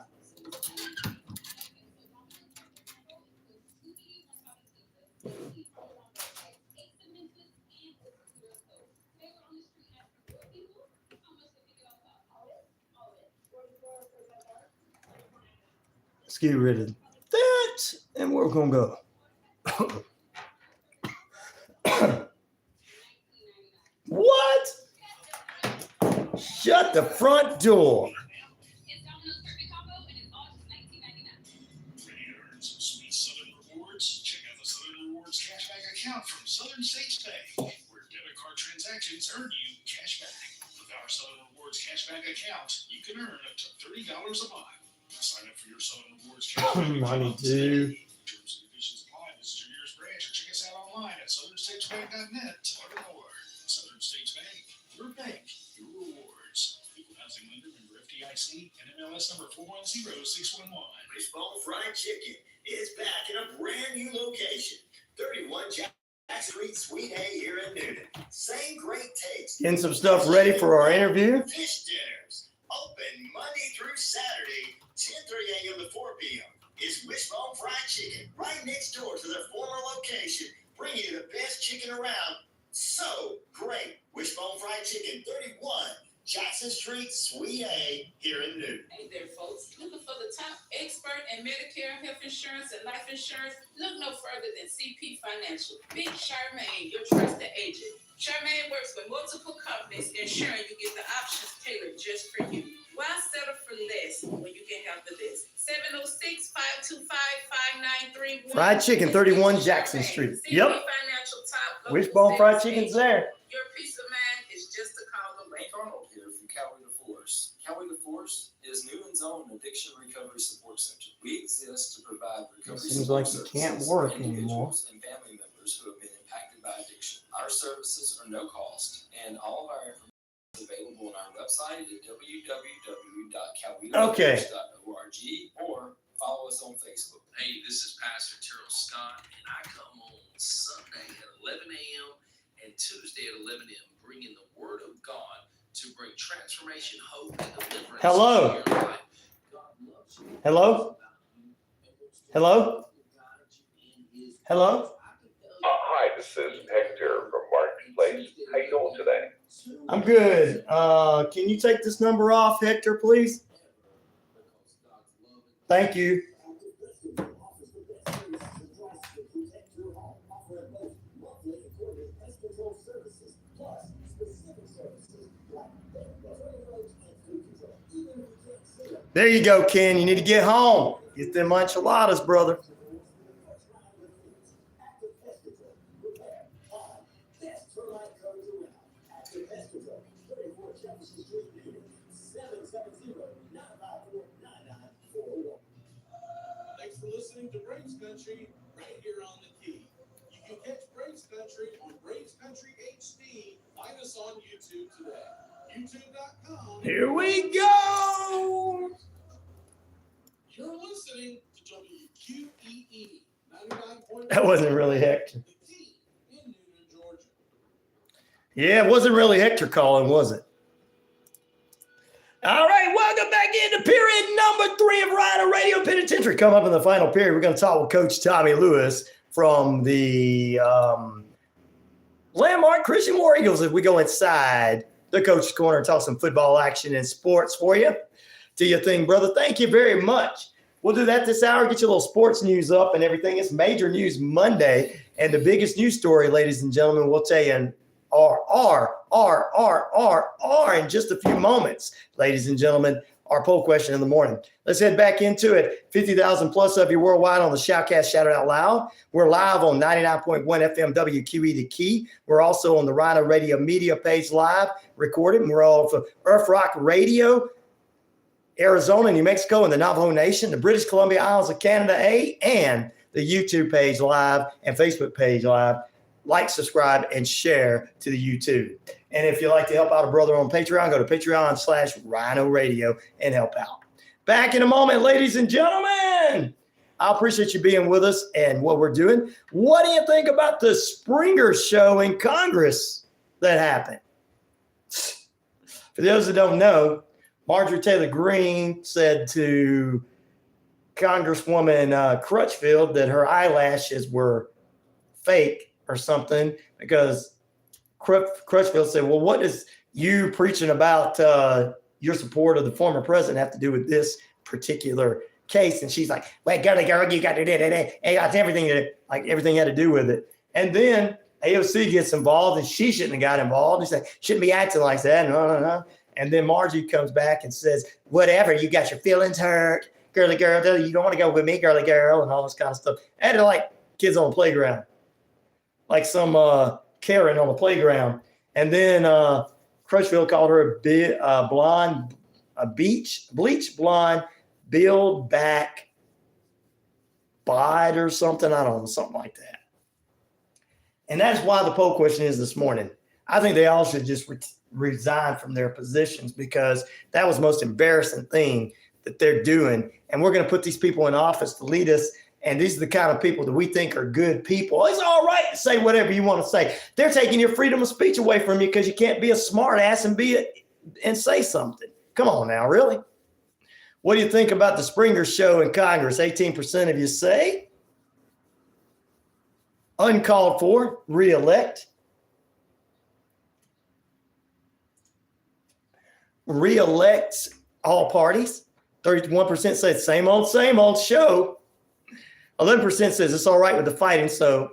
Let's get rid of that, and we're gonna go. What? Shut the front door. Sweet Southern Rewards. Check out the Southern Rewards cashback account from Southern States Bank, where debit card transactions earn you cash back. With our Southern Rewards cashback account, you can earn up to $30 a month. Sign up for your Southern Rewards cashback account. Money, dude. Terms and conditions apply. Visit your nearest branch or check us out online at southernstatesbank.net to learn more. Southern States Bank, your bank, your rewards. Equal housing lender, member FDIC, and MLS number 410611. Wishbone Fried Chicken is back in a brand new location. 31 Jackson Street, Suite A here in Newton. Same great taste. Getting some stuff ready for our interview. Fish dinners. Open Monday through Saturday, 10:30 a.m. to 4 p.m. It's Wishbone Fried Chicken right next door to their former location, bringing you the best chicken around. So great. Wishbone Fried Chicken, 31 Jackson Street, Suite A here in Newton. Hey there, folks. Looking for the top expert in Medicare, health insurance, and life insurance? Look no further than CP Financial. Big Charmaine, your trusted agent. Charmaine works with multiple companies, ensuring you get the options tailored just for you. Why settle for less when you can have the best? 706-525-5931. Fried Chicken, 31 Jackson Street. Yep. Financial top. Wishbone Fried Chicken's there. Your peace of mind is just a call away. Arnold here from Coweta Force. Coweta Force is Newton's own addiction recovery support center. We exist to provide recovery Seems support like you services can't work to anymore. individuals and family members who have been impacted by addiction. Our services are no cost, and all of our information is available on our website at www.cowetaforce.org or follow us on Facebook. Hey, this is Pastor Terrell Scott, and I come on Sunday at 11 a.m. and Tuesday at 11 a.m. bringing the Word of God to bring transformation, hope, and deliverance. Hello. To your life. Hello? Hello? Hello? Hi, this is Hector from Marketplace. How you doing today? I'm good. Can you take this number off, Hector, please? Thank you. There you go, Ken. You need to get home. Get them enchiladas, brother. Thanks for listening to Braves Country right here on the key. You can catch Braves Country on Braves Country HD. Find us on YouTube today. YouTube.com. Here we go. You're listening to WQEE 99.1. That wasn't really Hector. The key in Newton, Georgia. Yeah, it wasn't really Hector calling, was it? All right, welcome back into period number 3 of RyanORadio Penitentiary. Come up in the final period, we're going to talk with Coach Tommy Lewis. from the landmark Christian War Eagles as we go inside the Coach's Corner and talk some football action and sports for you. Do your thing, brother. Thank you very much. We'll do that this hour, get you a little sports news up and everything. It's Major News Monday, and the biggest news story, ladies and gentlemen, we'll tell you in in just a few moments, ladies and gentlemen, our poll question in the morning. Let's head back into it. 50,000 plus of you worldwide on the Shoutcast Shout It Out Loud. We're live on 99.1 FM WQEE The Key. We're also on the RyanORadio media page live, recorded. We're all for Earth Rock Radio, Arizona, New Mexico, and the Navajo Nation, the British Columbia Isles of Canada, and the YouTube page live and Facebook page live. Like, subscribe, and share to the YouTube. And if you'd like to help out a brother on Patreon, go to Patreon/RyanORadio and help out. Back in a moment, ladies and gentlemen. I appreciate you being with us and what we're doing. What do you think about the Springer show in Congress that happened? For those that don't know, Marjorie Taylor Greene said to Congresswoman Crutchfield that her eyelashes were fake or something, because Crutchfield said, well, what does you preaching about your support of the former president have to do with this particular case? And she's like, wait, girl, you got to do that. It got everything had to do with it. And then AOC gets involved, and she shouldn't have got involved. He's like, shouldn't be acting like that. No. And then Margie comes back and says, whatever, you got your feelings hurt, girly girl, you don't want to go with me, girly girl, and all this kind of stuff. And they're like kids on the playground, like some Karen on the playground. And then Crutchfield called her bleach blonde, build back bod or something. I don't know, something like that. And that's why the poll question is this morning. I think they all should just resign from their positions, because that was the most embarrassing thing that they're doing. And we're going to put these people in office to lead us. And these are the kind of people that we think are good people. It's all right to say whatever you want to say. They're taking your freedom of speech away from you because you can't be a smart ass and say something. Come on now, really? What do you think about the Springer show in Congress? 18% of you say uncalled for, reelect. Reelect all parties. 31% say same old show. 11% says it's all right with the fighting. So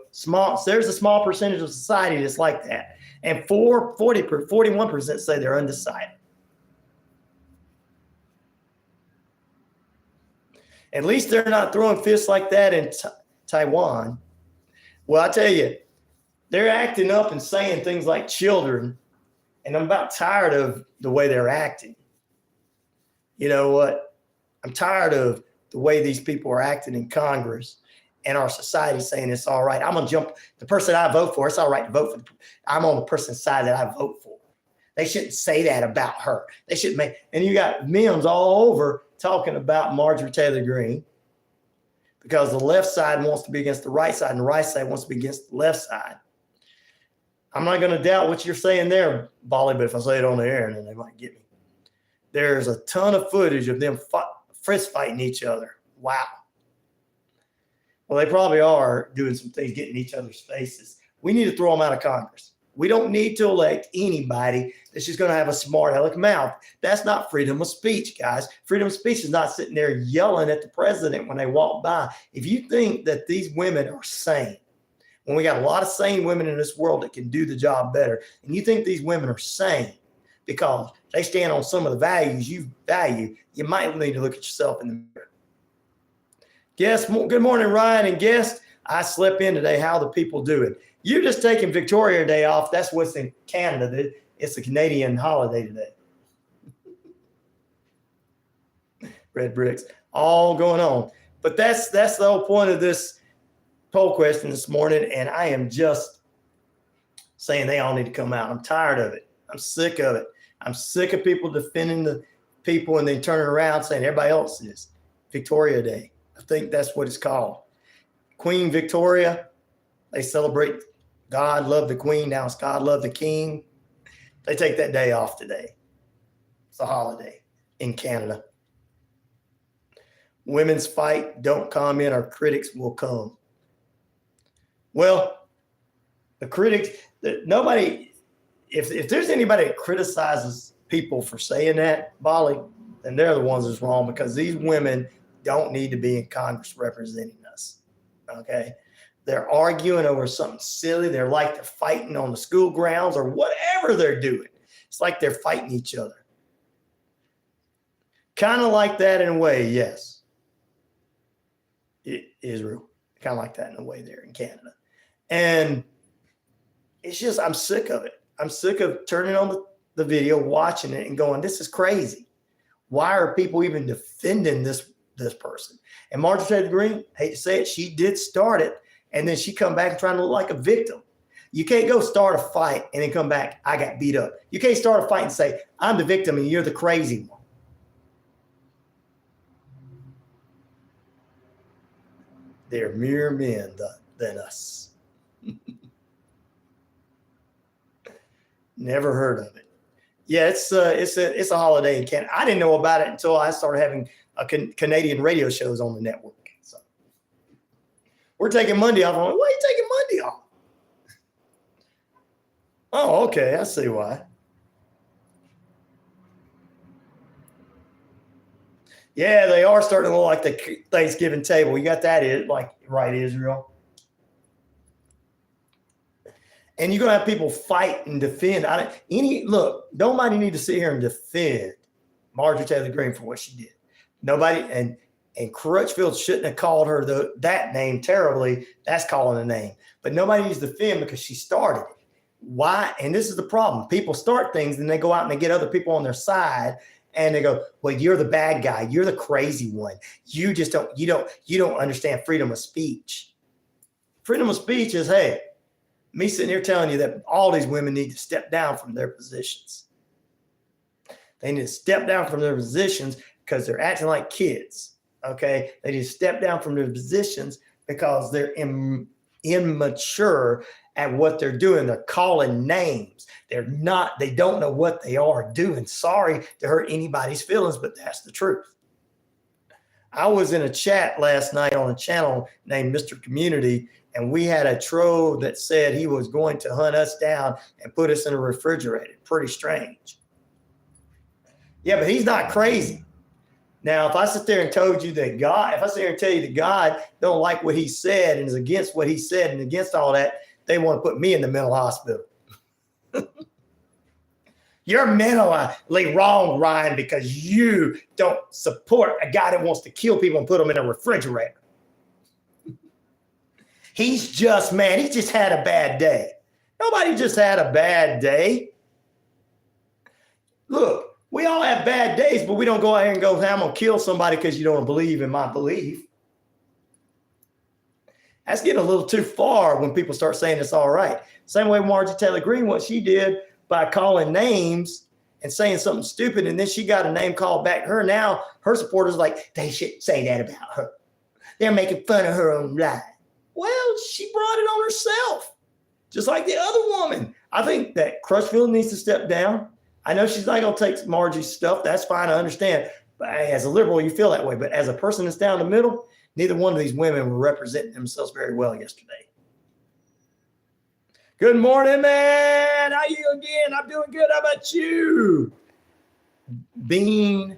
there's a small percentage of society that's like that. And 41% say they're undecided. At least they're not throwing fists like that in Taiwan. Well, I tell you, they're acting up and saying things like children. And I'm about tired of the way they're acting. You know what? I'm tired of the way these people are acting in Congress and our society saying it's all right. I'm going to jump the person I vote for. It's all right to vote for. I'm on the person's side that I vote for. They shouldn't say that about her. They shouldn't and you got memes all over talking about Marjorie Taylor Greene, because the left side wants to be against the right side and the right side wants to be against the left side. I'm not going to doubt what you're saying there, Bolly, but if I say it on the air, then they might get me. There's a ton of footage of them fist fighting each other. Wow. Well, they probably are doing some things, getting in each other's faces. We need to throw them out of Congress. We don't need to elect anybody that's just going to have a smart aleck mouth. That's not freedom of speech, guys. Freedom of speech is not sitting there yelling at the president when they walk by. If you think that these women are sane, when we got a lot of sane women in this world that can do the job better, and you think these women are sane because they stand on some of the values you value, you might need to look at yourself in the mirror. Guest, good morning, Ryan and guest. I slept in today. How the people doing? You're just taking Victoria Day off. That's what's in Canada. It's a Canadian holiday today. Red bricks, all going on. But that's the whole point of this poll question this morning. And I am just saying they all need to come out. I'm tired of it. I'm sick of it. I'm sick of people defending the people and then turning around saying everybody else is. Victoria Day. I think that's what it's called. Queen Victoria. They celebrate God love the Queen. Now it's God love the King. They take that day off today. It's a holiday in Canada. Women's fight, don't comment or critics will come. Well, the critics, nobody, if there's anybody that criticizes people for saying that, Bolly, then they're the ones that's wrong, because these women don't need to be in Congress representing us. Okay. They're arguing over something silly. They're like they're fighting on the school grounds or whatever they're doing. It's like they're fighting each other. Kind of like that in a way, yes. Israel, kind of like that in a way there in Canada. And it's just, I'm sick of it. I'm sick of turning on the video, watching it, and going, this is crazy. Why are people even defending this person? And Marjorie Taylor Greene, hate to say it, she did start it, and then she come back and trying to look like a victim. You can't go start a fight and then come back, I got beat up. You can't start a fight and say, I'm the victim and you're the crazy one. They're mere men than us. Never heard of it. Yeah, it's a holiday in Canada. I didn't know about it until I started having Canadian radio shows on the network. So we're taking Monday off. I'm like, why are you taking Monday off? Oh, okay. I see why. Yeah, they are starting to look like the Thanksgiving table. You got that, like, right, Israel? And you're going to have people fight and defend. Look, nobody need to sit here and defend Marjorie Taylor Greene for what she did. Nobody, and Crutchfield shouldn't have called her that name terribly. That's calling a name. But nobody needs to defend because she started it. Why? And this is the problem. People start things and they go out and they get other people on their side and they go, well, you're the bad guy. You're the crazy one. You just don't understand freedom of speech. Freedom of speech is, hey, me sitting here telling you that all these women need to step down from their positions. They need to step down from their positions because they're acting like kids. Okay. They need to step down from their positions because they're immature at what they're doing. They're calling names. They don't know what they are doing. Sorry to hurt anybody's feelings, but that's the truth. I was in a chat last night on a channel named Mr. Community, and we had a troll that said he was going to hunt us down and put us in a refrigerator. Pretty strange. Yeah, but he's not crazy. Now, if I sit there and told you that if I sit there and tell you that God don't like what he said and is against what he said and against all that, they want to put me in the mental hospital. You're mentally wrong, Ryan, because you don't support a guy that wants to kill people and put them in a refrigerator. He's just, man, he just had a bad day. Nobody just had a bad day. Look, we all have bad days, but we don't go out here and go, hey, I'm going to kill somebody because you don't believe in my belief. That's getting a little too far when people start saying it's all right. Same way Marjorie Taylor Greene, what she did by calling names and saying something stupid, and then she got a name called back to her. Now her supporters are like, they shouldn't say that about her. They're making fun of her own lie. Well, she brought it on herself, just like the other woman. I think that Crutchfield needs to step down. I know she's not going to take Margie's stuff. That's fine. I understand. But as a liberal, you feel that way. But as a person that's down the middle, neither one of these women were representing themselves very well yesterday. Good morning, man. How you again? I'm doing good. How about you? Beanie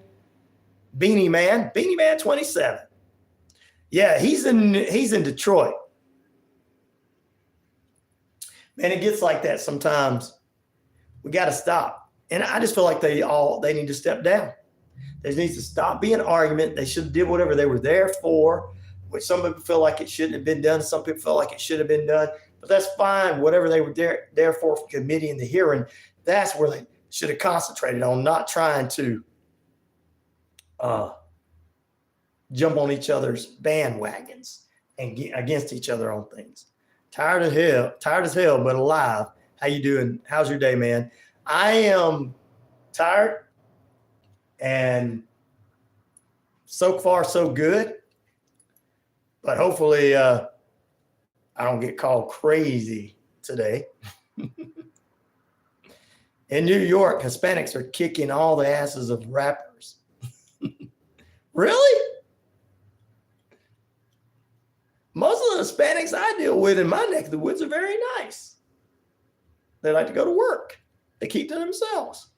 Man 27. Yeah, he's in Detroit. Man, it gets like that sometimes. We got to stop. And I just feel like they need to step down. They need to stop being an argument. They should have did whatever they were there for, which some people feel like it shouldn't have been done. Some people feel like it should have been done. But that's fine. Whatever they were there for committee and the hearing, that's where they should have concentrated on, not trying to jump on each other's bandwagons and get against each other on things. Tired as hell, but alive. How you doing? How's your day, man? I am tired, and so far so good. But hopefully I don't get called crazy today. In New York, Hispanics are kicking all the asses of rappers. Really? Most of the Hispanics I deal with in my neck of the woods are very nice. They like to go to work. They keep to themselves.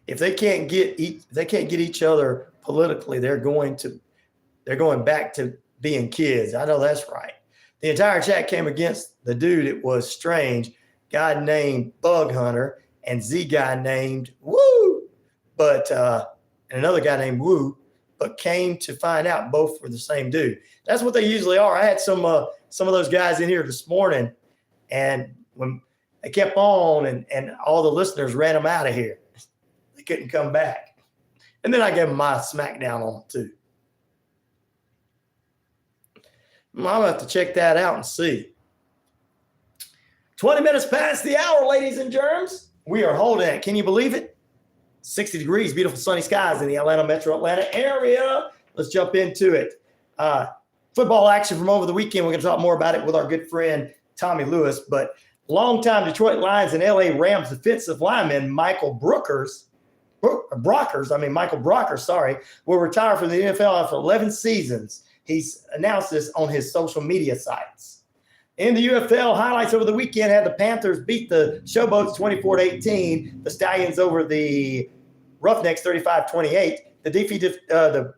If they can't get each other politically, they're going back to being kids. I know that's right. The entire chat came against the dude. It was strange. Guy named Bug Hunter and Z guy named Woo, but and another guy named Woo, but came to find out both were the same dude. That's what they usually are. I had some of those guys in here this morning, and when they kept on, and all the listeners ran them out of here. They couldn't come back. And then I gave them my Smackdown on them too. I'm going to have to check that out and see. 20 minutes past the hour, ladies and germs. We are holding it. Can you believe it? 60 degrees, beautiful sunny skies in the Atlanta metro Atlanta area. Let's jump into it. Football action from over the weekend. We're going to talk more about it with our good friend Tommy Lewis. But longtime Detroit Lions and LA Rams defensive lineman Michael Brockers, will retire from the NFL after 11 seasons. He's announced this on his social media sites. In the UFL, highlights over the weekend had the Panthers beat the Showboats 24-18. The Stallions over the Roughnecks 35-28. The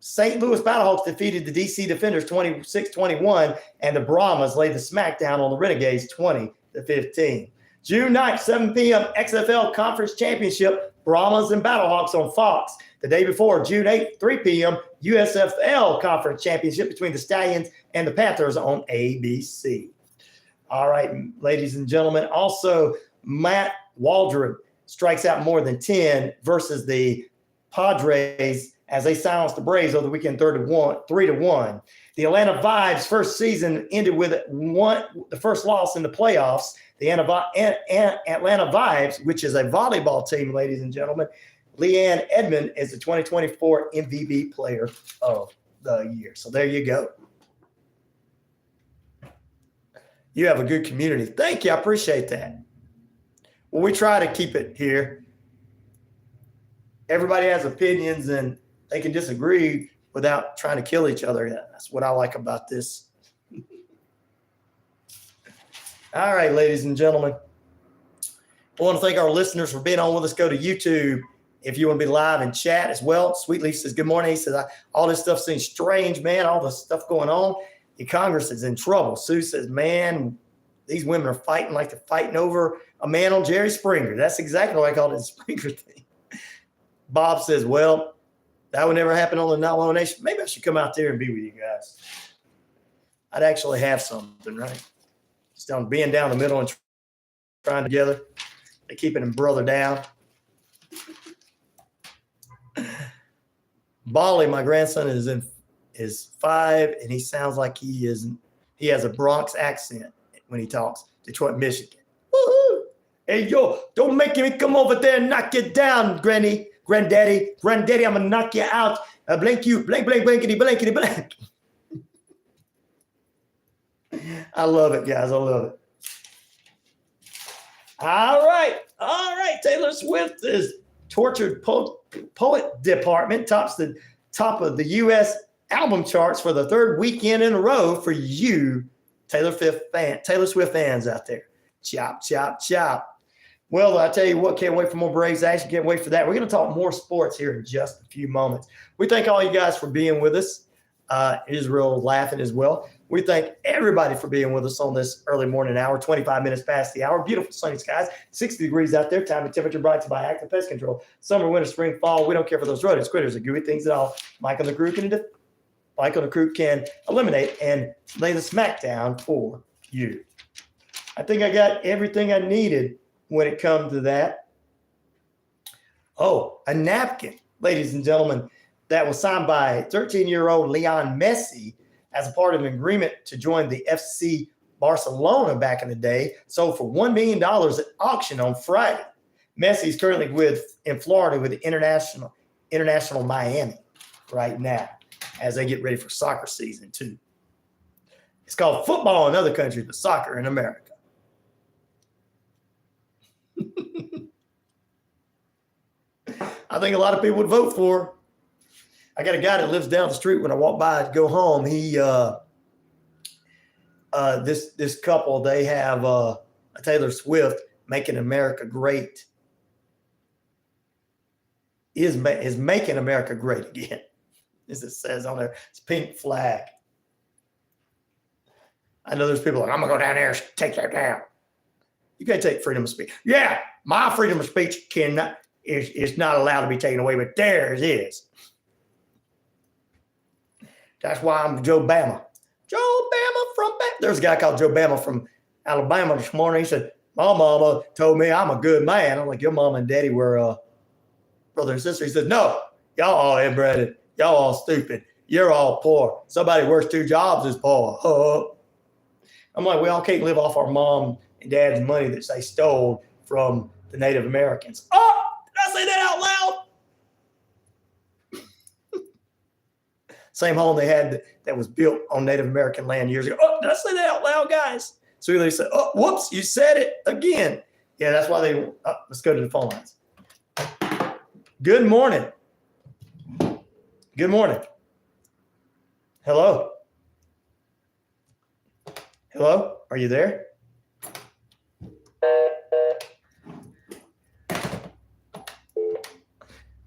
St. Louis Battlehawks defeated the DC Defenders 26-21, and the Brahmas laid the smackdown on the Renegades 20-15. June 9th, 7 p.m., XFL Conference Championship, Brahmas and Battlehawks on Fox. The day before, June 8th, 3 p.m., USFL Conference Championship between the Stallions and the Panthers on ABC. All right, ladies and gentlemen. Also, Matt Waldron strikes out more than 10 versus the Padres as they silenced the Braves over the weekend 3-1. The Atlanta Vibes first season ended with the first loss in the playoffs. The Atlanta Vibes, which is a volleyball team, ladies and gentlemen, Leanne Edmond is the 2024 MVP player of the year. So there you go. You have a good community. Thank you. I appreciate that. Well, we try to keep it here. Everybody has opinions and they can disagree without trying to kill each other. That's what I like about this. All right, ladies and gentlemen. I want to thank our listeners for being on with us. Go to YouTube if you want to be live and chat as well. Sweetleaf says, good morning. He says, all this stuff seems strange, man. All the stuff going on. The Congress is in trouble. Sue says, man, these women are fighting like they're fighting over a man on Jerry Springer. That's exactly what I called it, the Springer thing. Bob says, well, that would never happen on the Navajo Nation. Maybe I should come out there and be with you guys. I'd actually have something, right? Just on being down the middle and trying together. They're keeping them brother down. Bali, my grandson, is 5, and he sounds like he has a Bronx accent when he talks. Detroit, Michigan. Woohoo! Hey, yo, don't make me come over there and knock you down, Granddaddy, I'm gonna knock you out. Blank you, blank, blankety, blankety, blank. I love it, guys. I love it. All right. Taylor Swift is tortured poet department tops the top of the U.S. album charts for the third weekend in a row for you, Taylor Swift fans out there. Chop, chop, chop. Well, I tell you what, can't wait for more Braves action. Can't wait for that. We're going to talk more sports here in just a few moments. We thank all you guys for being with us. Israel laughing as well. We thank everybody for being with us on this early morning hour, 25 minutes past the hour. Beautiful sunny skies, 60 degrees out there. Time and temperature brought to you by Active Pest Control. Summer, winter, spring, fall. We don't care for those rodents, critters, or gooey things at all. Mike on the crew can eliminate and lay the smackdown for you. I think I got everything I needed when it comes to that. Oh, a napkin, ladies and gentlemen, that was signed by 13-year-old Leon Messi as a part of an agreement to join the FC Barcelona back in the day, sold for $1 million at auction on Friday. Messi is currently in Florida with the International Miami right now as they get ready for soccer season too. It's called football in other countries, but soccer in America. I think a lot of people would vote for her. I got a guy that lives down the street. When I walk by to go home, he this couple, they have Taylor Swift, Making America Great. Is Making America Great Again, as it says on there. It's pink flag. I know there's people like, I'm going to go down there and take that down. You can't take freedom of speech. Yeah, my freedom of speech is not allowed to be taken away, but theirs is. That's why I'm Joe Bama. Joe Bama from – there's a guy called Joe Bama from Alabama this morning. He said, my mama told me I'm a good man. I'm like, your mama and daddy were brother and sister. He said, no, y'all all inbred. Y'all all stupid. You're all poor. Somebody works 2 jobs is poor. I'm like, we all can't live off our mom and dad's money that they stole from the Native Americans. Oh, did I say that out loud? Same home they had that was built on Native American land years ago. Oh, did I say that out loud, guys? So they said, oh, whoops, you said it again. Yeah, that's why they, let's go to the phone lines. Good morning. Good morning. Hello. Hello, are you there?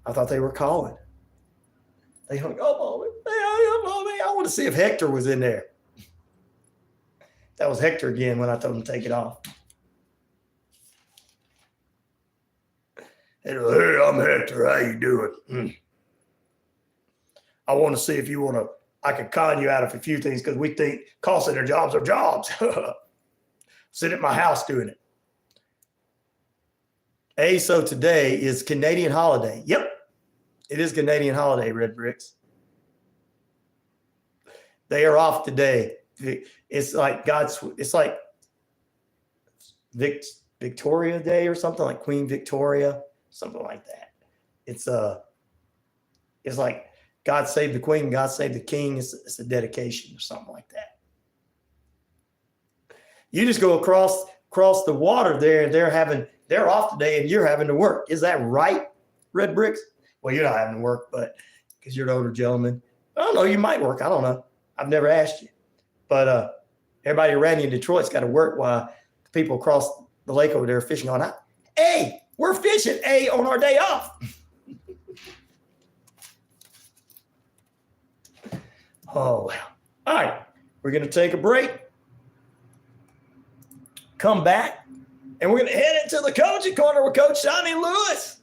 I thought they were calling. They hung up on me. I want to see if Hector was in there. That was Hector again when I told him to take it off. Hey, I'm Hector. How you doing? I want to see if you want to, I could con you out of a few things because we think call center jobs are jobs. Sit at my house doing it. Hey, so today is Canadian holiday. Yep, it is Canadian holiday, Red Bricks. They are off today. It's like it's like Victoria Day or something, like Queen Victoria, something like that. It's like God save the Queen, God save the King. It's a dedication or something like that. You just go across the water there, and they're off today, and you're having to work. Is that right, Red Bricks? Well, you're not having to work, but because you're an older gentleman. I don't know. You might work. I don't know. I've never asked you. But everybody around you in Detroit's got to work while the people across the lake over there are fishing on. Hey, we're fishing, on our day off. Oh, well. All right. We're going to take a break. Come back. And we're going to head into the coaching corner with Coach Johnny Lewis.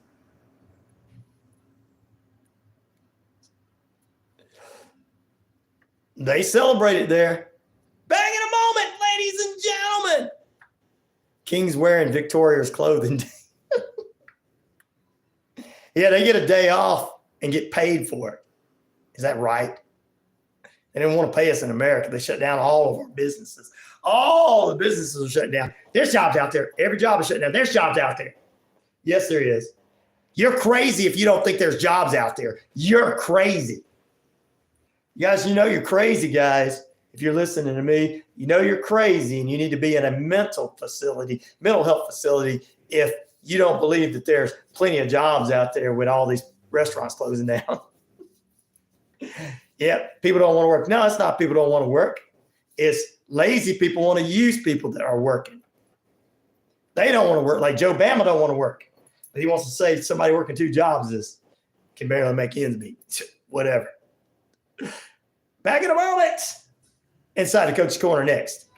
They celebrated there. Back in a moment, ladies and gentlemen. King's wearing Victoria's clothing. Yeah, they get a day off and get paid for it. Is that right? They didn't want to pay us in America. They shut down all of our businesses. All the businesses are shut down. There's jobs out there. Every job is shut down. There's jobs out there. Yes, there is. You're crazy if you don't think there's jobs out there. You're crazy. You guys, you know you're crazy, guys. If you're listening to me, you know you're crazy and you need to be in a mental health facility if you don't believe that there's plenty of jobs out there with all these restaurants closing down. Yeah, people don't want to work. No, it's not people don't want to work. It's lazy people want to use people that are working. They don't want to work. Like Joe Bama don't want to work. But he wants to say somebody working 2 jobs can barely make ends meet. Whatever. Back in a moment. Inside the Coach's Corner next.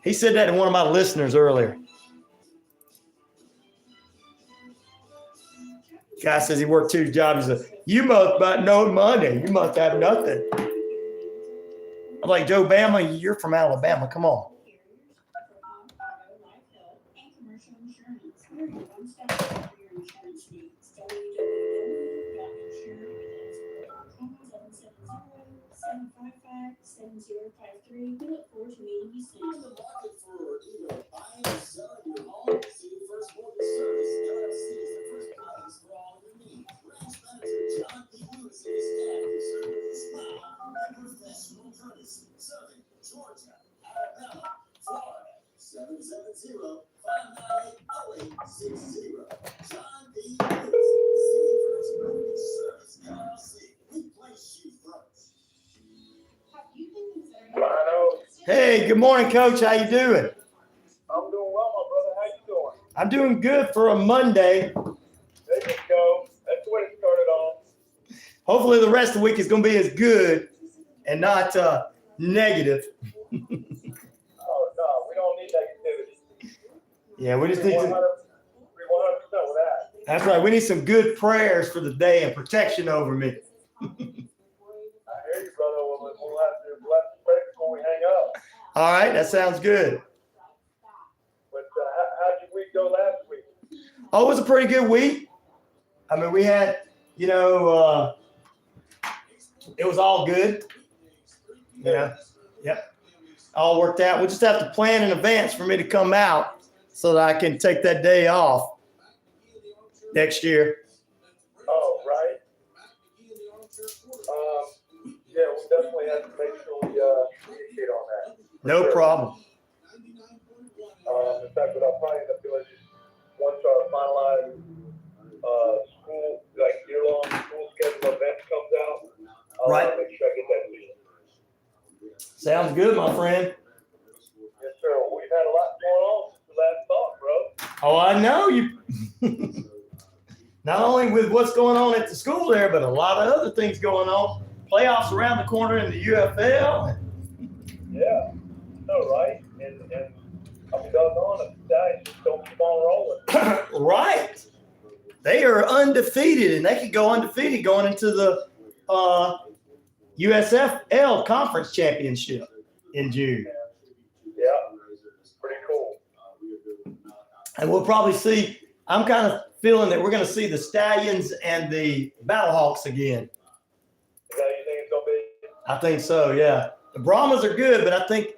He said that to one of my listeners earlier. Guy says he worked 2 jobs. He said, you must have no money. You must have nothing. I'm like, Joe Bama, you're from Alabama. Come on. We look forward to meeting you soon. In the market for either buying or selling your home, see First Mortgage Service LLC is the first place for all of your needs. Branch manager John P. Lewis and his staff will serve with a smile and professional courtesy. Serving Georgia, Alabama, Florida, 770-598-0860. John P. Lewis, see First Mortgage Service LLC. We place you first. Have you been Hey, good morning, Coach. How you doing? I'm doing well, my brother. How you doing? I'm doing good for a Monday. There you go. That's the way to start it off. Hopefully the rest of the week is going to be as good and not negative. Oh, no, we don't need negativity. Yeah, we just need to. We're 100% with that. That's right. We need some good prayers for the day and protection over me. I hear you, brother. We'll have to pray before we hang up. All right, that sounds good. But how'd your week go last week? Oh, it was a pretty good week. I mean, we had, it was all good. Yep. All worked out. We'll just have to plan in advance for me to come out so that I can take that day off next year. Oh, right. Yeah, we definitely have to make sure we communicate on that. No problem. In fact, what I'll probably end up doing is once our finalized school, like year-long school schedule event comes out, I'll make sure I get that to you. Sounds good, my friend. Yes, sir. Well, we've had a lot going on since the last talk, bro. Oh, I know you. Not only with what's going on at the school there, but a lot of other things going on. Playoffs around the corner in the UFL. Yeah. No, right? And I'm doggone it. Guys just don't keep on rolling. Right. They are undefeated, and they could go undefeated going into the USFL Conference Championship in June. Yeah. Pretty cool. And we'll probably see, I'm kind of feeling that we're going to see the Stallions and the Battlehawks again. Is that how you think it's going to be? I think so, yeah. The Brahmas are good, but I think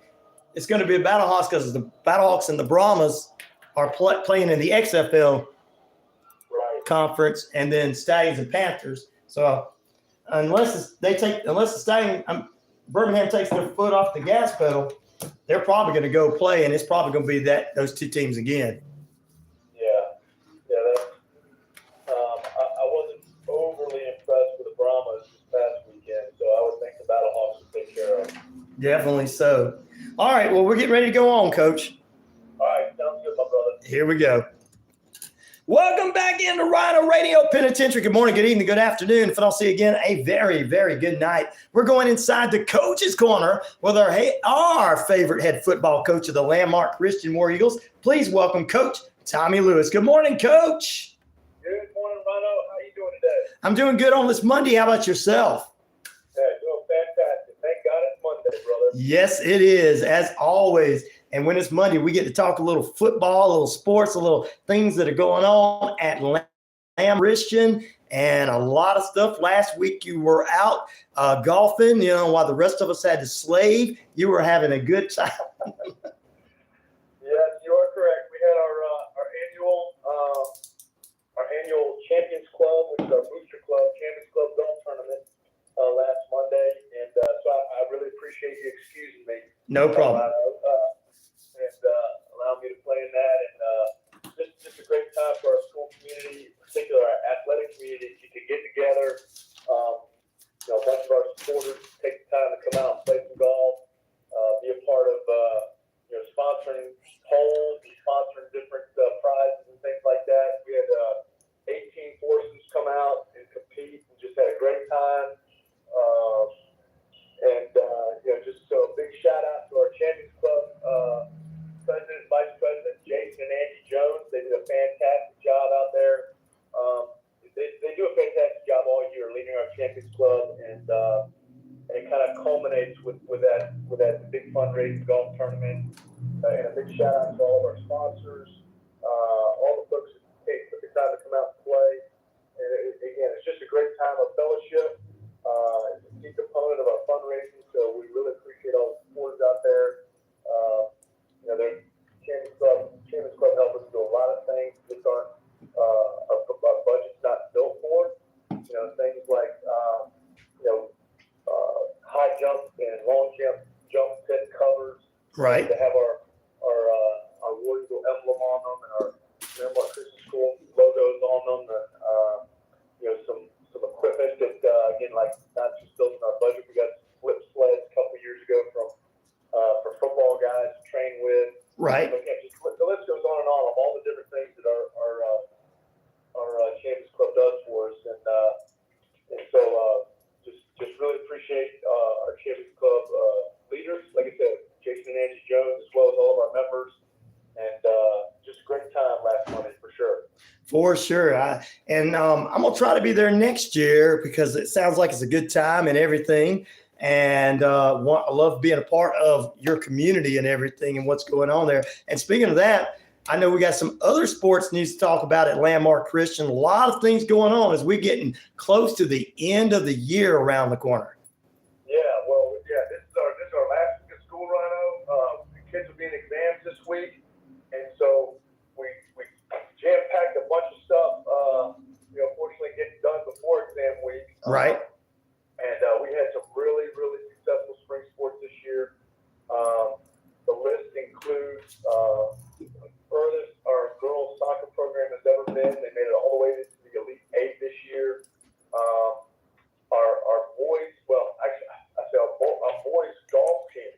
it's going to be a Battlehawks because the Battlehawks and the Brahmas are playing in the XFL conference, and then Stallions and Panthers. So unless Birmingham takes their foot off the gas pedal, they're probably going to go play, and it's probably going to be those two teams again. I wasn't overly impressed with the Brahmas this past weekend, so I would think the Battlehawks would take care of them. Definitely so. All right, well, we're getting ready to go on, Coach. All right, sounds good, my brother. Here we go. Welcome back into RyanORadio Penitentiary. Good morning, good evening, good afternoon. If I don't see you again, a very, very good night. We're going inside the coach's corner with our favorite head football coach of the landmark Christian War Eagles. Please welcome Coach Tommy Lewis. Good morning, Coach. Good morning, Rhino. How you doing today? I'm doing good on this Monday. How about yourself? Yeah, doing fantastic. Thank God it's Monday, brother. Yes, it is, as always. And when it's Monday, we get to talk a little football, a little sports, a little things that are going on at Christian, and a lot of stuff. Last week you were out golfing, while the rest of us had to slave. You were having a good time. Yes, you are correct. We had our annual Champions Club, which is our booster club, Champions Club golf tournament last Monday, and so I really appreciate you excusing me. No problem. Allow me to play in that, and just a great time for our school community, in particular our athletic community. You can get together, a bunch of our supporters take the time to come out and play some golf, be a part of sponsoring polls, sponsoring different prizes and things like that. We had 18 forces come out and compete, and just had a great time. Just so a big shout out to our Champions Club President, Vice President, Jason and Andy Jones. They did a fantastic job out there. They do a fantastic job all year leading our Champions Club, and it kind of culminates with that big fundraising golf tournament. And a big shout out to all of our sponsors, all the folks who took the time to come out and play. And again, it's just a great time of fellowship. It's a key component of our fundraising, so we really appreciate all the supporters out there. Their Champions Club help us do a lot of things that our budget's not built for. Things like high jump and long jump set covers. Right. To have our War Eagle emblem on them and our Landmark Christian School logos on them, and some equipment that again, like not just built in our budget. We got flip sleds a couple years ago for numbers, and just a great time last Monday for sure. For sure. I'm going to try to be there next year because it sounds like it's a good time and everything. And I love being a part of your community and everything and what's going on there. And speaking of that, I know we got some other sports news to talk about at Landmark Christian. A lot of things going on as we're getting close to the end of the year around the corner. Yeah, well, this is our last week of school, Rhino. The kids will be in exams this week, and so we jam-packed a bunch of stuff, fortunately getting done before exam week. Right. And we had some really, really successful spring sports this year. The list includes furthest our girls soccer program has ever been. They made it all the way to the Elite Eight this year. Our boys, well, actually, I say our boys golf team.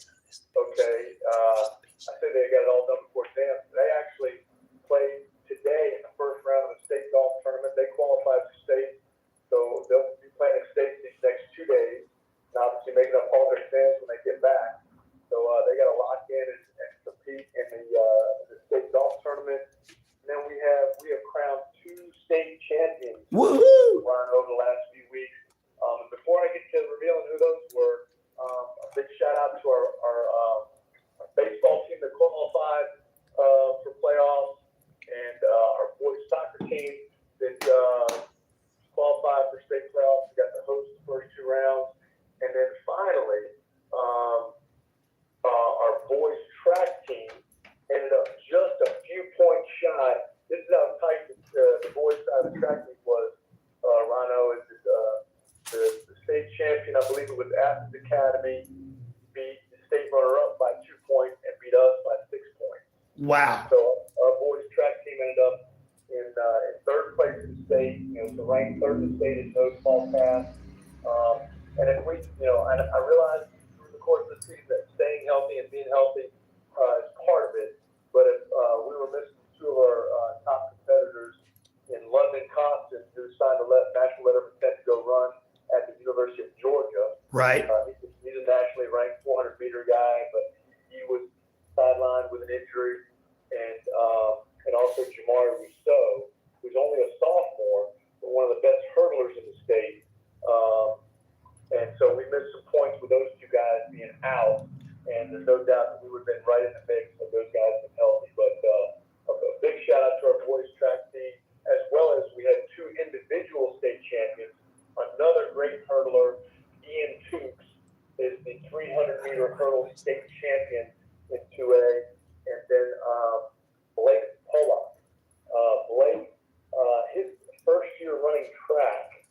Okay, I said they got it all done before exams. They actually played today in the first round of the state golf tournament. They qualified for state, so they'll be playing at state these next 2 days. And obviously making up all their exams when they get back. So they got to lock in and compete in the state golf tournament. And then we have crowned 2 state champions. Woohoo! Over the last few weeks. And before I get to revealing who those were, a big shout out to our baseball team that qualified for playoffs, and our boys soccer team that qualified for state playoffs. We got to host the first 2 rounds, and then finally, our boys track team ended up just a few points shy. This is how tight the boys side of the track meet was. Rhino is the state champion. I believe it was Athens Academy, beat the state runner-up by 2 points and beat us by 6 points. Wow. So our boys track team ended up in 3rd place in the state. So ranked 3rd in the state in no small task. And if we, I realize through the course of the season that staying healthy and being healthy is part of it. But if we were missing 2 of our top competitors in London Costin, who signed a national letter of intent to go run at the University of Georgia. Right. He's a nationally ranked 400-meter guy, but he was sidelined with an injury. And also Jamari Rousseau, who's only a sophomore, but one of the best hurdlers in the state. And so we missed some points with those 2 guys being out. And there's no doubt that we would have been right in the mix of those guys being healthy. But a big shout out to our boys track team, as well as we had 2 individual state champions. Another great hurdler, Ian Tukes, is the 300-meter hurdle state champion in 2A. And then Blake Pollock. Blake, his first year running track,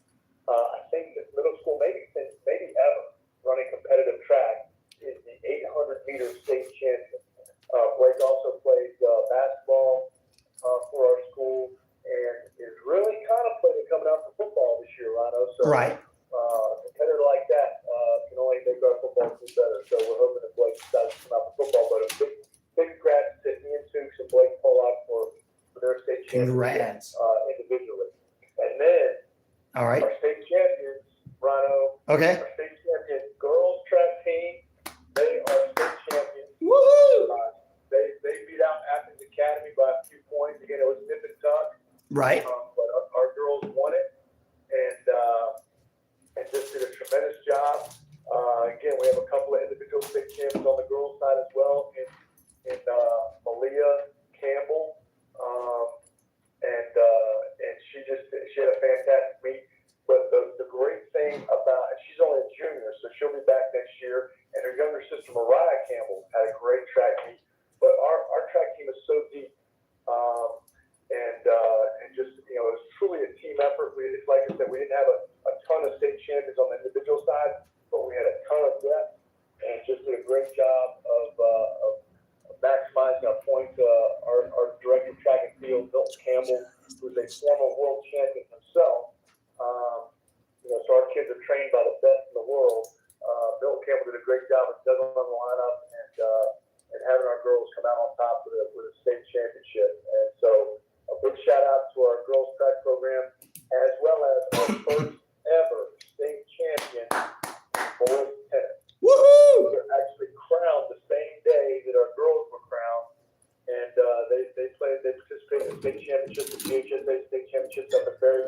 I think this middle school, maybe ever, running competitive track, is the 800-meter state champion. Blake also plays basketball for our school and is really contemplating coming out for football this year, Rhino. So, right. A competitor like that can only make our football team better. So we're hoping that Blake decides to come out for football. But a big congrats to Ian Tukes and Blake Pollock for their state champions individually. And then all right. Our state champions, Rhino. Okay. Our state champion girls track team, they are state champions. Woohoo! They beat out Athens Academy by a few points. Again, it was nip and tuck. Right. But our girls won it and just did a tremendous job. Again, we have a couple of individual state champions on the girls' side as well in Malia Campbell. And she had a fantastic meet. But the great thing about, and she's only a junior, so she'll be back next year. And her younger sister, Mariah Campbell, had a great track meet. But our track team is so deep. And just, it was truly a team effort. Like I said, we didn't have a ton of state champions on the individual side, but we had a ton of depth and just did a great job of maximizing our points. Our director of track and field, Milton Campbell, who's a former world champion himself. So our kids are trained by the best in the world. Milton Campbell did a great job of juggling on the lineup and having our girls come out on top with a state championship. And so a big shout out to our girls track program, as well as our first ever state champion boys tennis. Woohoo! We were actually crowned the same day that our girls were crowned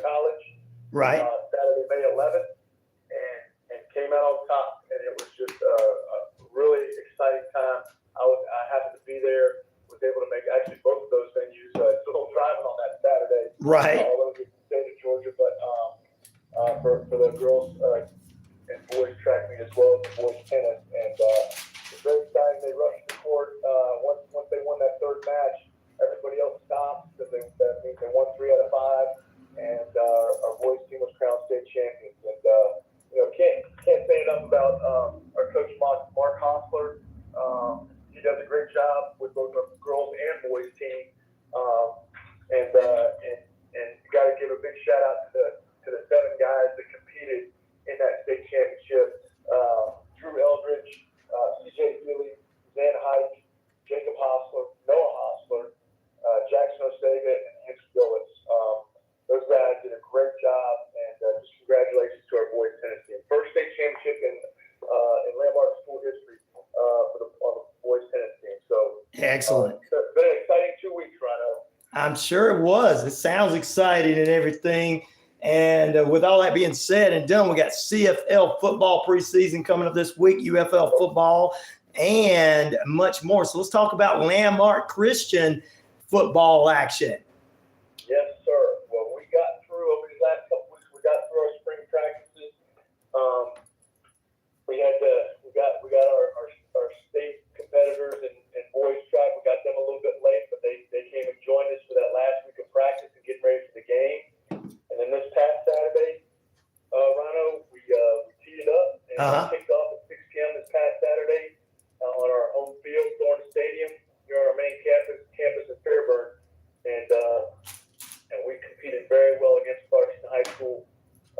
College. Right. Saturday, May 11th, and came out on top, and it was just a really exciting time. I happened to be there, was able to make actually both of those venues. Still driving on that Saturday, Right. all over the state of Georgia, but for the girls and boys track meet as well as the boys tennis, and it's very exciting. They rushed the court once they won that third match. Everybody else stopped, so that means they won 3 out of 5, and our boys team was crowned state champions. And can't say enough about our coach Mark Hostler. He does a great job with both our girls and boys team, and got to give a big shout out to the 7 guys that competed in that state championship. Drew Eldridge, CJ Healy, Zan Hike, Jacob Hostler, Noah Hostler, Jackson Osega, and Henry Gillis. Those guys did a great job, and just congratulations to our boys tennis team. First state championship in Landmark school history on the boys tennis team. So Excellent. It's been an exciting 2 weeks, Rhino. I'm sure it was. It sounds exciting and everything. And with all that being said and done, we got CFL football preseason coming up this week, UFL football, and much more. So let's talk about Landmark Christian football action. Yes, sir. Well, we got through over these last couple weeks. We got through our spring practices. We got our state competitors and boys track. We got them a little bit late, but they came and joined us for that last week of practice and getting ready for the game. And then this past Saturday, Rhino, we teed it up and kicked off at 6 p.m. this past Saturday on our home field, Thornton Stadium, near our main campus in Fairburn. And we competed very well against Clarkston High School,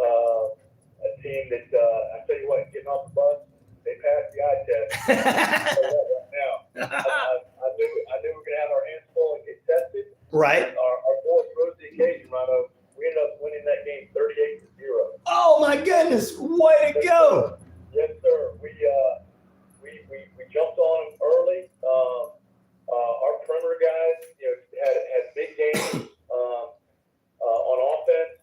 a team that I tell you what, getting off the bus, they passed the eye test. Right now, I knew we were gonna have our hands full and get tested. Right. Our boys rose to the occasion, Rhino. We ended up winning that game 38-0. Oh my goodness! Way to go! Yes, sir. We jumped on them early. Our perimeter guys, had big games on offense.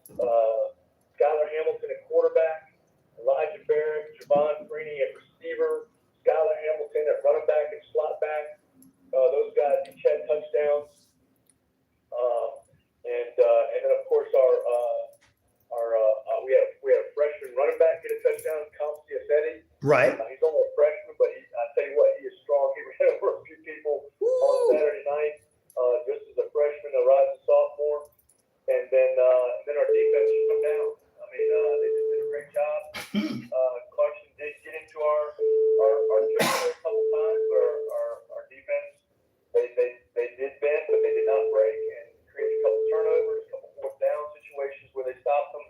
Skylar Hamilton at quarterback, Elijah Barrett, Javon Freeney at receiver, Skylar Hamilton at running back and slot back. Those guys each had touchdowns. And then of course we had a freshman running back get a touchdown, Comp Ciacetti. Right. He's only a freshman, but I tell you what, he is strong. He ran over a few people on Saturday night, just as a freshman, a rising sophomore. And then our defense come down. I mean, they just did a great job. Clarkson did get into our territory a couple times, but our defense, they did bend, but they did not break, and created a couple turnovers, a couple fourth down situations where they stopped them.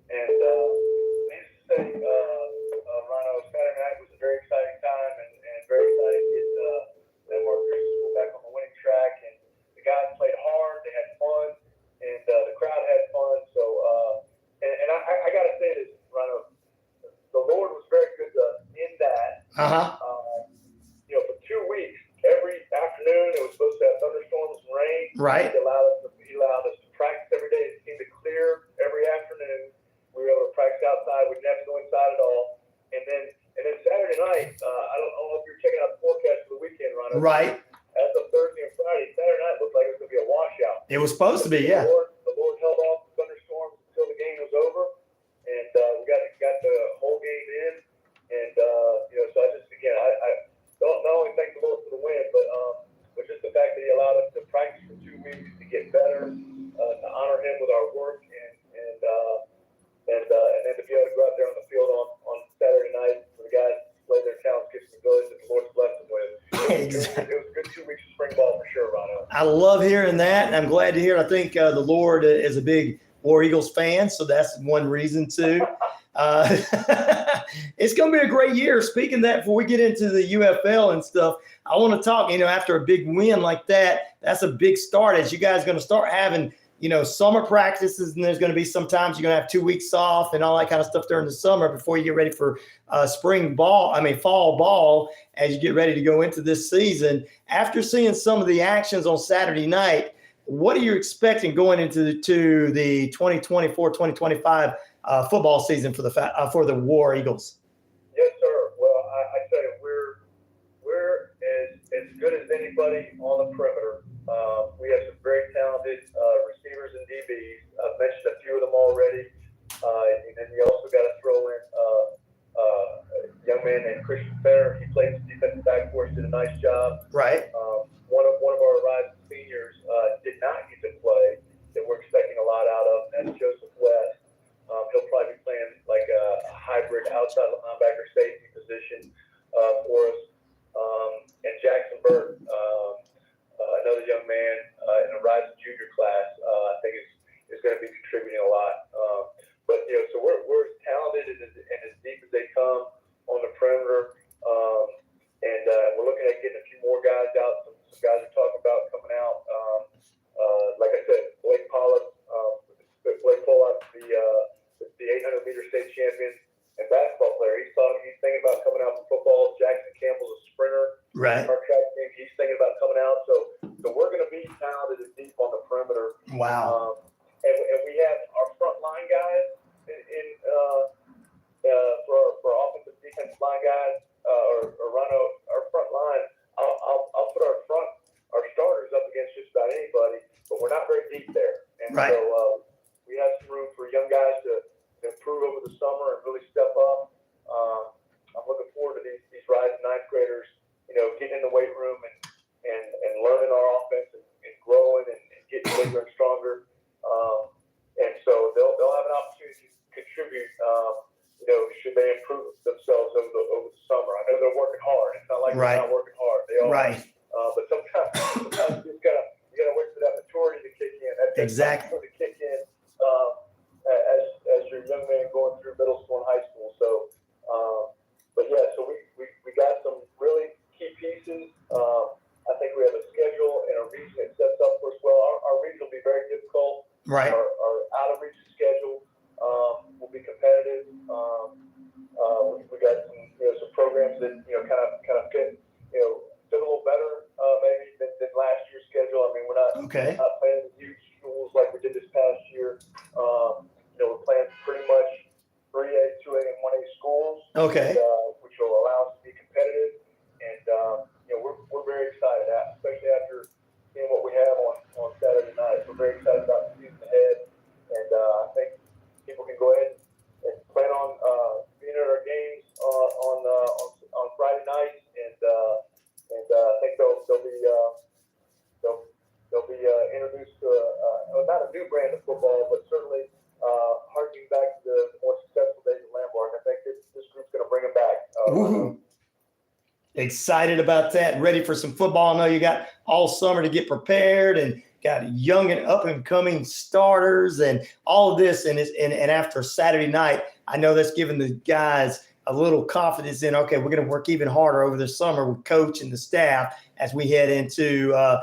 And needless to say, Rhino, Saturday night was a very exciting time, and very exciting to get Landmark Christian School back on the winning track. And the guys played hard, they had fun, and the crowd had fun. So, and I got to say this, Rhino, the Lord was very good to us in that. For 2 weeks, every afternoon it was supposed to have thunderstorms and rain. Right. He allowed us to practice every day. It seemed to clear every afternoon. We were able to practice outside. We didn't have to go inside at all. And then Saturday night, I don't know if you're checking out the forecast for the weekend, Rhino. Right. As of Thursday and Friday, Saturday night looked like it was going to be a washout. It was supposed to be, yeah. The Lord held off the thunderstorms until the game was over, and we got the whole game in. And so I just don't not only thank the Lord for the win, but just the fact that He allowed us to practice for 2 weeks to get better, to honor Him with our work, and then to be able to go out there on the field on Saturday night for the guys to display their talents, get some abilities that the Lord's blessed them with. Exactly. It was a good 2 weeks of spring ball for sure, Rhino. I love hearing that, and I'm glad to hear it. I think the Lord is a big War Eagles fan, so that's one reason too. It's going to be a great year. Speaking of that, before we get into the UFL and stuff, I want to talk, after a big win like that, that's a big start as you guys are going to start having, summer practices, and there's going to be sometimes you're going to have 2 weeks off and all that kind of stuff during the summer before you get ready for fall ball as you get ready to go into this season. After seeing some of the actions on Saturday night, what are you expecting going into the 2024-2025 football season for the War Eagles? Yes, sir. Well, I tell you, we're as good as anybody on the perimeter. We have some very talented receivers and DBs. I've mentioned a few of them already. And then you also got to throw in a young man named Christian Fair. He played the defensive back for us, did a nice job. Right. One of our rising seniors did not get to play that we're expecting a lot out of, and that's Joseph West. He'll probably be playing like a hybrid outside linebacker safety position for us. And Jackson Burke, another young man in a rising junior class, I think is going to be contributing a lot. But so we're as talented and as deep as they come on the perimeter, and we're looking at getting a few more guys out. Some guys are talking about coming out. Like I said, Blake Pollard, the 800-meter state champion and basketball player. He's thinking about coming out for football. Jackson Campbell's a sprinter. Right. Our track team, he's thinking about coming out. So we're going to be talented and deep on the perimeter. Wow. And we have our front line guys for our offensive defensive line guys or run our front line. I'll put our starters up against just about anybody, but we're not very deep there. And right. So we have some room for young guys to improve over the summer and really step up. I'm looking forward to these rising ninth graders, getting in the weight room and learning our offense and growing and getting bigger and stronger. And so they'll have an opportunity to contribute, should they improve themselves over the summer. I know they're working hard. It's not like right. they're not working hard. They are. Right. But sometimes you gotta wait for that maturity to kick in. Exactly. To kick in as your young man going through middle school and high school. So, but yeah, so we got some really key pieces. I think we have a schedule and a region that sets up for us well. Our region will be very difficult. Right. Our out of region schedule will be competitive. We got some programs that kind of fit a little better maybe than last year's schedule. I mean, we're not playing huge schools like we did this past year. We're playing pretty much 3A, 2A, and 1A schools. Okay. Which will allow us to be competitive, and we're very excited, especially after seeing what we have on Saturday night. We're very excited about the season ahead, and I think people can go ahead and plan on being at our games on Friday nights, and I think they'll be introduced to not a new brand of football, but certainly harkening back to the more successful days of Landmark. I think this group's going to bring them back. Excited about that. Ready for some football. I know you got all summer to get prepared and got young and up and coming starters and all of this. And after Saturday night, I know that's giving the guys a little confidence in, okay, we're going to work even harder over the summer with coach and the staff as we head into a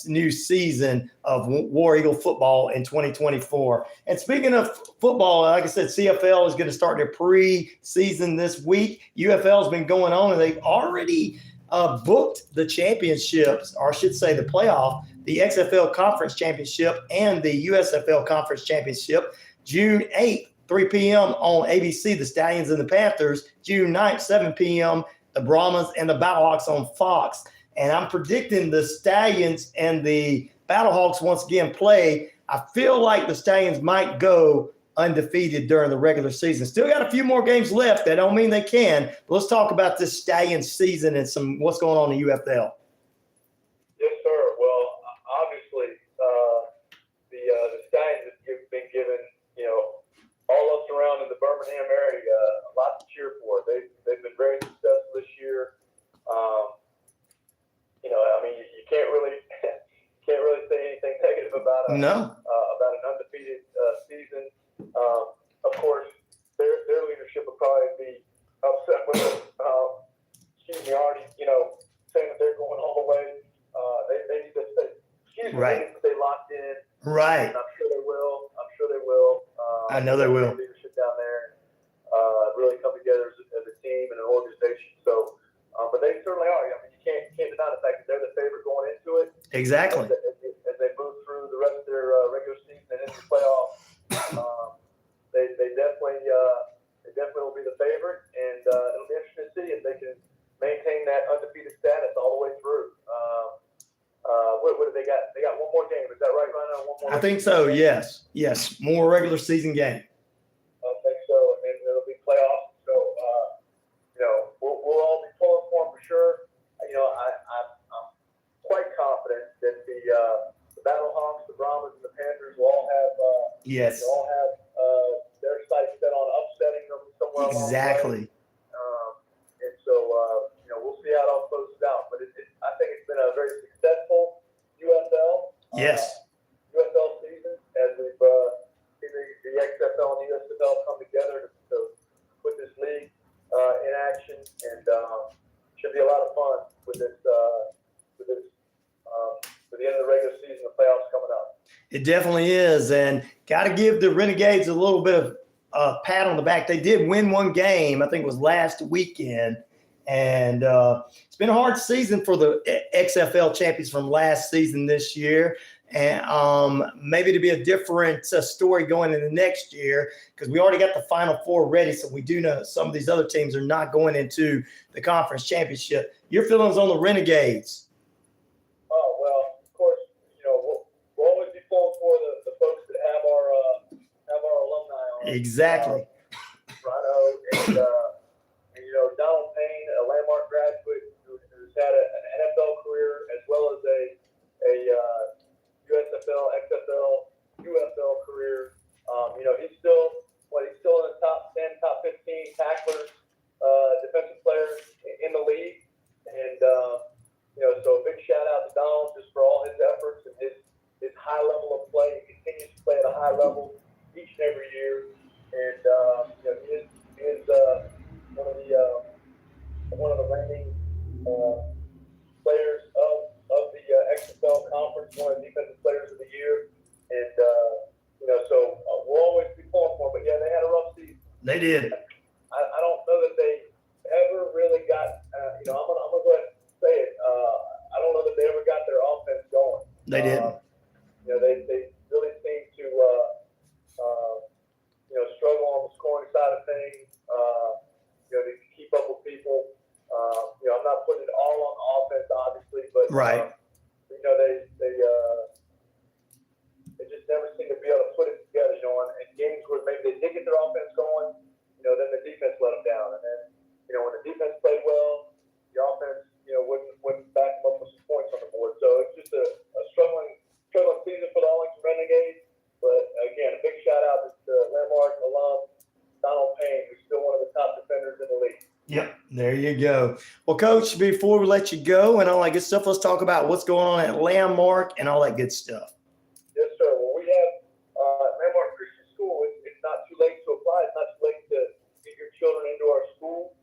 new season of War Eagle football in 2024. And speaking of football, like I said, CFL is going to start their pre-season this week. UFL has been going on, and they've already booked the championships, or I should say the playoff, the XFL Conference Championship and the USFL Conference Championship, June 8th, 3 p.m. on ABC, the Stallions and the Panthers. June 9th, 7 p.m., the Brahmas and the Battlehawks on Fox. And I'm predicting the Stallions and the Battlehawks once again play. I feel like the Stallions might go undefeated during the regular season. Still got a few more games left. That don't mean they can. But let's talk about this Stallions season and what's going on in the UFL. Yes, sir. Well, obviously, the Stallions have been given, all us around in the Birmingham area a lot to cheer for. They've been very successful this year. I mean, you can't really say anything negative about an undefeated season. Of course, their leadership will probably be upset with us. Already, saying that they're going all the way. They need to stay locked in. Right. And I'm sure they will. I know they will. Leadership down there, really come together as a team and an organization. So, but they certainly are. I mean, you can't deny the fact that they're the favorite going into it. Exactly. As they move through the They definitely will be the favorite, and it'll be interesting to see if they can maintain that undefeated status all the way through. What do they got? They got one more game. Is that right, Ryan? One more. I think so. Yes. More regular season game. I think so, and then it'll be playoffs. So, we'll all be pulling for them for sure. I'm quite confident that the Battlehawks, the Brahmas, and the Panthers will all have Yes. they'll all have their sights set on upsetting them somewhere along the way. Exactly. And so, we'll see how it all closes out. But I think it's been a very successful USL. Yes. USL season as we've seen the XFL and the USFL come together to put this league in action, and should be a lot of fun with the end of the regular season, the playoffs coming up. It definitely is, and got to give the Renegades a little bit of a pat on the back. They did win one game, I think it was last weekend, and it's been a hard season for the XFL champions from last season this year, and maybe to be a different story going into next year, because we already got the Final Four ready, so we do know some of these other teams are not going into the conference championship. Your feelings on the Renegades? Oh, well, of course, we'll always be pulling for the folks that have our alumni on. Exactly. Rhino and Donald Payne, a Landmark graduate who's had an NFL career as well as a USFL, XFL, UFL career. He's still in the top 10, top 15 tacklers, defensive players in the league, and so a big shout out to Donald just for all his efforts and his high level of play. He continues to play at a high level each and every year, and he is one of the reigning players of the XFL conference, one of the defensive players of the year, and so we'll always be pulling for them. But yeah, they had a rough season. They did. I don't know that they ever really got. I'm gonna go ahead and say it. I don't know that they ever got their offense going. They did. They really seem to struggle on the scoring side of things. To keep up with people. I'm not putting it all on the offense, obviously, but Right. They just never seem to be able to put it together. In games where maybe they did get their offense going, then the defense let them down, and then when the defense played well, the offense wouldn't back them up with some points on the board. So it's just a struggling season for the Arlington Renegades. But again, a big shout out to Landmark alum Donald Payne, who's still one of the top defenders in the league. Yep, there you go. Well, Coach, before we let you go and all that good stuff, let's talk about what's going on at Landmark and all that good stuff. Yes, sir. Well, we have Landmark Christian School. It's not too late to apply. It's not too late to get your children into our school.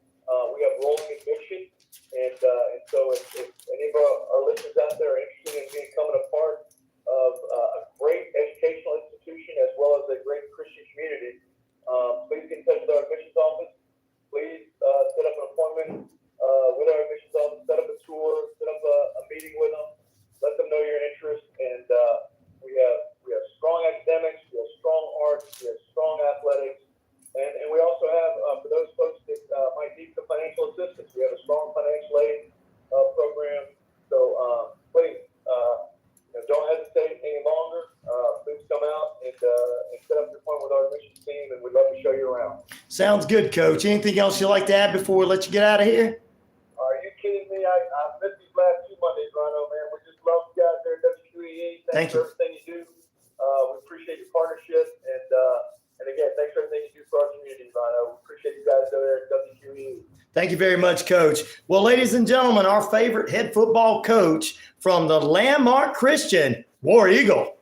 We have rolling admission, and so if any of our listeners out there are interested in becoming a part of a great educational institution as well as a great Christian community, please get in touch with our admissions office. Please set up an appointment with our admissions office, set up a tour, set up a meeting with them, let them know your interest, and we have strong academics, we have strong arts, we have strong athletics, and we also have, for those folks that might need some financial assistance, we have a strong financial aid program. So please, don't hesitate any longer. Please come out and set up your appointment with our admissions team, and we'd love to show you around. Sounds good, Coach. Anything else you'd like to add before we let you get out of here? Are you kidding me? I missed these last 2 Mondays, Rhino, man. We just love you guys there at WQEE. Thanks for everything you do. We appreciate your partnership, and again, thanks for everything you do for our community, Rhino. We appreciate you guys there at WQEE. Thank you very much, Coach. Well, ladies and gentlemen, our favorite head football coach from the Landmark Christian, War Eagle.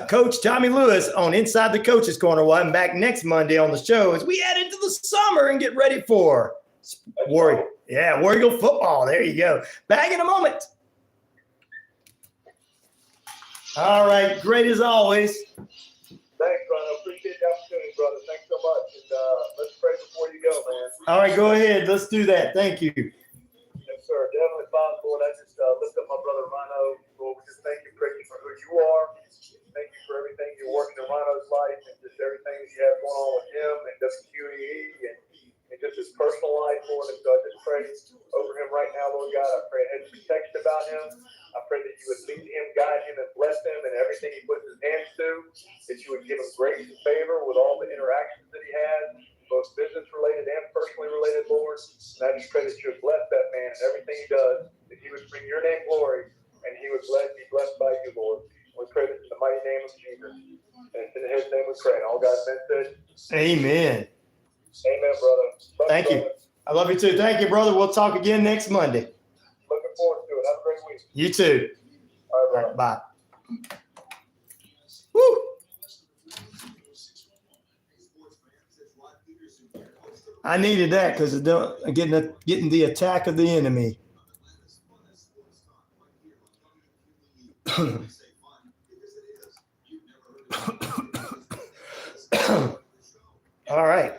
Coach Tommy Lewis on Inside the Coaches Corner. We'll have him back next Monday on the show as we head into the summer and get ready for War Eagle football. There you go. Back in a moment. All right. Great as always. Thanks, Rhino. Appreciate the opportunity, brother. Thanks so much. And let's pray before you go, man. All right. Go ahead. Let's do that. Thank you. Yes, sir. Definitely possible. And I just lift up my brother Rhino. Lord, we just thank you, praise you for who you are. Thank you for everything you're working in Rhino's life and just everything that you have going on with him. him and WQEE and just his personal life, Lord. And so I just pray over him right now, Lord God. I pray a hedge of protection about him. I pray that you would lead him, guide him, and bless him in everything he puts his hands to, that you would give him grace and favor with all the interactions that he has, both business-related and personally-related, Lord. And I just pray that you would bless that man and everything he does, that he would bring your name glory, and he would be blessed by you, Lord. We pray this in the mighty name of Jesus. And it's in his name we pray. And all God's men said, Amen. Amen, brother. Thank you. I love you too. Thank you, brother. We'll talk again next Monday. Looking forward to it. Have a great week. You too. All right, bye. Woo. I needed that because getting the attack of the enemy. All right.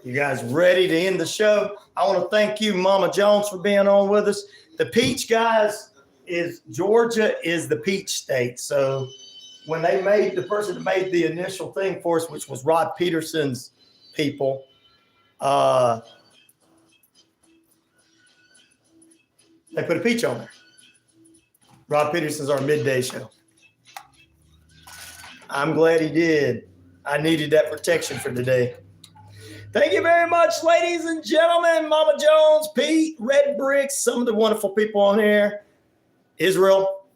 You guys ready to end the show? I want to thank you, Mama Jones, for being on with us. The Peach, guys, Georgia is the peach state. So when they made, the person that made the initial thing for us, which was Rod Peterson's people, they put a peach on there. Rod Peterson's our midday show. I'm glad he did. I needed that protection for today. Thank you very much, ladies and gentlemen. Mama Jones, Pete, Red Bricks, some of the wonderful people on here. Israel.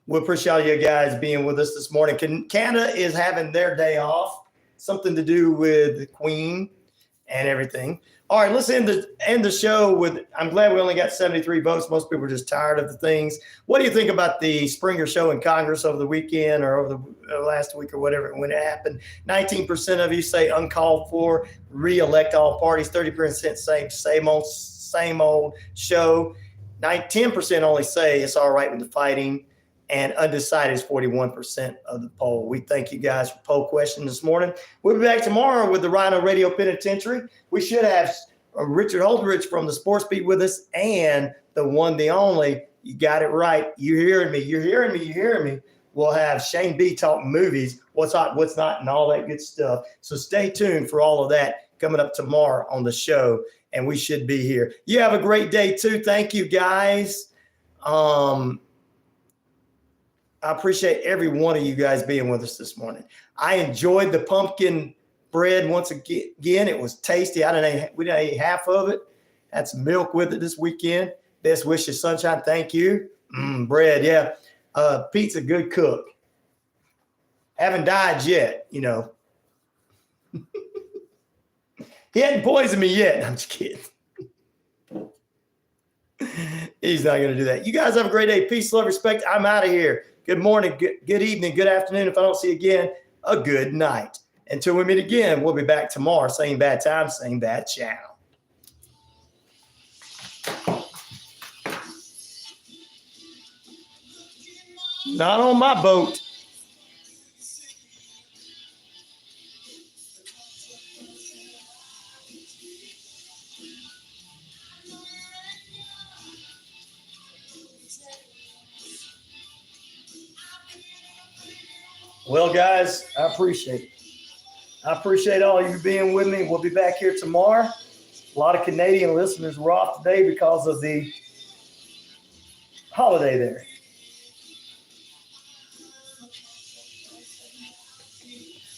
We appreciate you guys being with us this morning. Canada is having their day off. Something to do with the Queen and everything. All right, let's end the show with, I'm glad we only got 73 votes. Most people are just tired of the things. What do you think about the Springer show in Congress over the weekend or over the last week or whatever when it happened? 19% of you say uncalled for, re-elect all parties. 30% say same old show. 10% only say it's all right with the fighting. And undecided is 41% of the poll. We thank you guys for poll question this morning. We'll be back tomorrow with the RyanORadio Penitentiary. We should have Richard Holdridge from the Sports Beat with us and the one, the only, you got it right. You're hearing me. You're hearing me. You're hearing me. We'll have Shane B talking movies, what's hot, what's not, and all that good stuff. So stay tuned for all of that coming up tomorrow on the show. And we should be here. You have a great day too. Thank you guys. I appreciate every one of you guys being with us this morning. I enjoyed the pumpkin bread once again. It was tasty. We didn't eat half of it. Had some milk with it this weekend. Best wishes, sunshine. Thank you. Bread, yeah. Pete's a good cook. Haven't died yet, you know. He hadn't poisoned me yet. I'm just kidding. He's not going to do that. You guys have a great day. Peace, love, respect. I'm out of here. Good morning, good evening, good afternoon. If I don't see you again, a good night. Until we meet again, we'll be back tomorrow. Same bad time, same bad channel. Not on my boat. Well, guys, I appreciate it. I appreciate all of you being with me. We'll be back here tomorrow. A lot of Canadian listeners were off today because of the holiday there.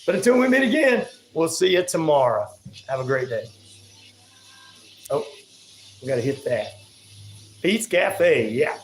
But until we meet again, we'll see you tomorrow. Have a great day. Oh, we got to hit that. Pete's Cafe, yeah.